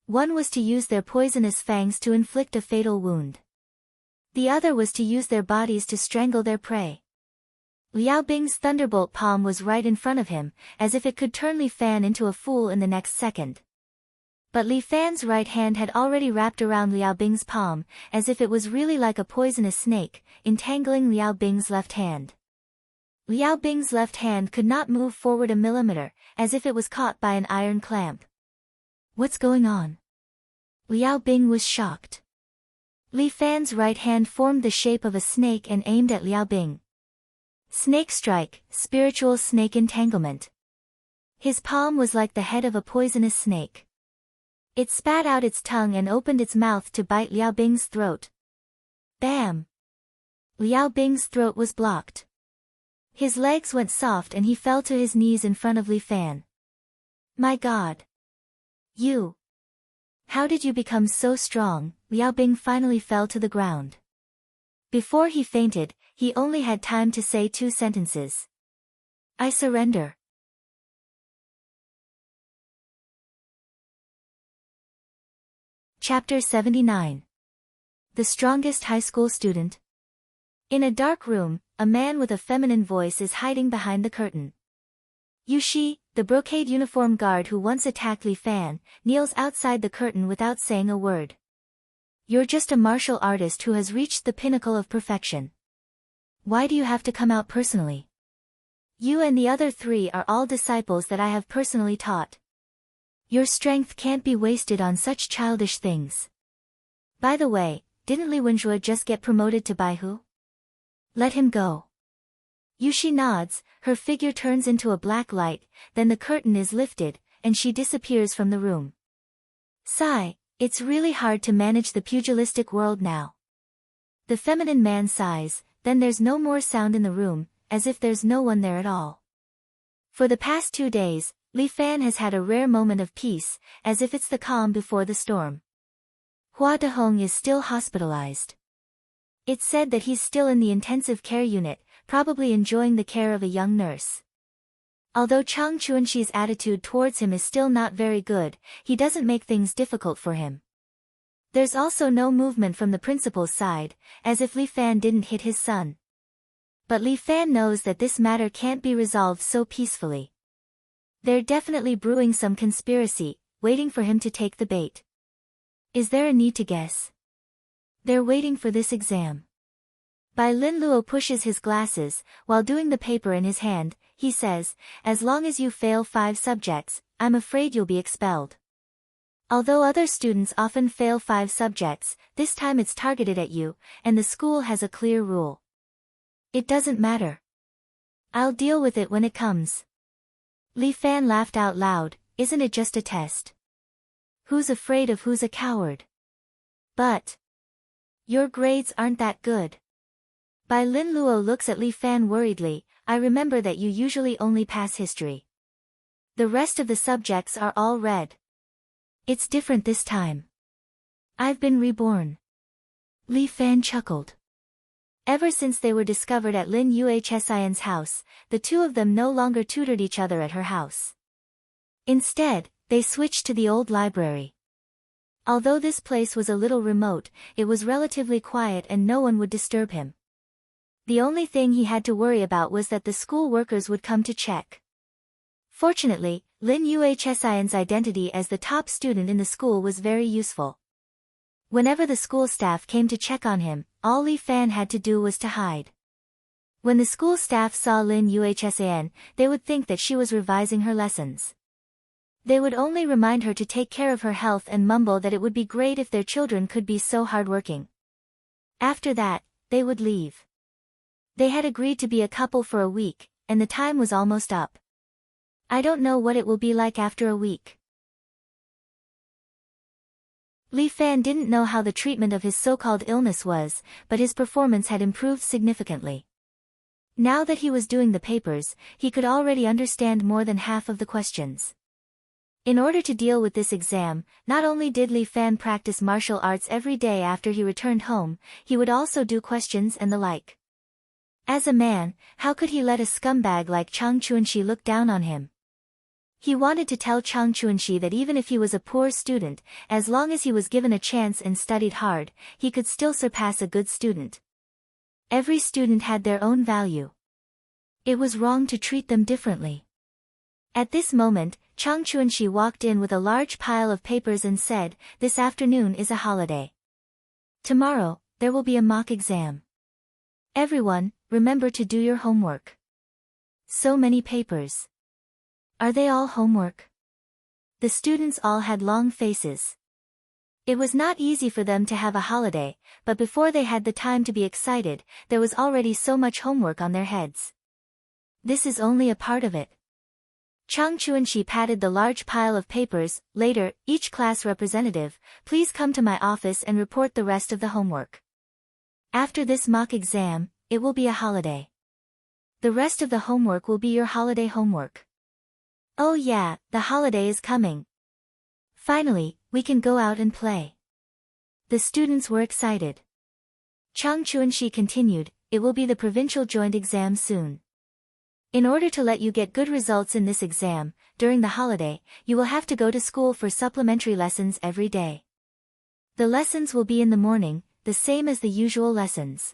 One was to use their poisonous fangs to inflict a fatal wound. The other was to use their bodies to strangle their prey. Liao Bing's thunderbolt palm was right in front of him, as if it could turn Li Fan into a fool in the next second. But Li Fan's right hand had already wrapped around Liao Bing's palm, as if it was really like a poisonous snake, entangling Liao Bing's left hand. Liao Bing's left hand could not move forward a millimeter, as if it was caught by an iron clamp. What's going on? Liao Bing was shocked. Li Fan's right hand formed the shape of a snake and aimed at Liao Bing. Snake strike, spiritual snake entanglement. His palm was like the head of a poisonous snake. It spat out its tongue and opened its mouth to bite Liao Bing's throat. Bam! Liao Bing's throat was blocked. His legs went soft and he fell to his knees in front of Li Fan. My God! You! How did you become so strong? Liao Bing finally fell to the ground. Before he fainted, he only had time to say 2 sentences. I surrender. Chapter 79. The Strongest High School Student. In a dark room, a man with a feminine voice is hiding behind the curtain. Yushi, the brocade uniform guard who once attacked Li Fan, kneels outside the curtain without saying a word. You're just a martial artist who has reached the pinnacle of perfection. Why do you have to come out personally? You and the other 3 are all disciples that I have personally taught. Your strength can't be wasted on such childish things. By the way, didn't Li Wenjue just get promoted to Baihu? Let him go. Yushi nods, her figure turns into a black light, then the curtain is lifted, and she disappears from the room. Sigh, it's really hard to manage the pugilistic world now. The feminine man sighs, then there's no more sound in the room, as if there's no one there at all. For the past 2 days, Li Fan has had a rare moment of peace, as if it's the calm before the storm. Hua Dehong is still hospitalized. It's said that he's still in the intensive care unit, probably enjoying the care of a young nurse. Although Chang Chuanxi's attitude towards him is still not very good, he doesn't make things difficult for him. There's also no movement from the principal's side, as if Li Fan didn't hit his son. But Li Fan knows that this matter can't be resolved so peacefully. They're definitely brewing some conspiracy, waiting for him to take the bait. Is there a need to guess? They're waiting for this exam. Bai Lin Luo pushes his glasses, while doing the paper in his hand, he says, as long as you fail 5 subjects, I'm afraid you'll be expelled. Although other students often fail 5 subjects, this time it's targeted at you, and the school has a clear rule. It doesn't matter. I'll deal with it when it comes. Li Fan laughed out loud, isn't it just a test? Who's afraid of who's a coward? But your grades aren't that good. Bai Lin Luo looks at Li Fan worriedly, I remember that you usually only pass history. The rest of the subjects are all red. It's different this time. I've been reborn. Li Fan chuckled. Ever since they were discovered at Lin Yuhsian's house, the two of them no longer tutored each other at her house. Instead, they switched to the old library. Although this place was a little remote, it was relatively quiet and no one would disturb him. The only thing he had to worry about was that the school workers would come to check. Fortunately, Lin Yuhsian's identity as the top student in the school was very useful. Whenever the school staff came to check on him, all Li Fan had to do was to hide. When the school staff saw Lin Yuhsian, they would think that she was revising her lessons. They would only remind her to take care of her health and mumble that it would be great if their children could be so hardworking. After that, they would leave. They had agreed to be a couple for a week, and the time was almost up. I don't know what it will be like after a week. Li Fan didn't know how the treatment of his so-called illness was, but his performance had improved significantly. Now that he was doing the papers, he could already understand more than half of the questions. In order to deal with this exam, not only did Li Fan practice martial arts every day after he returned home, he would also do questions and the like. As a man, how could he let a scumbag like Chang Chuanxi look down on him? He wanted to tell Chang Chuanxi that even if he was a poor student, as long as he was given a chance and studied hard, he could still surpass a good student. Every student had their own value. It was wrong to treat them differently. At this moment, Chang Chuanxi walked in with a large pile of papers and said, "This afternoon is a holiday. Tomorrow, there will be a mock exam. Everyone, remember to do your homework." So many papers. Are they all homework? The students all had long faces. It was not easy for them to have a holiday, but before they had the time to be excited, there was already so much homework on their heads. This is only a part of it. Chang Chuanxi patted the large pile of papers. "Later, each class representative, please come to my office and report the rest of the homework. After this mock exam, it will be a holiday. The rest of the homework will be your holiday homework. Oh yeah, the holiday is coming. Finally, we can go out and play." The students were excited. Chang Chuanxi continued, "It will be the provincial joint exam soon. In order to let you get good results in this exam, during the holiday, you will have to go to school for supplementary lessons every day. The lessons will be in the morning, the same as the usual lessons.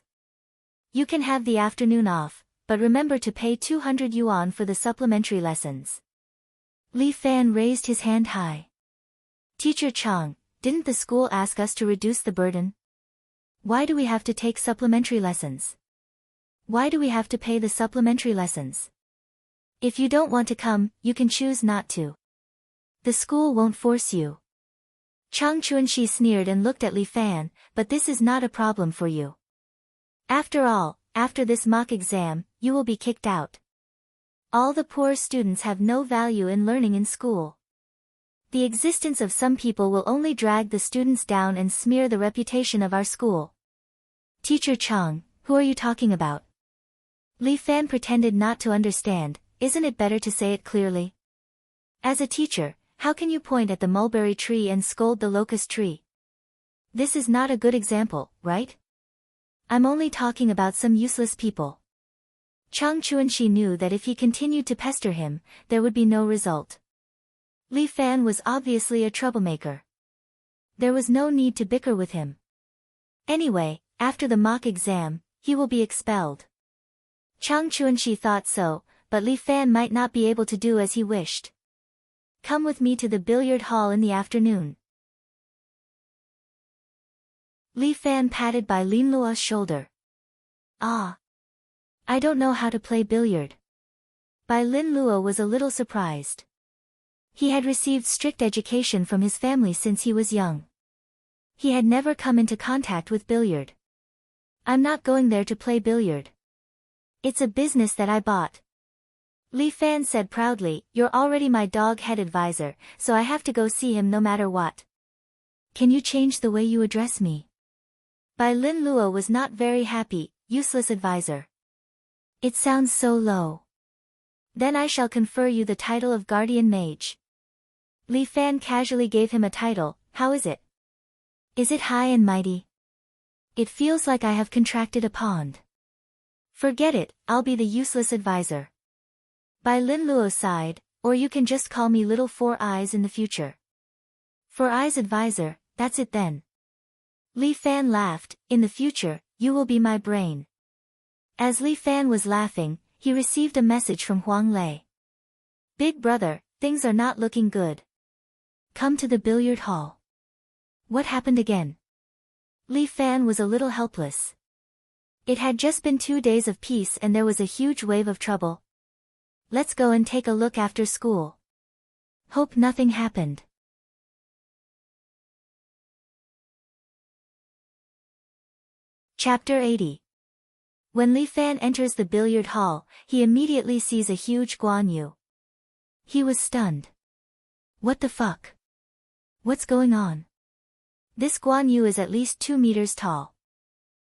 You can have the afternoon off, but remember to pay 200 yuan for the supplementary lessons." Li Fan raised his hand high. "Teacher Chang, didn't the school ask us to reduce the burden? Why do we have to take supplementary lessons? Why do we have to pay the supplementary lessons? If you don't want to come, you can choose not to. The school won't force you." Chang Chuanxi sneered and looked at Li Fan, "But this is not a problem for you. After all, after this mock exam, you will be kicked out. All the poor students have no value in learning in school. The existence of some people will only drag the students down and smear the reputation of our school." "Teacher Chang, who are you talking about?" Li Fan pretended not to understand. "Isn't it better to say it clearly? As a teacher, how can you point at the mulberry tree and scold the locust tree? This is not a good example, right? I'm only talking about some useless people." Chang Chuanxi knew that if he continued to pester him, there would be no result. Li Fan was obviously a troublemaker. There was no need to bicker with him. Anyway, after the mock exam, he will be expelled. Chang Chuanxi thought so, but Li Fan might not be able to do as he wished. "Come with me to the billiard hall in the afternoon." Li Fan patted by Lin Luo's shoulder. "Ah. I don't know how to play billiard." Bai Lin Luo was a little surprised. He had received strict education from his family since he was young. He had never come into contact with billiard. "I'm not going there to play billiard. It's a business that I bought." Li Fan said proudly, "You're already my dog head advisor, so I have to go see him no matter what. Can you change the way you address me?" Bai Lin Luo was not very happy. "Useless advisor. It sounds so low. Then I shall confer you the title of guardian mage." Li Fan casually gave him a title. "How is it? Is it high and mighty?" It feels like I have contracted a pond. Forget it, I'll be the useless advisor. Bai Lin Luo sighed, or you can just call me Little Four Eyes in the future. Four Eyes advisor, that's it then. Li Fan laughed, in the future, you will be my brain. As Li Fan was laughing, he received a message from Huang Lei. Big brother, things are not looking good. Come to the billiard hall. What happened again? Li Fan was a little helpless. It had just been 2 days of peace and there was a huge wave of trouble. Let's go and take a look after school. Hope nothing happened. Chapter 80. When Li Fan enters the billiard hall, he immediately sees a huge Guan Yu. He was stunned. What the fuck? What's going on? This Guan Yu is at least 2 meters tall.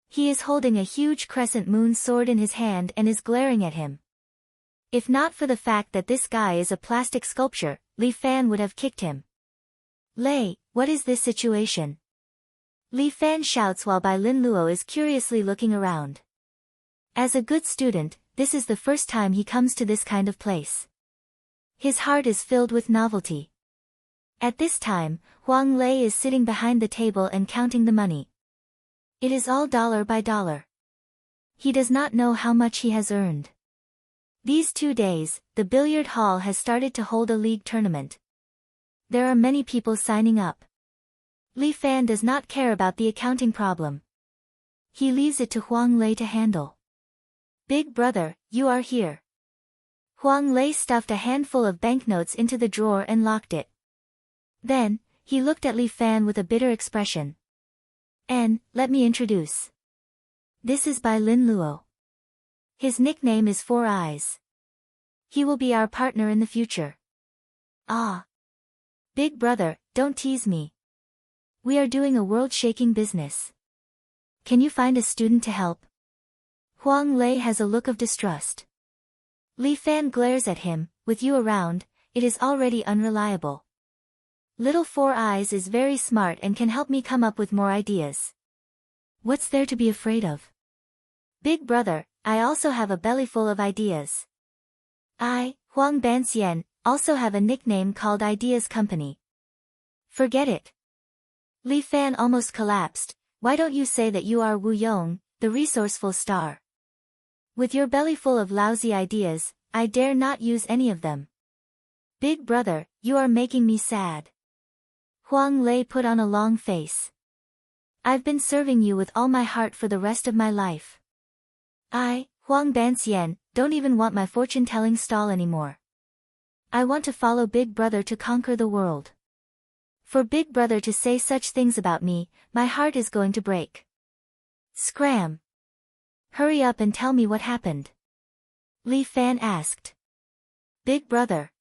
He is holding a huge crescent moon sword in his hand and is glaring at him. If not for the fact that this guy is a plastic sculpture, Li Fan would have kicked him. Lei, what is this situation? Li Fan shouts while Bai Lin Luo is curiously looking around. As a good student, this is the first time he comes to this kind of place. His heart is filled with novelty. At this time, Huang Lei is sitting behind the table and counting the money. It is all dollar by dollar. He does not know how much he has earned. These 2 days, the billiard hall has started to hold a league tournament. There are many people signing up. Li Fan does not care about the accounting problem. He leaves it to Huang Lei to handle. Big brother, you are here. Huang Lei stuffed a handful of banknotes into the drawer and locked it. Then, he looked at Li Fan with a bitter expression. Let me introduce. This is Bai Lin Luo. His nickname is Four Eyes. He will be our partner in the future. Ah. Big brother, don't tease me. We are doing a world-shaking business. Can you find a student to help? Huang Lei has a look of distrust. Li Fan glares at him, with you around, it is already unreliable. Little Four Eyes is very smart and can help me come up with more ideas. What's there to be afraid of? Big brother, I also have a bellyful of ideas. I, Huang Banxian, also have a nickname called Ideas Company. Forget it. Li Fan almost collapsed. Why don't you say that you are Wu Yong, the resourceful star? With your bellyful of lousy ideas, I dare not use any of them. Big brother, you are making me sad. Huang Lei put on a long face. I've been serving you with all my heart for the rest of my life. I, Huang Banxian, don't even want my fortune-telling stall anymore. I want to follow Big Brother to conquer the world. For Big Brother to say such things about me, my heart is going to break. Scram! Hurry up and tell me what happened. Li Fan asked. Big brother.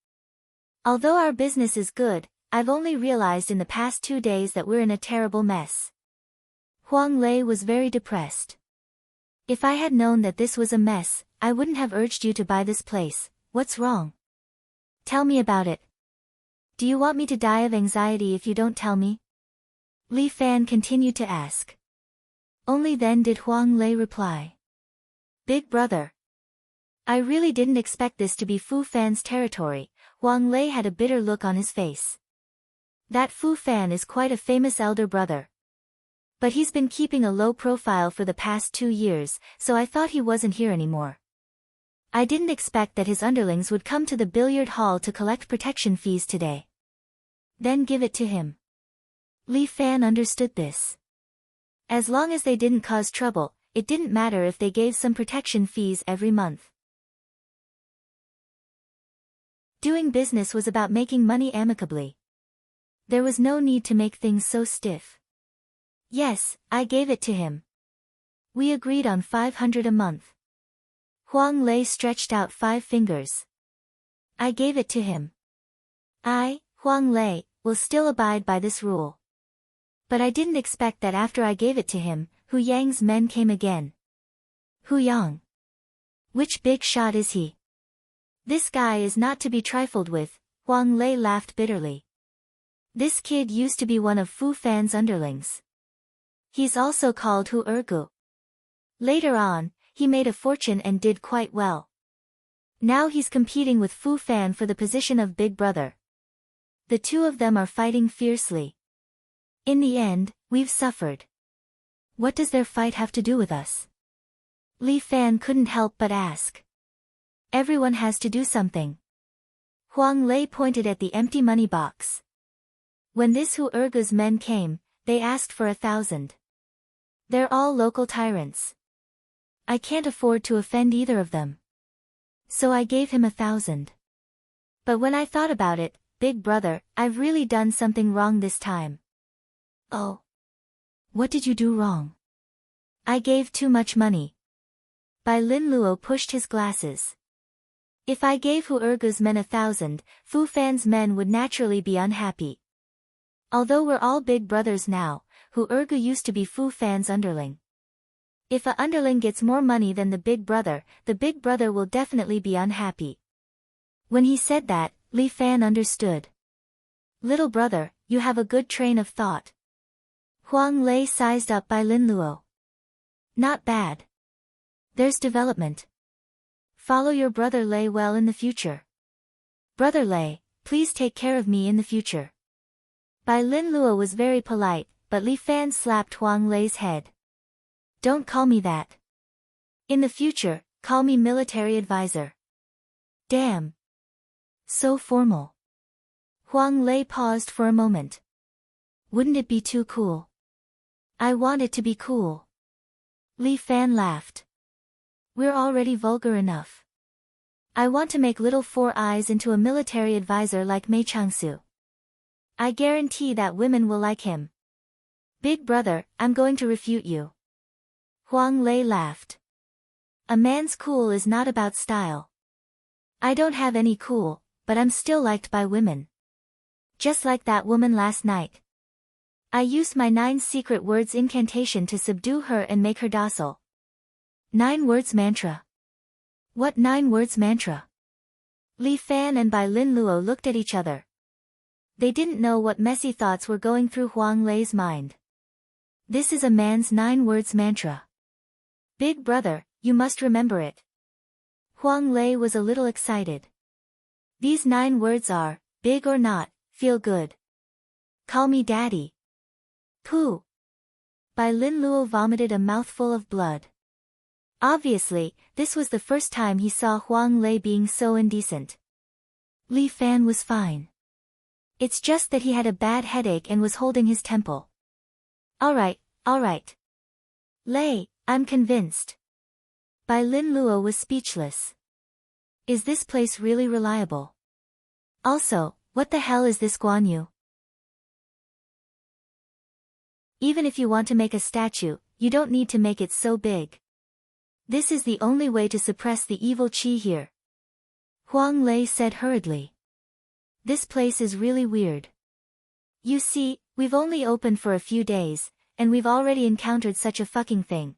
Although our business is good, I've only realized in the past 2 days that we're in a terrible mess. Huang Lei was very depressed. If I had known that this was a mess, I wouldn't have urged you to buy this place. What's wrong? Tell me about it. Do you want me to die of anxiety if you don't tell me? Li Fan continued to ask. Only then did Huang Lei reply. Big brother. I really didn't expect this to be Fu Fan's territory. Huang Lei had a bitter look on his face. That Fu Fan is quite a famous elder brother. But he's been keeping a low profile for the past 2 years, so I thought he wasn't here anymore. I didn't expect that his underlings would come to the billiard hall to collect protection fees today. Then give it to him. Li Fan understood this. As long as they didn't cause trouble, it didn't matter if they gave some protection fees every month. Doing business was about making money amicably. There was no need to make things so stiff. Yes, I gave it to him. We agreed on 500 a month. Huang Lei stretched out 5 fingers. I gave it to him. I, Huang Lei, will still abide by this rule. But I didn't expect that after I gave it to him, Hu Yang's men came again. Hu Yang. Which big shot is he? This guy is not to be trifled with, Huang Lei laughed bitterly. This kid used to be one of Fu Fan's underlings. He's also called Hu Ergu. Later on, he made a fortune and did quite well. Now he's competing with Fu Fan for the position of big brother. The two of them are fighting fiercely. In the end, we've suffered. What does their fight have to do with us? Li Fan couldn't help but ask. Everyone has to do something. Huang Lei pointed at the empty money box. When this Hu Ergu's men came, they asked for 1,000. They're all local tyrants. I can't afford to offend either of them. So I gave him 1,000. But when I thought about it, big brother, I've really done something wrong this time. Oh. What did you do wrong? I gave too much money. Bai Lin Luo pushed his glasses. If I gave Hu Ergu's men 1,000, Fu Fan's men would naturally be unhappy. Although we're all big brothers now, Hu Ergu used to be Fu Fan's underling. If a underling gets more money than the big brother will definitely be unhappy. When he said that, Li Fan understood. Little brother, you have a good train of thought. Huang Lei sized up Bai Lin Luo. Not bad. There's development. Follow your brother Lei well in the future. Brother Lei, please take care of me in the future. Bai Lin Luo was very polite, but Li Fan slapped Huang Lei's head. Don't call me that. In the future, call me military advisor. Damn. So formal. Huang Lei paused for a moment. Wouldn't it be too cool? I want it to be cool. Li Fan laughed. We're already vulgar enough. I want to make little Four Eyes into a military advisor like Mei Changsu. I guarantee that women will like him. Big brother, I'm going to refute you. Huang Lei laughed. A man's cool is not about style. I don't have any cool, but I'm still liked by women. Just like that woman last night. I used my 9 secret words incantation to subdue her and make her docile. 9 words mantra. What 9 words mantra? Li Fan and Bai Lin Luo looked at each other. They didn't know what messy thoughts were going through Huang Lei's mind. This is a man's 9 words mantra. Big brother, you must remember it. Huang Lei was a little excited. These 9 words are, big or not, feel good. Call me daddy. Pooh. Bai Lin Luo vomited a mouthful of blood. Obviously, this was the first time he saw Huang Lei being so indecent. Li Fan was fine. It's just that he had a bad headache and was holding his temple. Alright. Lei, I'm convinced. Bai Lin Luo was speechless. Is this place really reliable? Also, what the hell is this Guan Yu? Even if you want to make a statue, you don't need to make it so big. This is the only way to suppress the evil qi here. Huang Lei said hurriedly. This place is really weird. You see, we've only opened for a few days, and we've already encountered such a fucking thing.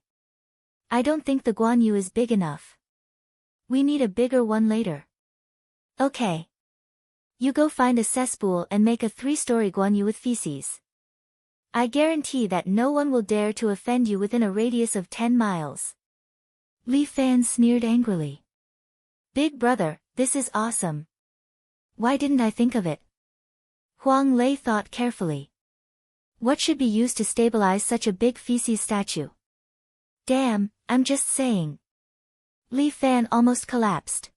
I don't think the Guan Yu is big enough. We need a bigger one later. Okay. You go find a cesspool and make a 3-story Guan Yu with feces. I guarantee that no one will dare to offend you within a radius of 10 miles. Li Fan sneered angrily. Big brother, this is awesome. Why didn't I think of it? Huang Lei thought carefully. What should be used to stabilize such a big feces statue? Damn, I'm just saying. Li Fan almost collapsed.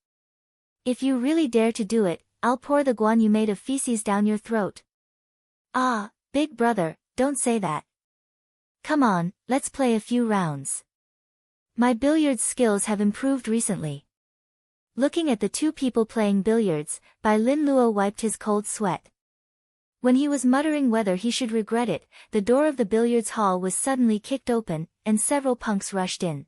If you really dare to do it, I'll pour the Guan Yu made of feces down your throat. Ah, big brother, don't say that. Come on, let's play a few rounds. My billiards skills have improved recently. Looking at the two people playing billiards, Bai Lin Luo wiped his cold sweat. When he was muttering whether he should regret it, the door of the billiards hall was suddenly kicked open, and several punks rushed in.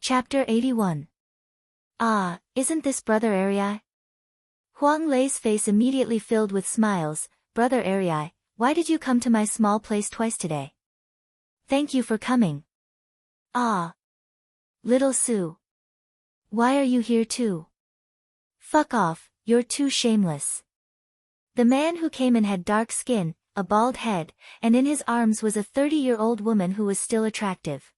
Chapter 81. Ah, isn't this Brother Arii? Huang Lei's face immediately filled with smiles. Brother Arii, why did you come to my small place twice today? Thank you for coming. Ah. Little Sue. Why are you here too? Fuck off, you're too shameless. The man who came in had dark skin, a bald head, and in his arms was a 30-year-old woman who was still attractive.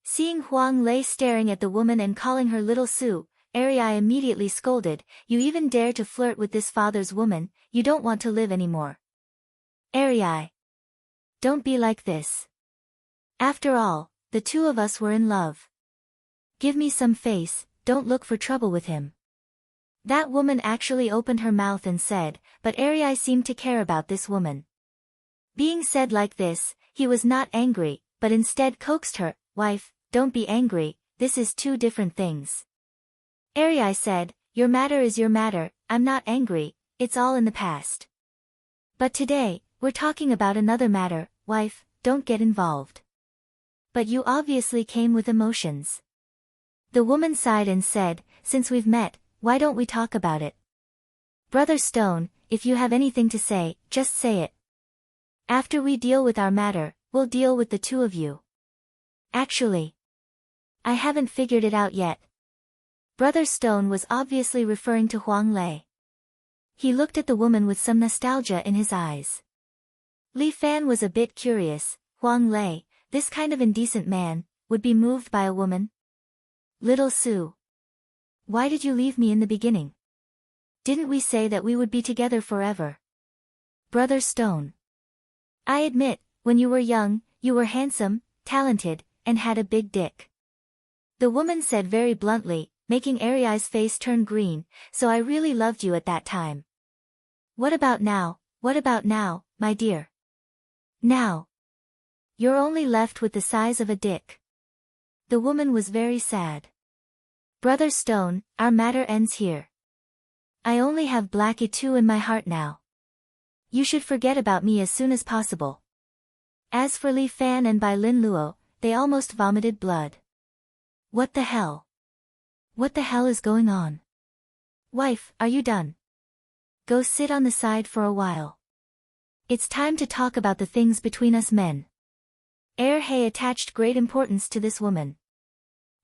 Seeing Huang Lei staring at the woman and calling her Little Sue, Ariai immediately scolded, "You even dare to flirt with this father's woman, you don't want to live anymore." Ariai. Don't be like this. After all, the two of us were in love. Give me some face, don't look for trouble with him. That woman actually opened her mouth and said, but Ariai seemed to care about this woman. Being said like this, he was not angry, but instead coaxed her, "Wife, don't be angry, this is two different things." Ariai said, "Your matter is your matter, I'm not angry, it's all in the past. But today, we're talking about another matter, wife, don't get involved." "But you obviously came with emotions." The woman sighed and said, "Since we've met, why don't we talk about it? Brother Stone, if you have anything to say, just say it. After we deal with our matter, we'll deal with the two of you." "Actually, I haven't figured it out yet." Brother Stone was obviously referring to Huang Lei. He looked at the woman with some nostalgia in his eyes. Li Fan was a bit curious. Huang Lei, this kind of indecent man, would be moved by a woman? "Little Sue. Why did you leave me in the beginning? Didn't we say that we would be together forever?" "Brother Stone. I admit, when you were young, you were handsome, talented, and had a big dick." The woman said very bluntly, making Ariai's face turn green, "So I really loved you at that time. What about now, my dear? Now, you're only left with the size of a dick." The woman was very sad. "Brother Stone, our matter ends here. I only have Blackie 2 in my heart now. You should forget about me as soon as possible." As for Li Fan and Bai Lin Luo, they almost vomited blood. What the hell? What the hell is going on? "Wife, are you done? Go sit on the side for a while. It's time to talk about the things between us men." He attached great importance to this woman.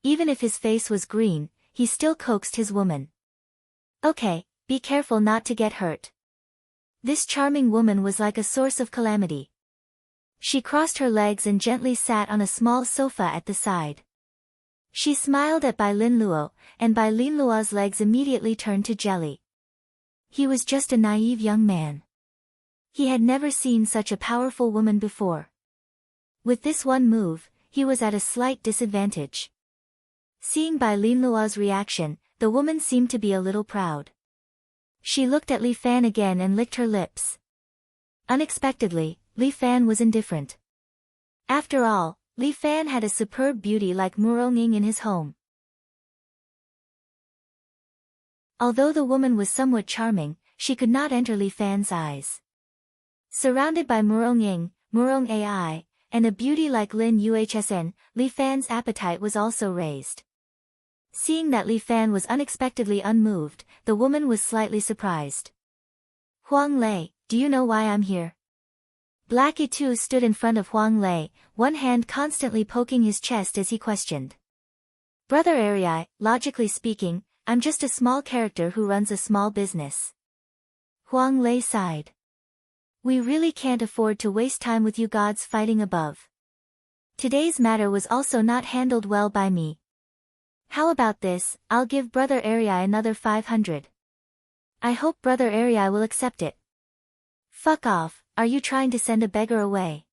Even if his face was green, he still coaxed his woman. "Okay, be careful not to get hurt." This charming woman was like a source of calamity. She crossed her legs and gently sat on a small sofa at the side. She smiled at Bai Lin Luo, and Bai Lin Luo's legs immediately turned to jelly. He was just a naive young man. He had never seen such a powerful woman before. With this one move, he was at a slight disadvantage. Seeing Bai Lin Luo's reaction, the woman seemed to be a little proud. She looked at Li Fan again and licked her lips. Unexpectedly, Li Fan was indifferent. After all, Li Fan had a superb beauty like Muronging in his home. Although the woman was somewhat charming, she could not enter Li Fan's eyes. Surrounded by Muronging, Murong Ai, and a beauty like Lin Yuhsn, Li Fan's appetite was also raised. Seeing that Li Fan was unexpectedly unmoved, the woman was slightly surprised. "Huang Lei, do you know why I'm here?" Blackie 2 stood in front of Huang Lei, one hand constantly poking his chest as he questioned. "Brother Ariai, logically speaking, I'm just a small character who runs a small business." Huang Lei sighed. "We really can't afford to waste time with you gods fighting above. Today's matter was also not handled well by me. How about this, I'll give Brother Ariai another 500. I hope Brother Ariai will accept it." "Fuck off, are you trying to send a beggar away?"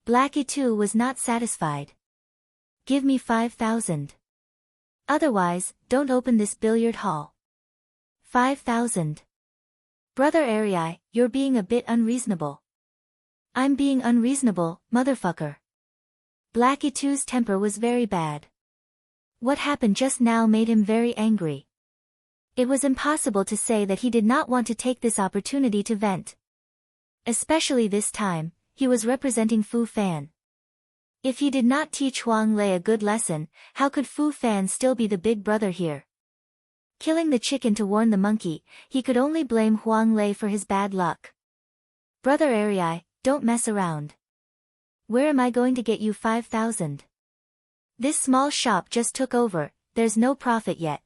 Blackie 2 was not satisfied. "Give me 5,000. Otherwise, don't open this billiard hall." 5,000. "Brother Ariai, you're being a bit unreasonable." "I'm being unreasonable, motherfucker." Blackie 2's temper was very bad. What happened just now made him very angry. It was impossible to say that he did not want to take this opportunity to vent. Especially this time, he was representing Fu Fan. If he did not teach Huang Lei a good lesson, how could Fu Fan still be the big brother here? Killing the chicken to warn the monkey, he could only blame Huang Lei for his bad luck. "Brother Ariai, don't mess around. Where am I going to get you 5,000? This small shop just took over, there's no profit yet.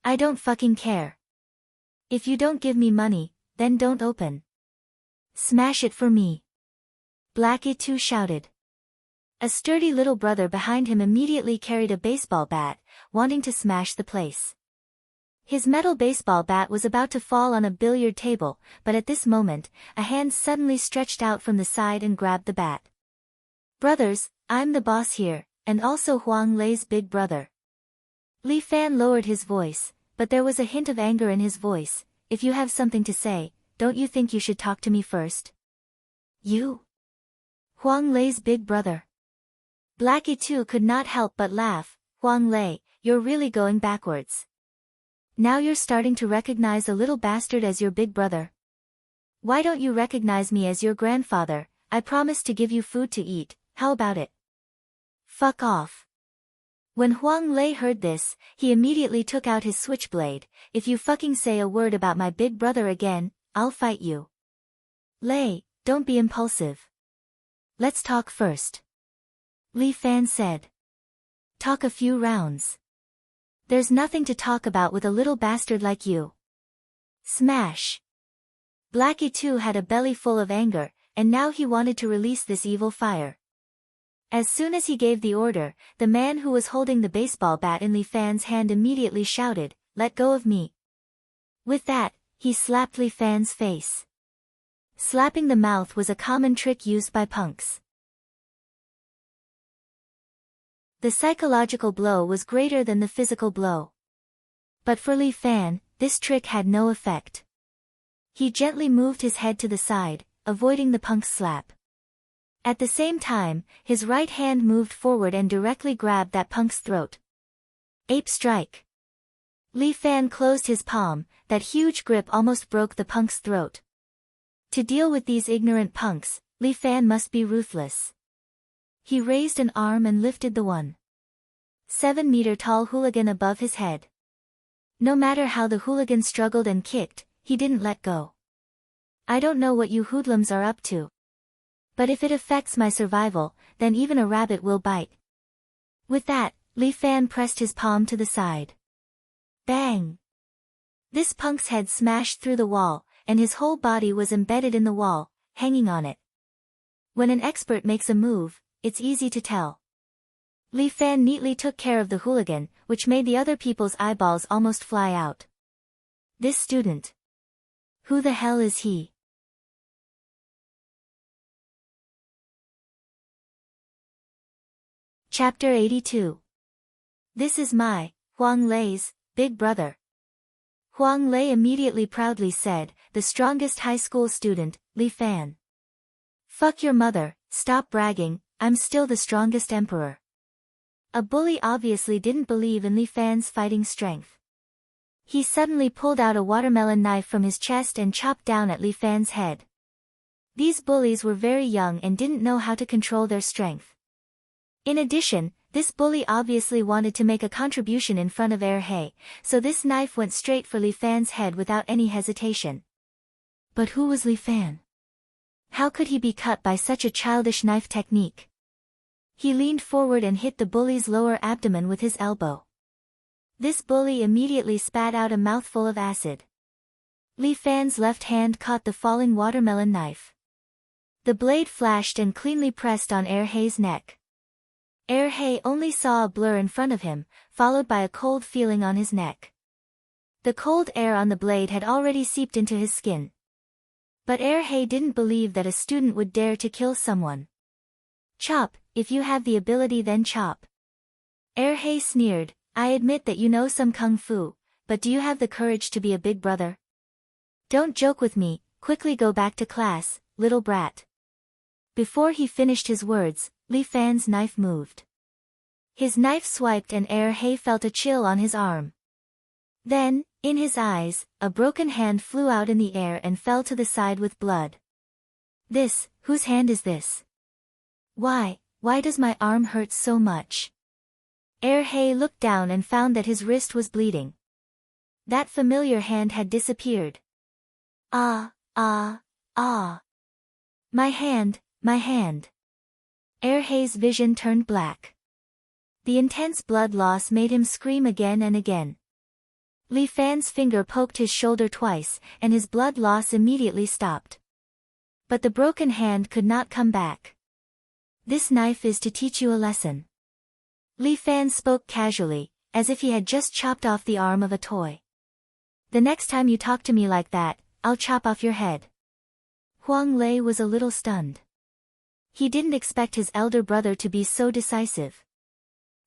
I don't fucking care. If you don't give me money, then don't open. Smash it for me. Black Itu shouted. A sturdy little brother behind him immediately carried a baseball bat, wanting to smash the place. His metal baseball bat was about to fall on a billiard table, but at this moment, a hand suddenly stretched out from the side and grabbed the bat. Brothers, I'm the boss here, and also Huang Lei's big brother. Li Fan lowered his voice, but there was a hint of anger in his voice. If you have something to say, don't you think you should talk to me first? You? Huang Lei's big brother. Black Itu could not help but laugh. Huang Lei, you're really going backwards. Now you're starting to recognize a little bastard as your big brother. Why don't you recognize me as your grandfather? I promised to give you food to eat, how about it? Fuck off. When Huang Lei heard this, he immediately took out his switchblade. If you fucking say a word about my big brother again, I'll fight you. Lei, don't be impulsive. Let's talk first. Li Fan said. Talk a few rounds. There's nothing to talk about with a little bastard like you. Smash. Black Itu had a belly full of anger, and now he wanted to release this evil fire. As soon as he gave the order, the man who was holding the baseball bat in Li Fan's hand immediately shouted, "Let go of me." With that, he slapped Li Fan's face. Slapping the mouth was a common trick used by punks. The psychological blow was greater than the physical blow. But for Li Fan, this trick had no effect. He gently moved his head to the side, avoiding the punk's slap. At the same time, his right hand moved forward and directly grabbed that punk's throat. Ape strike. Li Fan closed his palm, that huge grip almost broke the punk's throat. To deal with these ignorant punks, Li Fan must be ruthless. He raised an arm and lifted the 1.7-meter-tall hooligan above his head. No matter how the hooligan struggled and kicked, he didn't let go. I don't know what you hoodlums are up to. But if it affects my survival, then even a rabbit will bite. With that, Li Fan pressed his palm to the side. Bang! This punk's head smashed through the wall, and his whole body was embedded in the wall, hanging on it. When an expert makes a move, it's easy to tell. Li Fan neatly took care of the hooligan, which made the other people's eyeballs almost fly out. This student. Who the hell is he? Chapter 82. This is my, Huang Lei's, big brother. Huang Lei immediately proudly said, the strongest high school student, Li Fan. Fuck your mother, stop bragging, I'm still the strongest emperor. A bully obviously didn't believe in Li Fan's fighting strength. He suddenly pulled out a watermelon knife from his chest and chopped down at Li Fan's head. These bullies were very young and didn't know how to control their strength. In addition, this bully obviously wanted to make a contribution in front of He, so this knife went straight for Li Fan's head without any hesitation. But who was Li Fan? How could he be cut by such a childish knife technique? He leaned forward and hit the bully's lower abdomen with his elbow. This bully immediately spat out a mouthful of acid. Li Fan's left hand caught the falling watermelon knife. The blade flashed and cleanly pressed on He's neck. He only saw a blur in front of him, followed by a cold feeling on his neck. The cold air on the blade had already seeped into his skin. But He didn't believe that a student would dare to kill someone. Chop, if you have the ability then chop. He sneered, I admit that you know some kung fu, but do you have the courage to be a big brother? Don't joke with me, quickly go back to class, little brat. Before he finished his words, Li Fan's knife moved. His knife swiped and He felt a chill on his arm. Then, in his eyes, a broken hand flew out in the air and fell to the side with blood. Whose hand is this? Why does my arm hurt so much? He looked down and found that his wrist was bleeding. That familiar hand had disappeared. Ah. My hand. He's vision turned black. The intense blood loss made him scream again and again. Li Fan's finger poked his shoulder twice, and his blood loss immediately stopped. But the broken hand could not come back. This knife is to teach you a lesson. Li Fan spoke casually, as if he had just chopped off the arm of a toy. The next time you talk to me like that, I'll chop off your head. Huang Lei was a little stunned. He didn't expect his elder brother to be so decisive.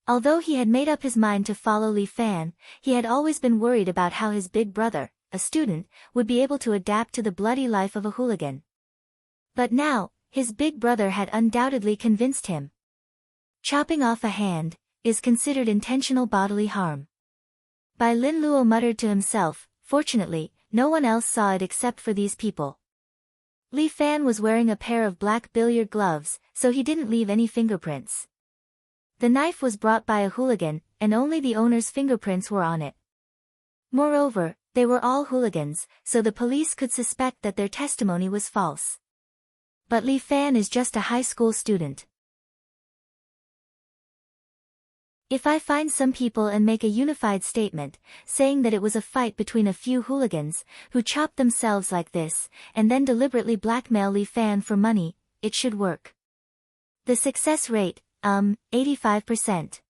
Although he had made up his mind to follow Li Fan, he had always been worried about how his big brother, a student, would be able to adapt to the bloody life of a hooligan. But now, his big brother had undoubtedly convinced him. Chopping off a hand is considered intentional bodily harm. Bai Lin Luo muttered to himself, fortunately, no one else saw it except for these people. Li Fan was wearing a pair of black billiard gloves, so he didn't leave any fingerprints. The knife was brought by a hooligan, and only the owner's fingerprints were on it. Moreover, they were all hooligans, so the police could suspect that their testimony was false. But Li Fan is just a high school student. If I find some people and make a unified statement, saying that it was a fight between a few hooligans, who chopped themselves like this, and then deliberately blackmail Li Fan for money, it should work. The success rate, 85%.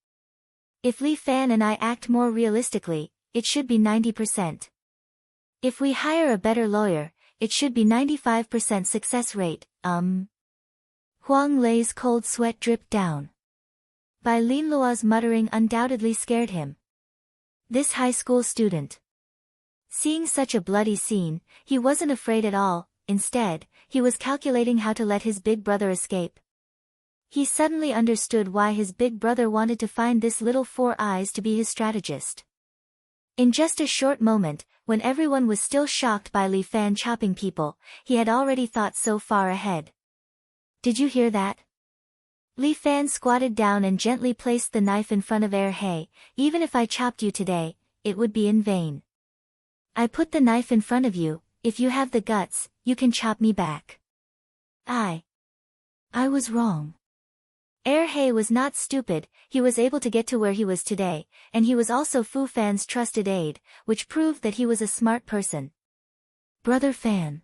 If Li Fan and I act more realistically, it should be 90%. If we hire a better lawyer, it should be 95% success rate, Huang Lei's cold sweat dripped down. Bai Lin Luo's muttering undoubtedly scared him. This high school student. Seeing such a bloody scene, he wasn't afraid at all, instead, he was calculating how to let his big brother escape. He suddenly understood why his big brother wanted to find this little Four Eyes to be his strategist. In just a short moment, when everyone was still shocked by Li Fan chopping people, he had already thought so far ahead. Did you hear that? Li Fan squatted down and gently placed the knife in front of He. Even if I chopped you today, it would be in vain. I put the knife in front of you, if you have the guts, you can chop me back. I was wrong. He was not stupid, he was able to get to where he was today, and he was also Fu Fan's trusted aide, which proved that he was a smart person. Brother Fan.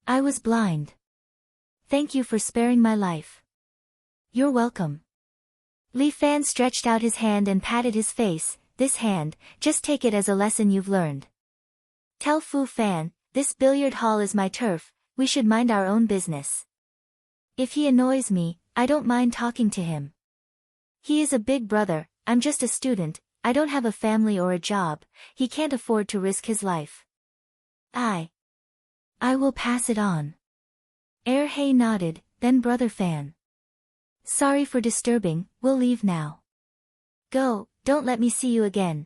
I was blind. Thank you for sparing my life. You're welcome. Li Fan stretched out his hand and patted his face. This hand, just take it as a lesson you've learned. Tell Fu Fan, this billiard hall is my turf, we should mind our own business. If he annoys me, I don't mind talking to him. He is a big brother, I'm just a student, I don't have a family or a job, he can't afford to risk his life. I will pass it on. He nodded, then Brother Fan. Sorry for disturbing, we'll leave now. Go, don't let me see you again.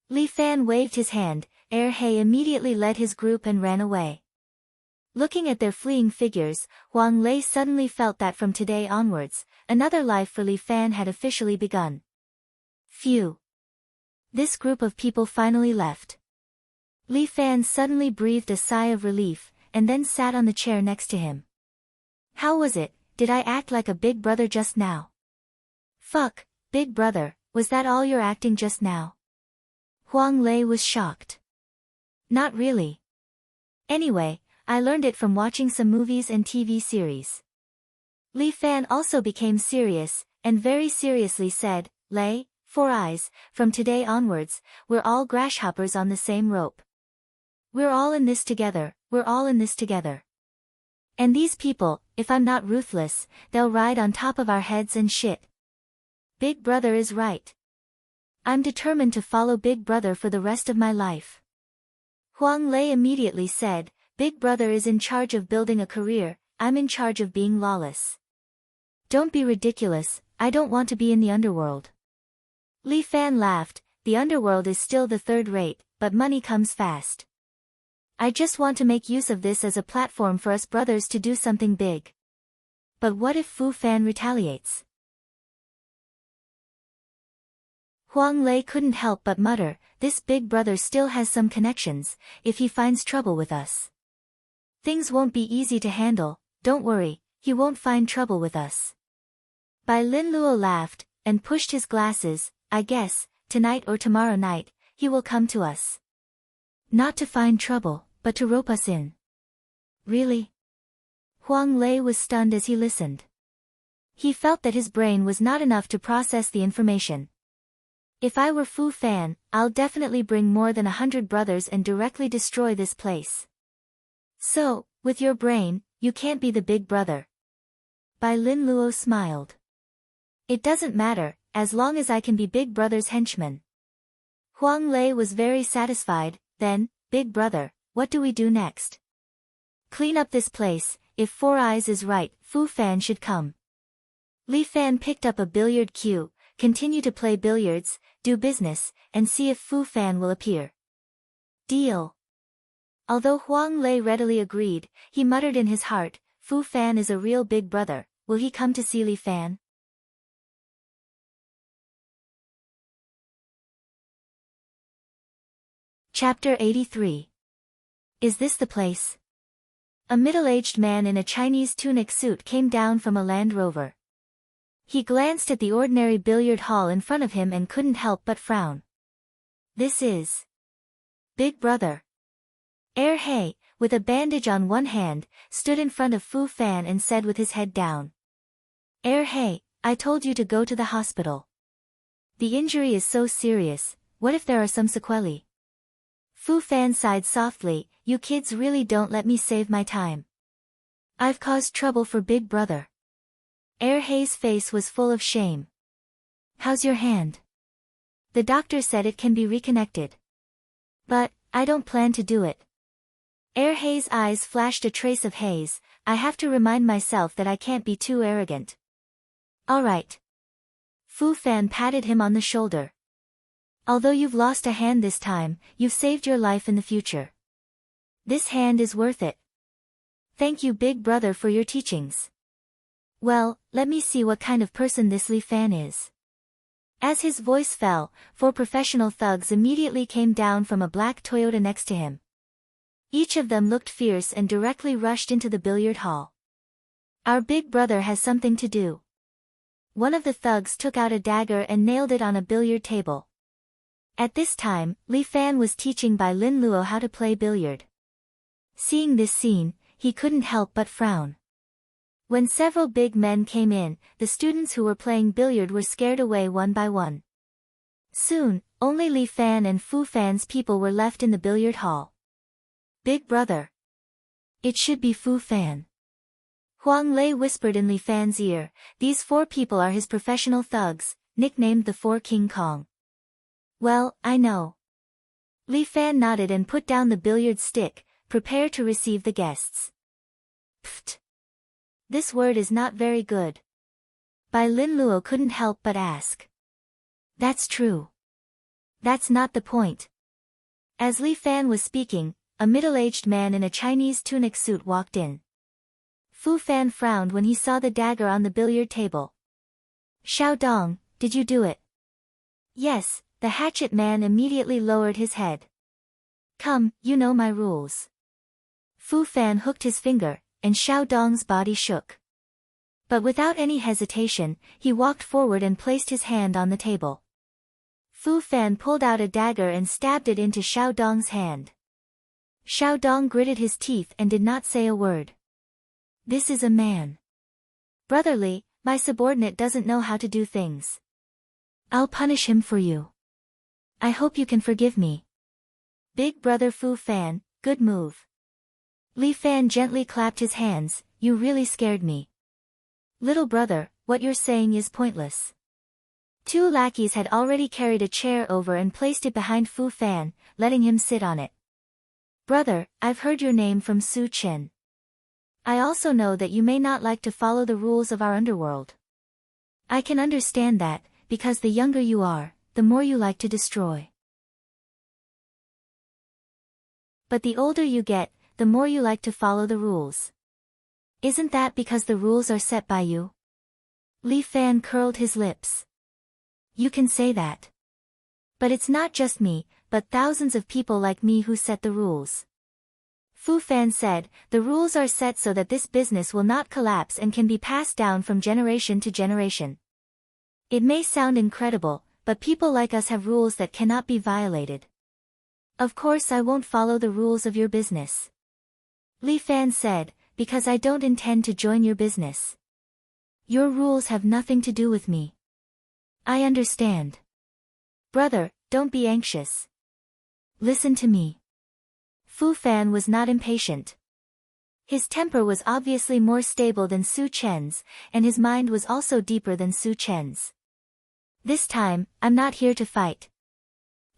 Li Fan waved his hand, He immediately led his group and ran away. Looking at their fleeing figures, Huang Lei suddenly felt that from today onwards, another life for Li Fan had officially begun. Phew. This group of people finally left. Li Fan suddenly breathed a sigh of relief, and then sat on the chair next to him. How was it? Did I act like a big brother just now? Fuck, big brother, was that all you're acting just now? Huang Lei was shocked. Not really. Anyway, I learned it from watching some movies and TV series. Li Fan also became serious, and very seriously said, Lei, Four Eyes, from today onwards, we're all grasshoppers on the same rope. We're all in this together, we're all in this together. And these people, if I'm not ruthless, they'll ride on top of our heads and shit. Big brother is right. I'm determined to follow big brother for the rest of my life. Huang Lei immediately said, Big brother is in charge of building a career, I'm in charge of being lawless. Don't be ridiculous, I don't want to be in the underworld. Li Fan laughed, the underworld is still the third rate, but money comes fast. I just want to make use of this as a platform for us brothers to do something big. But what if Fu Fan retaliates? Huang Lei couldn't help but mutter, this big brother still has some connections, if he finds trouble with us. Things won't be easy to handle, don't worry, he won't find trouble with us. Bai Lin Luo laughed, and pushed his glasses, I guess, tonight or tomorrow night, he will come to us. Not to find trouble, but to rope us in. Really? Huang Lei was stunned as he listened. He felt that his brain was not enough to process the information. If I were Fu Fan, I'll definitely bring more than 100 brothers and directly destroy this place. So, with your brain, you can't be the big brother. Bai Lin Luo smiled. It doesn't matter, as long as I can be Big Brother's henchman. Huang Lei was very satisfied. Then, Big Brother, what do we do next? Clean up this place. If Four Eyes is right, Fu Fan should come. Li Fan picked up a billiard cue, continue to play billiards, do business, and see if Fu Fan will appear. Deal. Although Huang Lei readily agreed, he muttered in his heart, Fu Fan is a real big brother, will he come to see Li Fan? Chapter 83. Is this the place? A middle-aged man in a Chinese tunic suit came down from a Land Rover. He glanced at the ordinary billiard hall in front of him and couldn't help but frown. This is Big Brother. He, with a bandage on one hand, stood in front of Fu Fan and said with his head down. He, I told you to go to the hospital. The injury is so serious, what if there are some sequelae? Fu Fan sighed softly, you kids really don't let me save my time. I've caused trouble for Big Brother. He's face was full of shame. How's your hand? The doctor said it can be reconnected. But, I don't plan to do it. He's eyes flashed a trace of haze, I have to remind myself that I can't be too arrogant. Alright. Fu Fan patted him on the shoulder. Although you've lost a hand this time, you've saved your life in the future. This hand is worth it. Thank you Big Brother for your teachings. Well, let me see what kind of person this Li Fan is. As his voice fell, 4 professional thugs immediately came down from a black Toyota next to him. Each of them looked fierce and directly rushed into the billiard hall. Our Big Brother has something to do. One of the thugs took out a dagger and nailed it on a billiard table. At this time, Li Fan was teaching Bai Lin Luo how to play billiard. Seeing this scene, he couldn't help but frown. When several big men came in, the students who were playing billiard were scared away one by one. Soon, only Li Fan and Fu Fan's people were left in the billiard hall. Big Brother. It should be Fu Fan. Huang Lei whispered in Li Fan's ear, these 4 people are his professional thugs, nicknamed the 4 King Kong. Well, I know. Li Fan nodded and put down the billiard stick, prepared to receive the guests. Pfft. This word is not very good. Bai Lin Luo couldn't help but ask. That's true. That's not the point. As Li Fan was speaking, a middle-aged man in a Chinese tunic suit walked in. Fu Fan frowned when he saw the dagger on the billiard table. Xiao Dong, did you do it? Yes. The hatchet man immediately lowered his head. Come, you know my rules. Fu Fan hooked his finger, and Xiao Dong's body shook. But without any hesitation, he walked forward and placed his hand on the table. Fu Fan pulled out a dagger and stabbed it into Xiao Dong's hand. Xiao Dong gritted his teeth and did not say a word. This is a man. Brotherly, my subordinate doesn't know how to do things. I'll punish him for you. I hope you can forgive me. Big Brother Fu Fan, good move. Li Fan gently clapped his hands, you really scared me. Little brother, what you're saying is pointless. 2 lackeys had already carried a chair over and placed it behind Fu Fan, letting him sit on it. Brother, I've heard your name from Su Chen. I also know that you may not like to follow the rules of our underworld. I can understand that, because the younger you are, the more you like to destroy. But the older you get, the more you like to follow the rules. Isn't that because the rules are set by you? Li Fan curled his lips. You can say that. But it's not just me, but thousands of people like me who set the rules. Fu Fan said, the rules are set so that this business will not collapse and can be passed down from generation to generation. It may sound incredible, but people like us have rules that cannot be violated. Of course I won't follow the rules of your business. Li Fan said, because I don't intend to join your business. Your rules have nothing to do with me. I understand. Brother, don't be anxious. Listen to me. Fu Fan was not impatient. His temper was obviously more stable than Su Chen's, and his mind was also deeper than Su Chen's. This time, I'm not here to fight.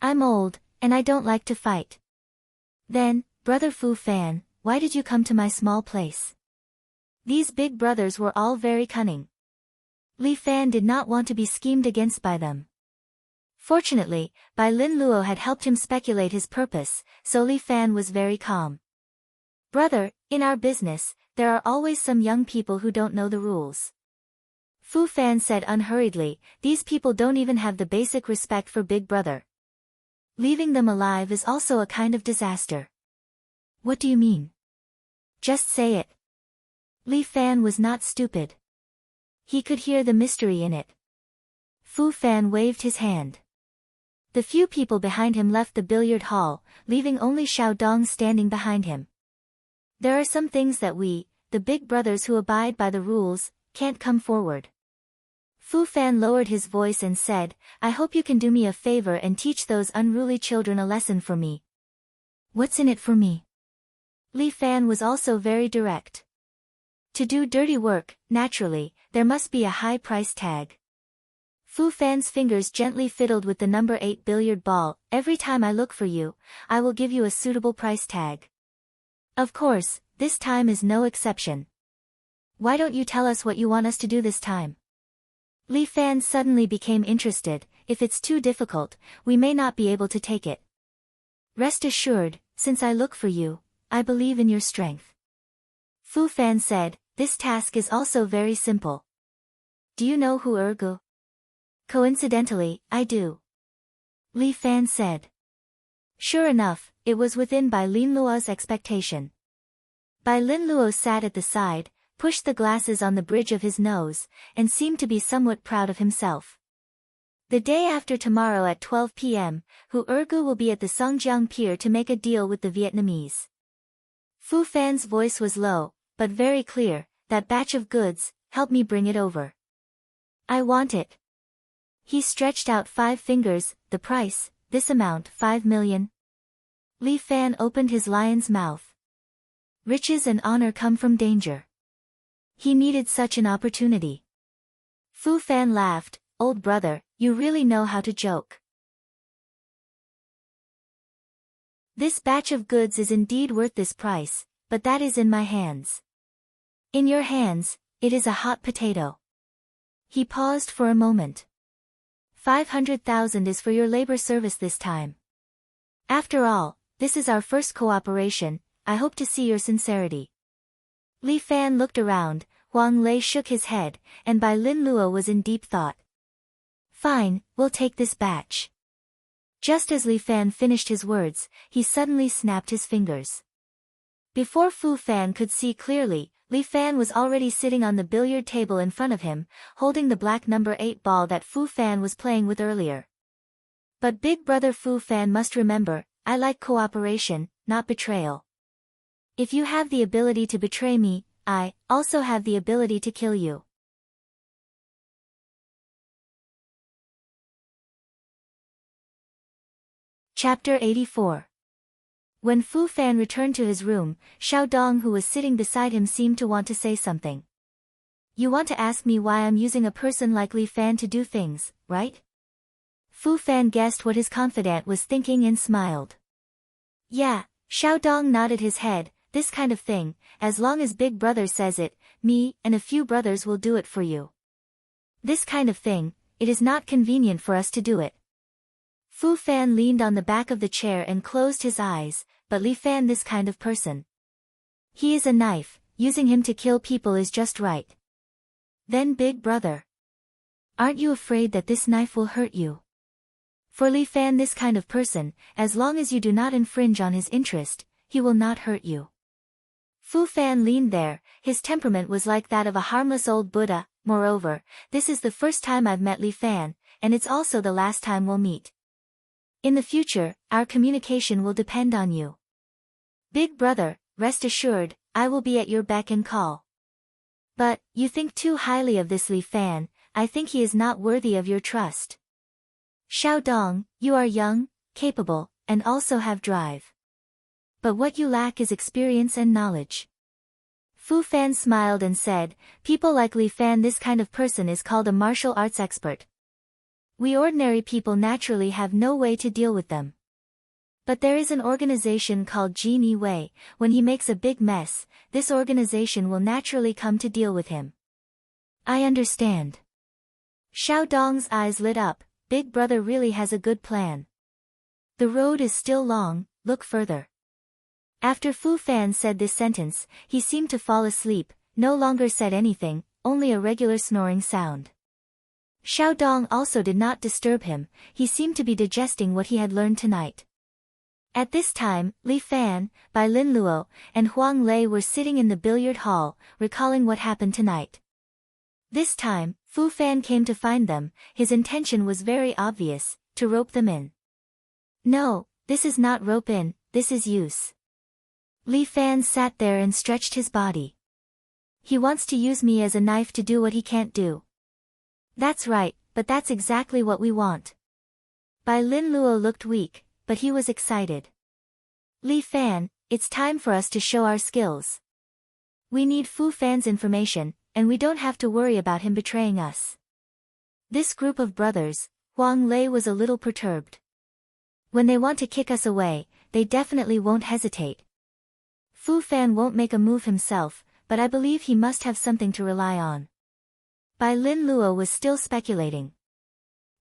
I'm old, and I don't like to fight. Then, Brother Fu Fan, why did you come to my small place? These big brothers were all very cunning. Li Fan did not want to be schemed against by them. Fortunately, Bai Lin Luo had helped him speculate his purpose, so Li Fan was very calm. Brother, in our business, there are always some young people who don't know the rules. Fu Fan said unhurriedly, these people don't even have the basic respect for Big Brother. Leaving them alive is also a kind of disaster. What do you mean? Just say it. Li Fan was not stupid. He could hear the mystery in it. Fu Fan waved his hand. The few people behind him left the billiard hall, leaving only Xiao Dong standing behind him. There are some things that we, the big brothers who abide by the rules, can't come forward. Fu Fan lowered his voice and said, I hope you can do me a favor and teach those unruly children a lesson for me. What's in it for me? Li Fan was also very direct. To do dirty work, naturally, there must be a high price tag. Fu Fan's fingers gently fiddled with the number 8 billiard ball. Every time I look for you, I will give you a suitable price tag. Of course, this time is no exception. Why don't you tell us what you want us to do this time? Li Fan suddenly became interested. If it's too difficult, we may not be able to take it. Rest assured, since I look for you, I believe in your strength. Fu Fan said, this task is also very simple. Do you know who Ergu? Coincidentally, I do. Li Fan said. Sure enough, it was within Bai Lin Luo's expectation. Bai Lin Luo sat at the side, pushed the glasses on the bridge of his nose, and seemed to be somewhat proud of himself. The day after tomorrow at 12 p.m., Hu Ergu will be at the Songjiang Pier to make a deal with the Vietnamese. Fu Fan's voice was low, but very clear, that batch of goods, help me bring it over. I want it. He stretched out 5 fingers, the price, this amount, 5 million. Li Fan opened his lion's mouth. Riches and honor come from danger. He needed such an opportunity. Fu Fan laughed, old brother, you really know how to joke. This batch of goods is indeed worth this price, but that is in my hands. In your hands, it is a hot potato. He paused for a moment. 500,000 is for your labor service this time. After all, this is our first cooperation, I hope to see your sincerity. Li Fan looked around, Huang Lei shook his head, and Bai Lin Luo was in deep thought. Fine, we'll take this batch. Just as Li Fan finished his words, he suddenly snapped his fingers. Before Fu Fan could see clearly, Li Fan was already sitting on the billiard table in front of him, holding the black number 8 ball that Fu Fan was playing with earlier. But Big Brother Fu Fan must remember, I like cooperation, not betrayal. If you have the ability to betray me, I also have the ability to kill you. Chapter 84. When Fu Fan returned to his room, Xiao Dong who was sitting beside him seemed to want to say something. You want to ask me why I'm using a person like Li Fan to do things, right? Fu Fan guessed what his confidant was thinking and smiled. Yeah, Xiao Dong nodded his head, this kind of thing, as long as Big Brother says it, me and a few brothers will do it for you. This kind of thing, it is not convenient for us to do it. Fu Fan leaned on the back of the chair and closed his eyes, but Li Fan this kind of person. He is a knife, using him to kill people is just right. Then Big Brother. Aren't you afraid that this knife will hurt you? For Li Fan this kind of person, as long as you do not infringe on his interest, he will not hurt you. Fu Fan leaned there, his temperament was like that of a harmless old Buddha. Moreover, this is the first time I've met Li Fan, and it's also the last time we'll meet. In the future, our communication will depend on you. Big brother, rest assured, I will be at your beck and call. But, you think too highly of this Li Fan. I think he is not worthy of your trust. Xiao Dong, you are young, capable, and also have drive. But what you lack is experience and knowledge. Fu Fan smiled and said, people like Li Fan, this kind of person is called a martial arts expert. We ordinary people naturally have no way to deal with them. But there is an organization called Genie Wei. When he makes a big mess, this organization will naturally come to deal with him. I understand. Xiao Dong's eyes lit up. Big brother really has a good plan. The road is still long, look further. After Fu Fan said this sentence, he seemed to fall asleep, no longer said anything, only a regular snoring sound. Xiao Dong also did not disturb him, he seemed to be digesting what he had learned tonight. At this time, Li Fan, Bai Lin Luo, and Huang Lei were sitting in the billiard hall, recalling what happened tonight. This time, Fu Fan came to find them. His intention was very obvious, to rope them in. No, this is not rope in, this is use. Li Fan sat there and stretched his body. He wants to use me as a knife to do what he can't do. That's right, but that's exactly what we want. Bai Lin Luo looked weak, but he was excited. Li Fan, it's time for us to show our skills. We need Fu Fan's information, and we don't have to worry about him betraying us. This group of brothers, Huang Lei was a little perturbed. When they want to kick us away, they definitely won't hesitate. Fu Fan won't make a move himself, but I believe he must have something to rely on. Bai Lin Luo was still speculating.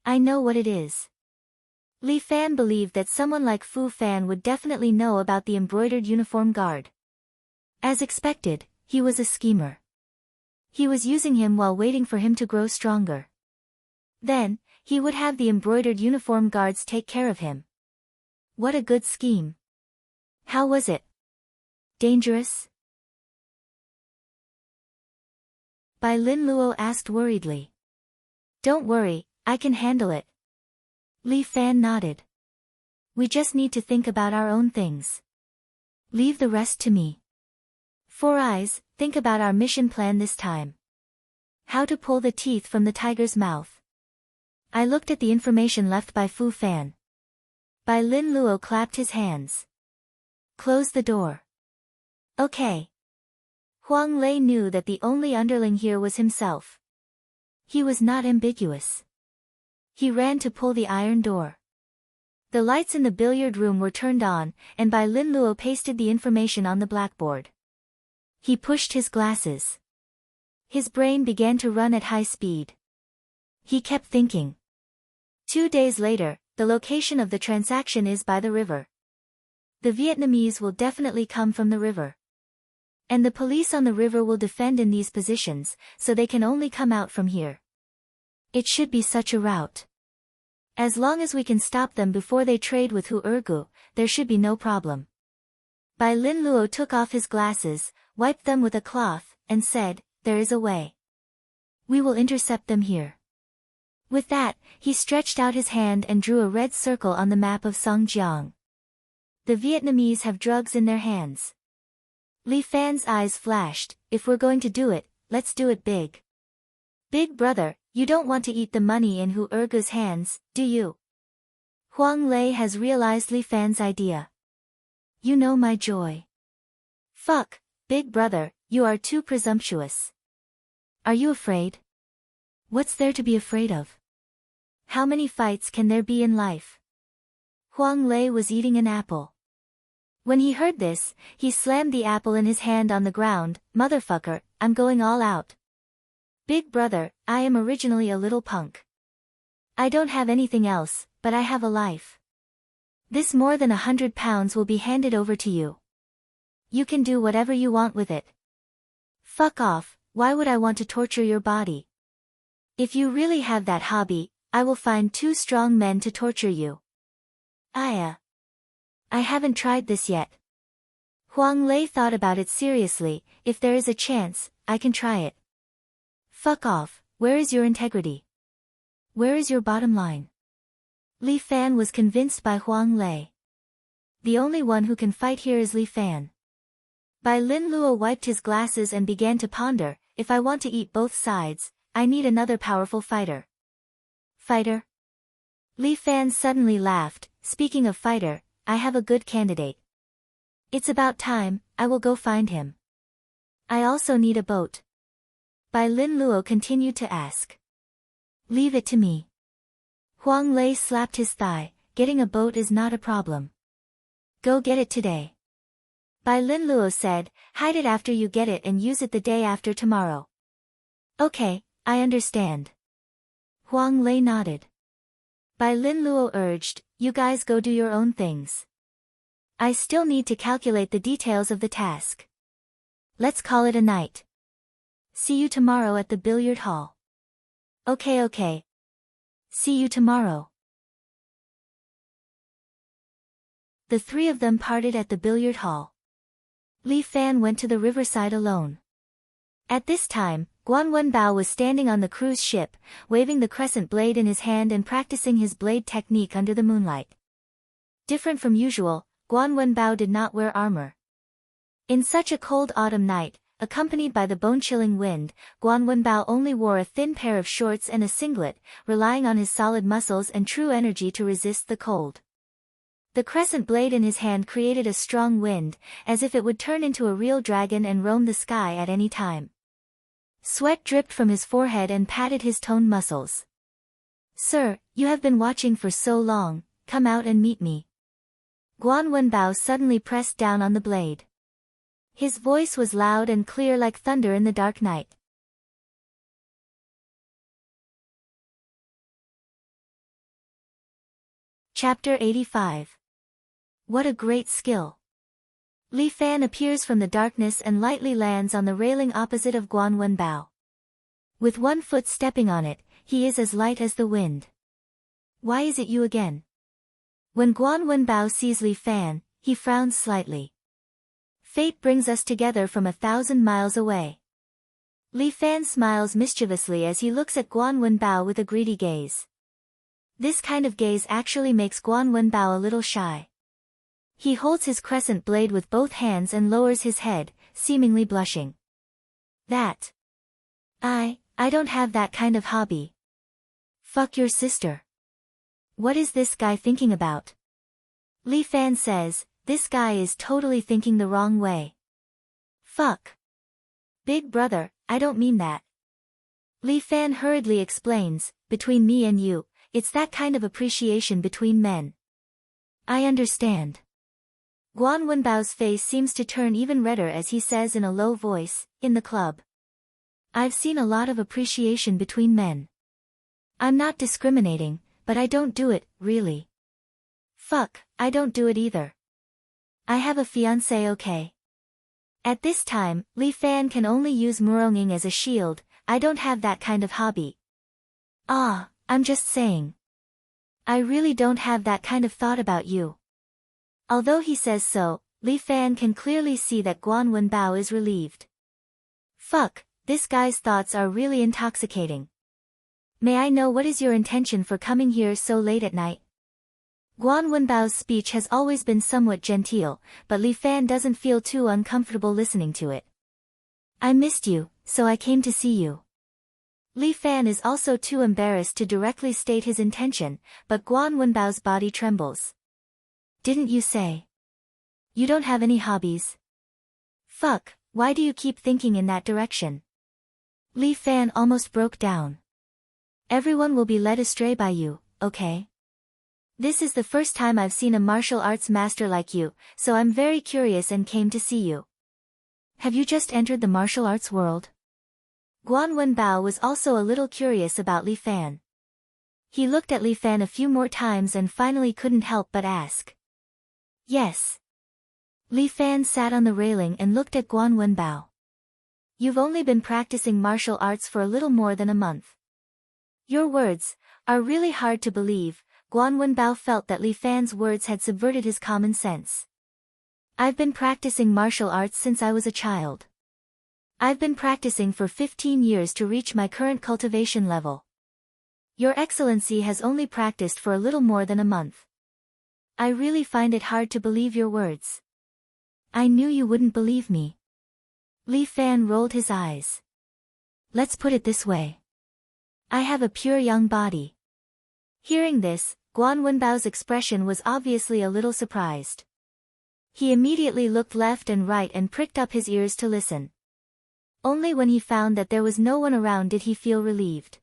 I know what it is. Li Fan believed that someone like Fu Fan would definitely know about the embroidered uniform guard. As expected, he was a schemer. He was using him while waiting for him to grow stronger. Then, he would have the embroidered uniform guards take care of him. What a good scheme. How was it? Dangerous? Bai Lin Luo asked worriedly. Don't worry, I can handle it. Li Fan nodded. We just need to think about our own things. Leave the rest to me. Four Eyes, think about our mission plan this time. How to pull the teeth from the tiger's mouth. I looked at the information left by Fu Fan. Bai Lin Luo clapped his hands. Close the door. Okay. Huang Lei knew that the only underling here was himself. He was not ambiguous. He ran to pull the iron door. The lights in the billiard room were turned on, and Bai Lin Luo pasted the information on the blackboard. He pushed his glasses. His brain began to run at high speed. He kept thinking. 2 days later, the location of the transaction is by the river. The Vietnamese will definitely come from the river. And the police on the river will defend in these positions, so they can only come out from here. It should be such a route. As long as we can stop them before they trade with Hu Ergu, there should be no problem. Bai Lin Luo took off his glasses, wiped them with a cloth, and said, there is a way. We will intercept them here. With that, he stretched out his hand and drew a red circle on the map of Songjiang. The Vietnamese have drugs in their hands. Li Fan's eyes flashed, if we're going to do it, let's do it big. Big brother, you don't want to eat the money in Hu Ergu's hands, do you? Huang Lei has realized Li Fan's idea. You know my joy. Fuck, big brother, you are too presumptuous. Are you afraid? What's there to be afraid of? How many fights can there be in life? Huang Lei was eating an apple. When he heard this, he slammed the apple in his hand on the ground. Motherfucker, I'm going all out. Big brother, I am originally a little punk. I don't have anything else, but I have a life. This more than 100 pounds will be handed over to you. You can do whatever you want with it. Fuck off, why would I want to torture your body? If you really have that hobby, I will find 2 strong men to torture you. I haven't tried this yet. Huang Lei thought about it seriously. If there is a chance, I can try it. Fuck off, where is your integrity? Where is your bottom line? Li Fan was convinced by Huang Lei. The only one who can fight here is Li Fan. Bai Lin Luo wiped his glasses and began to ponder, if I want to eat both sides, I need another powerful fighter. Fighter? Li Fan suddenly laughed, speaking of fighter, I have a good candidate. It's about time, I will go find him. I also need a boat. Bai Lin Luo continued to ask. Leave it to me. Huang Lei slapped his thigh, getting a boat is not a problem. Go get it today. Bai Lin Luo said, hide it after you get it and use it the day after tomorrow. Okay, I understand. Huang Lei nodded. Bai Lin Luo urged, you guys go do your own things. I still need to calculate the details of the task. Let's call it a night. See you tomorrow at the billiard hall. Okay. See you tomorrow. The three of them parted at the billiard hall. Li Fan went to the riverside alone. At this time, Guan Wenbao was standing on the cruise ship, waving the crescent blade in his hand and practicing his blade technique under the moonlight. Different from usual, Guan Wenbao did not wear armor. In such a cold autumn night, accompanied by the bone-chilling wind, Guan Wenbao only wore a thin pair of shorts and a singlet, relying on his solid muscles and true energy to resist the cold. The crescent blade in his hand created a strong wind, as if it would turn into a real dragon and roam the sky at any time. Sweat dripped from his forehead and patted his toned muscles. Sir, you have been watching for so long, come out and meet me. Guan Wenbao suddenly pressed down on the blade. His voice was loud and clear like thunder in the dark night. Chapter 85. What a great skill! Li Fan appears from the darkness and lightly lands on the railing opposite of Guan Wenbao. With one foot stepping on it, he is as light as the wind. Why is it you again? When Guan Wenbao sees Li Fan, he frowns slightly. Fate brings us together from 1,000 miles away. Li Fan smiles mischievously as he looks at Guan Wenbao with a greedy gaze. This kind of gaze actually makes Guan Wenbao a little shy. He holds his crescent blade with both hands and lowers his head, seemingly blushing. I don't have that kind of hobby. Fuck your sister. What is this guy thinking about? Li Fan says, this guy is totally thinking the wrong way. Fuck. Big brother, I don't mean that. Li Fan hurriedly explains, between me and you, it's that kind of appreciation between men. I understand. Guan Wenbao's face seems to turn even redder as he says in a low voice, in the club. I've seen a lot of appreciation between men. I'm not discriminating, but I don't do it, really. Fuck, I don't do it either. I have a fiancé, okay? At this time, Li Fan can only use Muronging as a shield, I don't have that kind of hobby. I'm just saying. I really don't have that kind of thought about you. Although he says so, Li Fan can clearly see that Guan Wenbao is relieved. Fuck, this guy's thoughts are really intoxicating. May I know what is your intention for coming here so late at night? Guan Wenbao's speech has always been somewhat genteel, but Li Fan doesn't feel too uncomfortable listening to it. I missed you, so I came to see you. Li Fan is also too embarrassed to directly state his intention, but Guan Wenbao's body trembles. Didn't you say? You don't have any hobbies? Fuck, why do you keep thinking in that direction? Li Fan almost broke down. Everyone will be led astray by you, okay? This is the first time I've seen a martial arts master like you, so I'm very curious and came to see you. Have you just entered the martial arts world? Guan Wenbao was also a little curious about Li Fan. He looked at Li Fan a few more times and finally couldn't help but ask. Yes. Li Fan sat on the railing and looked at Guan Wenbao. You've only been practicing martial arts for a little more than a month. Your words are really hard to believe. Guan Wenbao felt that Li Fan's words had subverted his common sense. I've been practicing martial arts since I was a child. I've been practicing for 15 years to reach my current cultivation level. Your Excellency has only practiced for a little more than a month. I really find it hard to believe your words. I knew you wouldn't believe me. Li Fan rolled his eyes. Let's put it this way. I have a pure young body. Hearing this, Guan Wenbao's expression was obviously a little surprised. He immediately looked left and right and pricked up his ears to listen. Only when he found that there was no one around did he feel relieved.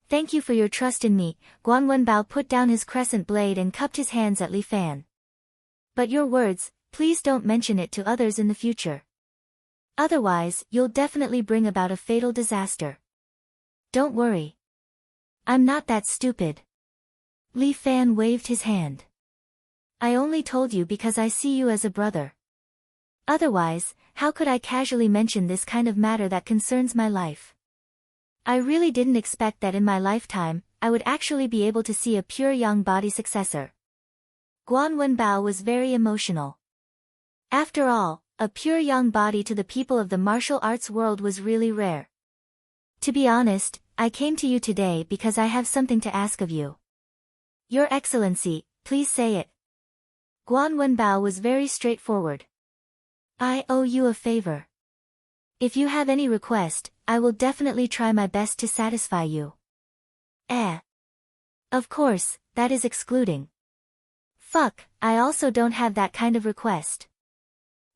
Thank you for your trust in me. Guan Wenbao put down his crescent blade and cupped his hands at Li Fan. But your words, please don't mention it to others in the future. Otherwise, you'll definitely bring about a fatal disaster. Don't worry. I'm not that stupid. Li Fan waved his hand. I only told you because I see you as a brother. Otherwise, how could I casually mention this kind of matter that concerns my life? I really didn't expect that in my lifetime, I would actually be able to see a pure young body successor. Guan Wenbao was very emotional. After all, a pure young body to the people of the martial arts world was really rare. To be honest, I came to you today because I have something to ask of you. Your Excellency, please say it. Guan Wenbao was very straightforward. I owe you a favor. If you have any request, I will definitely try my best to satisfy you. Of course, that is excluding. Fuck, I also don't have that kind of request.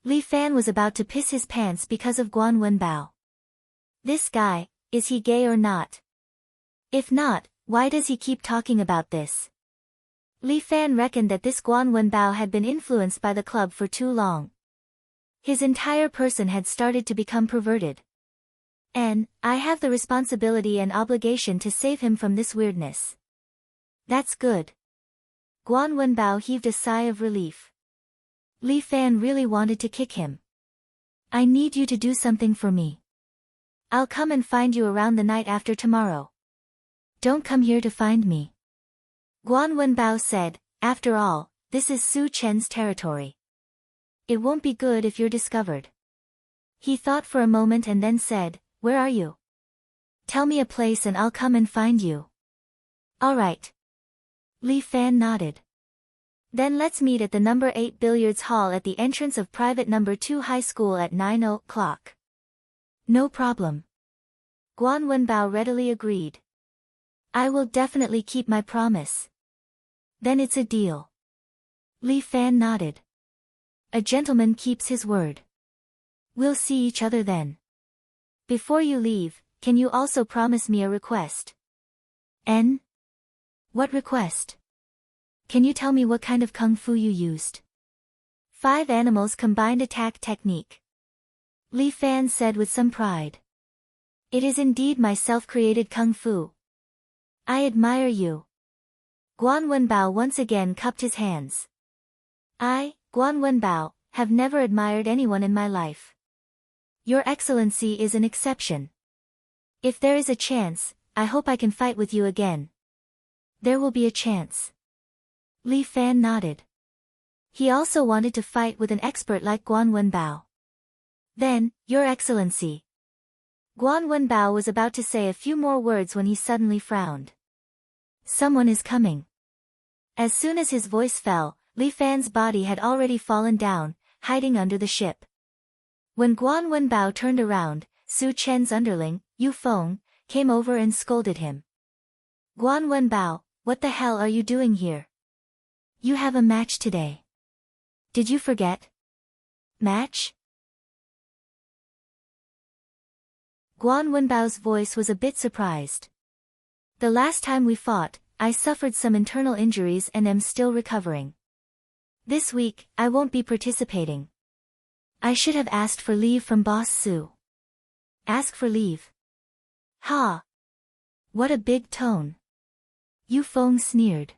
Li Fan was about to piss his pants because of Guan Wenbao. This guy, is he gay or not? If not, why does he keep talking about this? Li Fan reckoned that this Guan Wenbao had been influenced by the club for too long. His entire person had started to become perverted. And I have the responsibility and obligation to save him from this weirdness. That's good. Guan Wenbao heaved a sigh of relief. Li Fan really wanted to kick him. I need you to do something for me. I'll come and find you around the night after tomorrow. Don't come here to find me. Guan Wenbao said, after all, this is Su Chen's territory. It won't be good if you're discovered. He thought for a moment and then said, where are you? Tell me a place and I'll come and find you. All right. Li Fan nodded. Then let's meet at the number 8 billiards hall at the entrance of private number 2 high school at 9 o'clock. No problem. Guan Wenbao readily agreed. I will definitely keep my promise. Then it's a deal. Li Fan nodded. A gentleman keeps his word. We'll see each other then. Before you leave, can you also promise me a request? What request? Can you tell me what kind of kung fu you used? 5 animals combined attack technique. Li Fan said with some pride. It is indeed my self-created kung fu. I admire you. Guan Wenbao once again cupped his hands. I, Guan Wenbao, have never admired anyone in my life. Your Excellency is an exception. If there is a chance, I hope I can fight with you again. There will be a chance. Li Fan nodded. He also wanted to fight with an expert like Guan Wenbao. Then, Your Excellency. Guan Wenbao was about to say a few more words when he suddenly frowned. Someone is coming. As soon as his voice fell, Li Fan's body had already fallen down, hiding under the ship. When Guan Wenbao turned around, Su Chen's underling, Yu Feng, came over and scolded him. Guan Wenbao, what the hell are you doing here? You have a match today. Did you forget? Match? Guan Wenbao's voice was a bit surprised. The last time we fought, I suffered some internal injuries and am still recovering. This week, I won't be participating. I should have asked for leave from Boss Su. Ask for leave? Ha! What a big tone. Yu Feng sneered.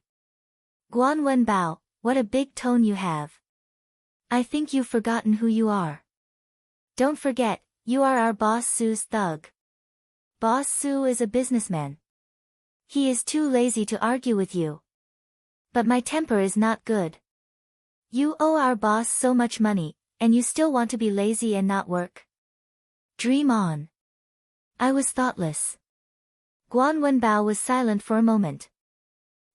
Guan Wenbao, what a big tone you have. I think you've forgotten who you are. Don't forget, you are our Boss Su's thug. Boss Su is a businessman. He is too lazy to argue with you. But my temper is not good. You owe our boss so much money, and you still want to be lazy and not work? Dream on. I was thoughtless. Guan Wenbao was silent for a moment.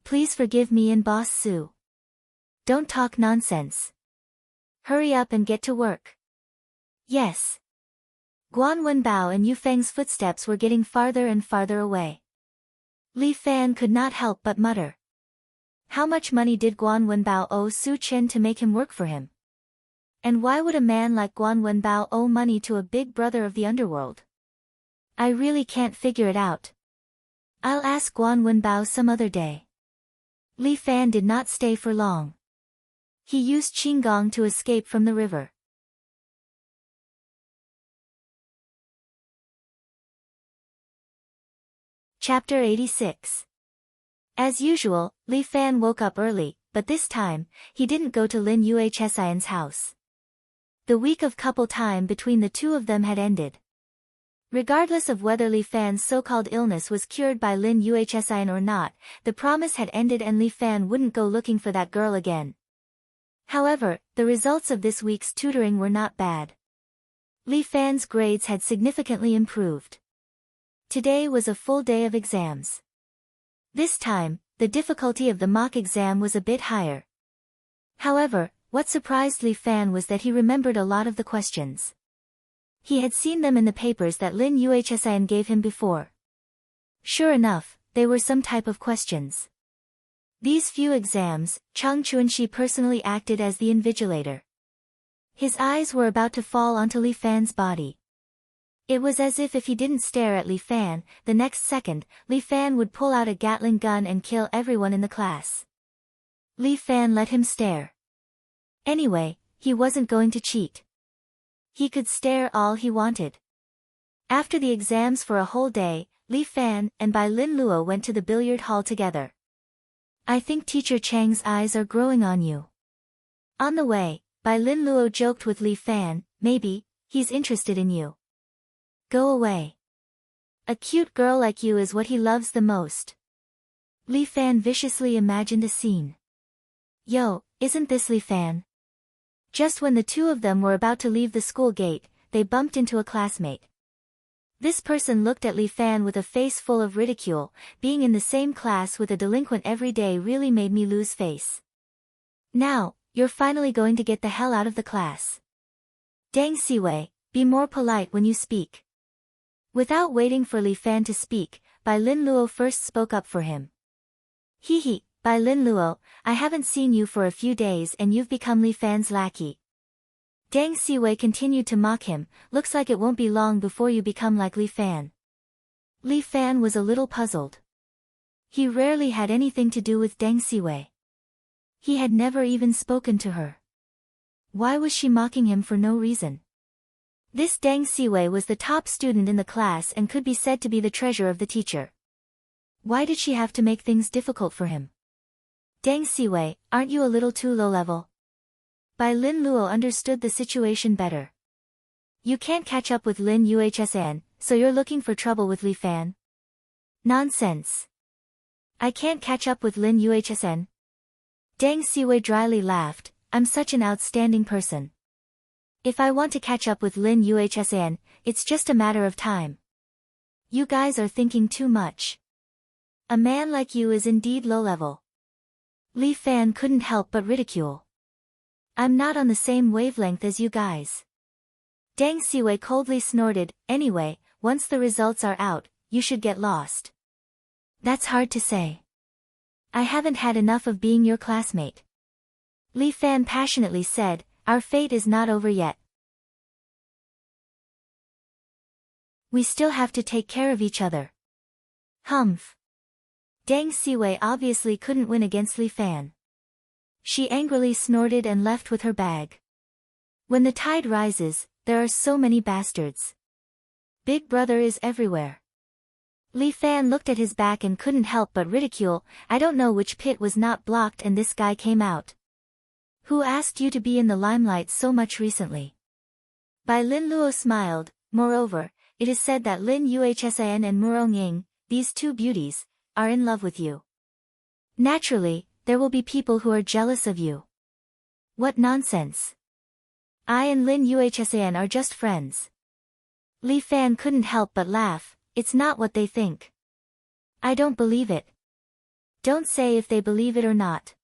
Please forgive me and Boss Su. Don't talk nonsense. Hurry up and get to work. Yes. Guan Wenbao and Yu Feng's footsteps were getting farther and farther away. Li Fan could not help but mutter. How much money did Guan Wenbao owe Su Chen to make him work for him? And why would a man like Guan Wenbao owe money to a big brother of the underworld? I really can't figure it out. I'll ask Guan Wenbao some other day. Li Fan did not stay for long. He used Qinggong to escape from the river. Chapter 86. As usual, Li Fan woke up early, but this time, he didn't go to Lin Yuhsian's house. The week of couple time between the two of them had ended. Regardless of whether Li Fan's so-called illness was cured by Lin Yuhsian or not, the promise had ended and Li Fan wouldn't go looking for that girl again. However, the results of this week's tutoring were not bad. Li Fan's grades had significantly improved. Today was a full day of exams. This time, the difficulty of the mock exam was a bit higher. However, what surprised Li Fan was that he remembered a lot of the questions. He had seen them in the papers that Lin Yuhsian gave him before. Sure enough, they were some type of questions. These few exams, Chang Chuanxi personally acted as the invigilator. His eyes were about to fall onto Li Fan's body. It was as if he didn't stare at Li Fan, the next second, Li Fan would pull out a Gatling gun and kill everyone in the class. Li Fan let him stare. Anyway, he wasn't going to cheat. He could stare all he wanted. After the exams for a whole day, Li Fan and Bai Lin Luo went to the billiard hall together. I think Teacher Chang's eyes are growing on you. On the way, Bai Lin Luo joked with Li Fan, maybe, he's interested in you. Go away. A cute girl like you is what he loves the most. Li Fan viciously imagined a scene. Yo, isn't this Li Fan? Just when the two of them were about to leave the school gate, they bumped into a classmate. This person looked at Li Fan with a face full of ridicule. Being in the same class with a delinquent every day really made me lose face. Now, you're finally going to get the hell out of the class. Deng Siwei, be more polite when you speak. Without waiting for Li Fan to speak, Bai Lin Luo first spoke up for him. Hee, Bai Lin Luo, I haven't seen you for a few days and you've become Li Fan's lackey. Deng Siwei continued to mock him, looks like it won't be long before you become like Li Fan. Li Fan was a little puzzled. He rarely had anything to do with Deng Siwei. He had never even spoken to her. Why was she mocking him for no reason? This Deng Siwei was the top student in the class and could be said to be the treasure of the teacher. Why did she have to make things difficult for him? Deng Siwei, aren't you a little too low-level? Bai Lin Luo understood the situation better. You can't catch up with Lin Yuhsian, so you're looking for trouble with Li Fan? Nonsense. I can't catch up with Lin Yuhsian. Deng Siwei dryly laughed, I'm such an outstanding person. If I want to catch up with Lin Yuhsian, it's just a matter of time. You guys are thinking too much. A man like you is indeed low-level. Li Fan couldn't help but ridicule. I'm not on the same wavelength as you guys. Deng Siwei coldly snorted, anyway, once the results are out, you should get lost. That's hard to say. I haven't had enough of being your classmate. Li Fan passionately said, our fate is not over yet. We still have to take care of each other. Humph. Deng Siwei obviously couldn't win against Li Fan. She angrily snorted and left with her bag. When the tide rises, there are so many bastards. Big brother is everywhere. Li Fan looked at his back and couldn't help but ridicule, I don't know which pit was not blocked and this guy came out. Who asked you to be in the limelight so much recently? Bai Lin Luo smiled, moreover, it is said that Lin Yuhsian and Murong Ying, these two beauties, are in love with you. Naturally, there will be people who are jealous of you. What nonsense. I and Lin Yuhsian are just friends. Li Fan couldn't help but laugh, it's not what they think. I don't believe it. Don't say if they believe it or not.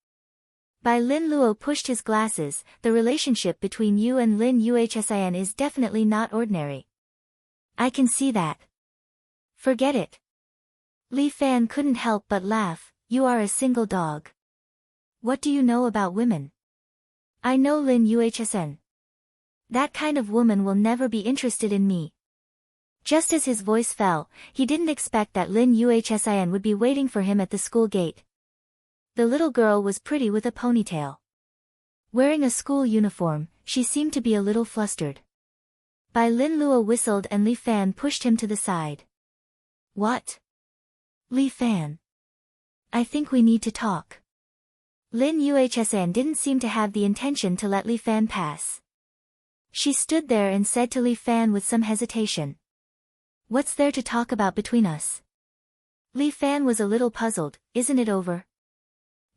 Bai Lin Luo pushed his glasses. The relationship between you and Lin Yuhsin is definitely not ordinary. I can see that. Forget it. Li Fan couldn't help but laugh. You are a single dog. What do you know about women? I know Lin Yuhsin. That kind of woman will never be interested in me. Just as his voice fell, he didn't expect that Lin Yuhsin would be waiting for him at the school gate. The little girl was pretty with a ponytail. Wearing a school uniform, she seemed to be a little flustered. Bai Lin Luo whistled and Li Fan pushed him to the side. What? Li Fan. I think we need to talk. Lin Yuhsin didn't seem to have the intention to let Li Fan pass. She stood there and said to Li Fan with some hesitation. What's there to talk about between us? Li Fan was a little puzzled. Isn't it over?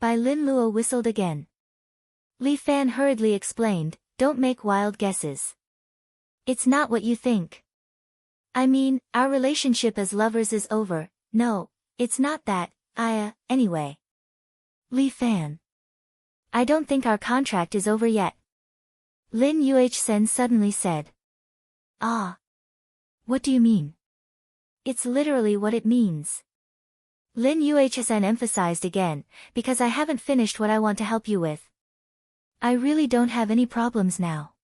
Bai Lin Luo whistled again. Li Fan hurriedly explained, don't make wild guesses. It's not what you think. I mean, our relationship as lovers is over. No, it's not that, anyway. Li Fan. I don't think our contract is over yet. Lin Yuhsin suddenly said. Ah. What do you mean? It's literally what it means. Lin Yuhsin emphasized again, because I haven't finished what I want to help you with. I really don't have any problems now.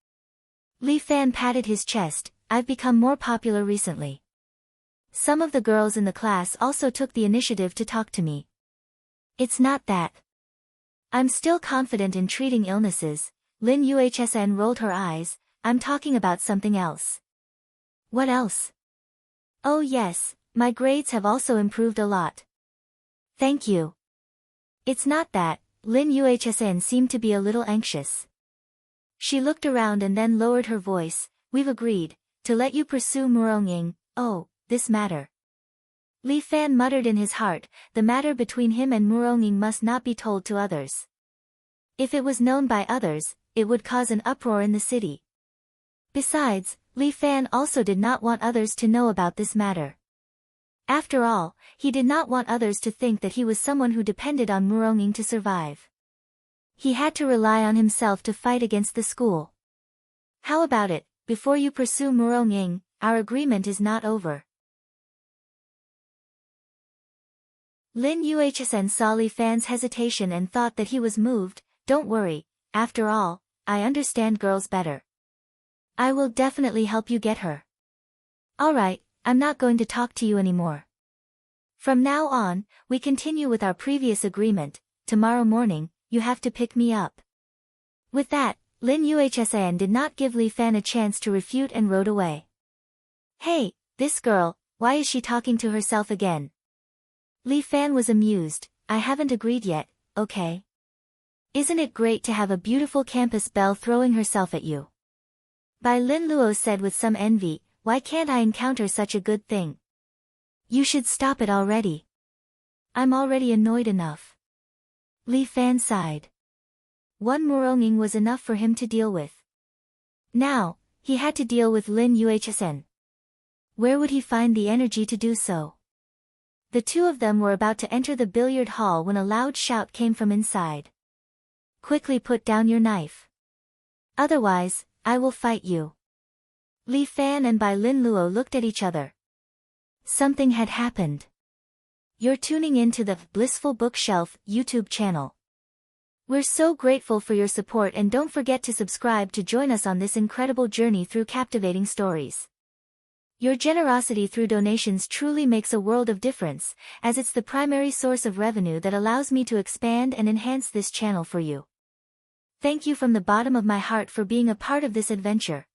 Li Fan patted his chest. I've become more popular recently. Some of the girls in the class also took the initiative to talk to me. It's not that. I'm still confident in treating illnesses. Lin Yuhsin rolled her eyes. I'm talking about something else. What else? Oh yes, my grades have also improved a lot. Thank you. It's not that. Lin Yuhsin seemed to be a little anxious. She looked around and then lowered her voice. We've agreed to let you pursue Murongying. Oh, this matter. Li Fan muttered in his heart, the matter between him and Murongying must not be told to others. If it was known by others, it would cause an uproar in the city. Besides, Li Fan also did not want others to know about this matter. After all, he did not want others to think that he was someone who depended on Murongying to survive. He had to rely on himself to fight against the school. How about it, before you pursue Murongying, our agreement is not over. Lin Yuhsin saw Li Fan's hesitation and thought that he was moved. Don't worry, after all, I understand girls better. I will definitely help you get her. Alright, I'm not going to talk to you anymore. From now on, we continue with our previous agreement. Tomorrow morning, you have to pick me up. With that, Lin Yuhsin did not give Li Fan a chance to refute and rode away. Hey, this girl, why is she talking to herself again? Li Fan was amused. I haven't agreed yet, okay? Isn't it great to have a beautiful campus belle throwing herself at you? Bai Lin Luo said with some envy, why can't I encounter such a good thing? You should stop it already. I'm already annoyed enough. Li Fan sighed. One Murongying was enough for him to deal with. Now, he had to deal with Lin Yuhsin. Where would he find the energy to do so? The two of them were about to enter the billiard hall when a loud shout came from inside. Quickly put down your knife. Otherwise, I will fight you. Li Fan and Bai Lin Luo looked at each other. Something had happened. You're tuning in to the Blissful Bookshelf YouTube channel. We're so grateful for your support and don't forget to subscribe to join us on this incredible journey through captivating stories. Your generosity through donations truly makes a world of difference, as it's the primary source of revenue that allows me to expand and enhance this channel for you. Thank you from the bottom of my heart for being a part of this adventure.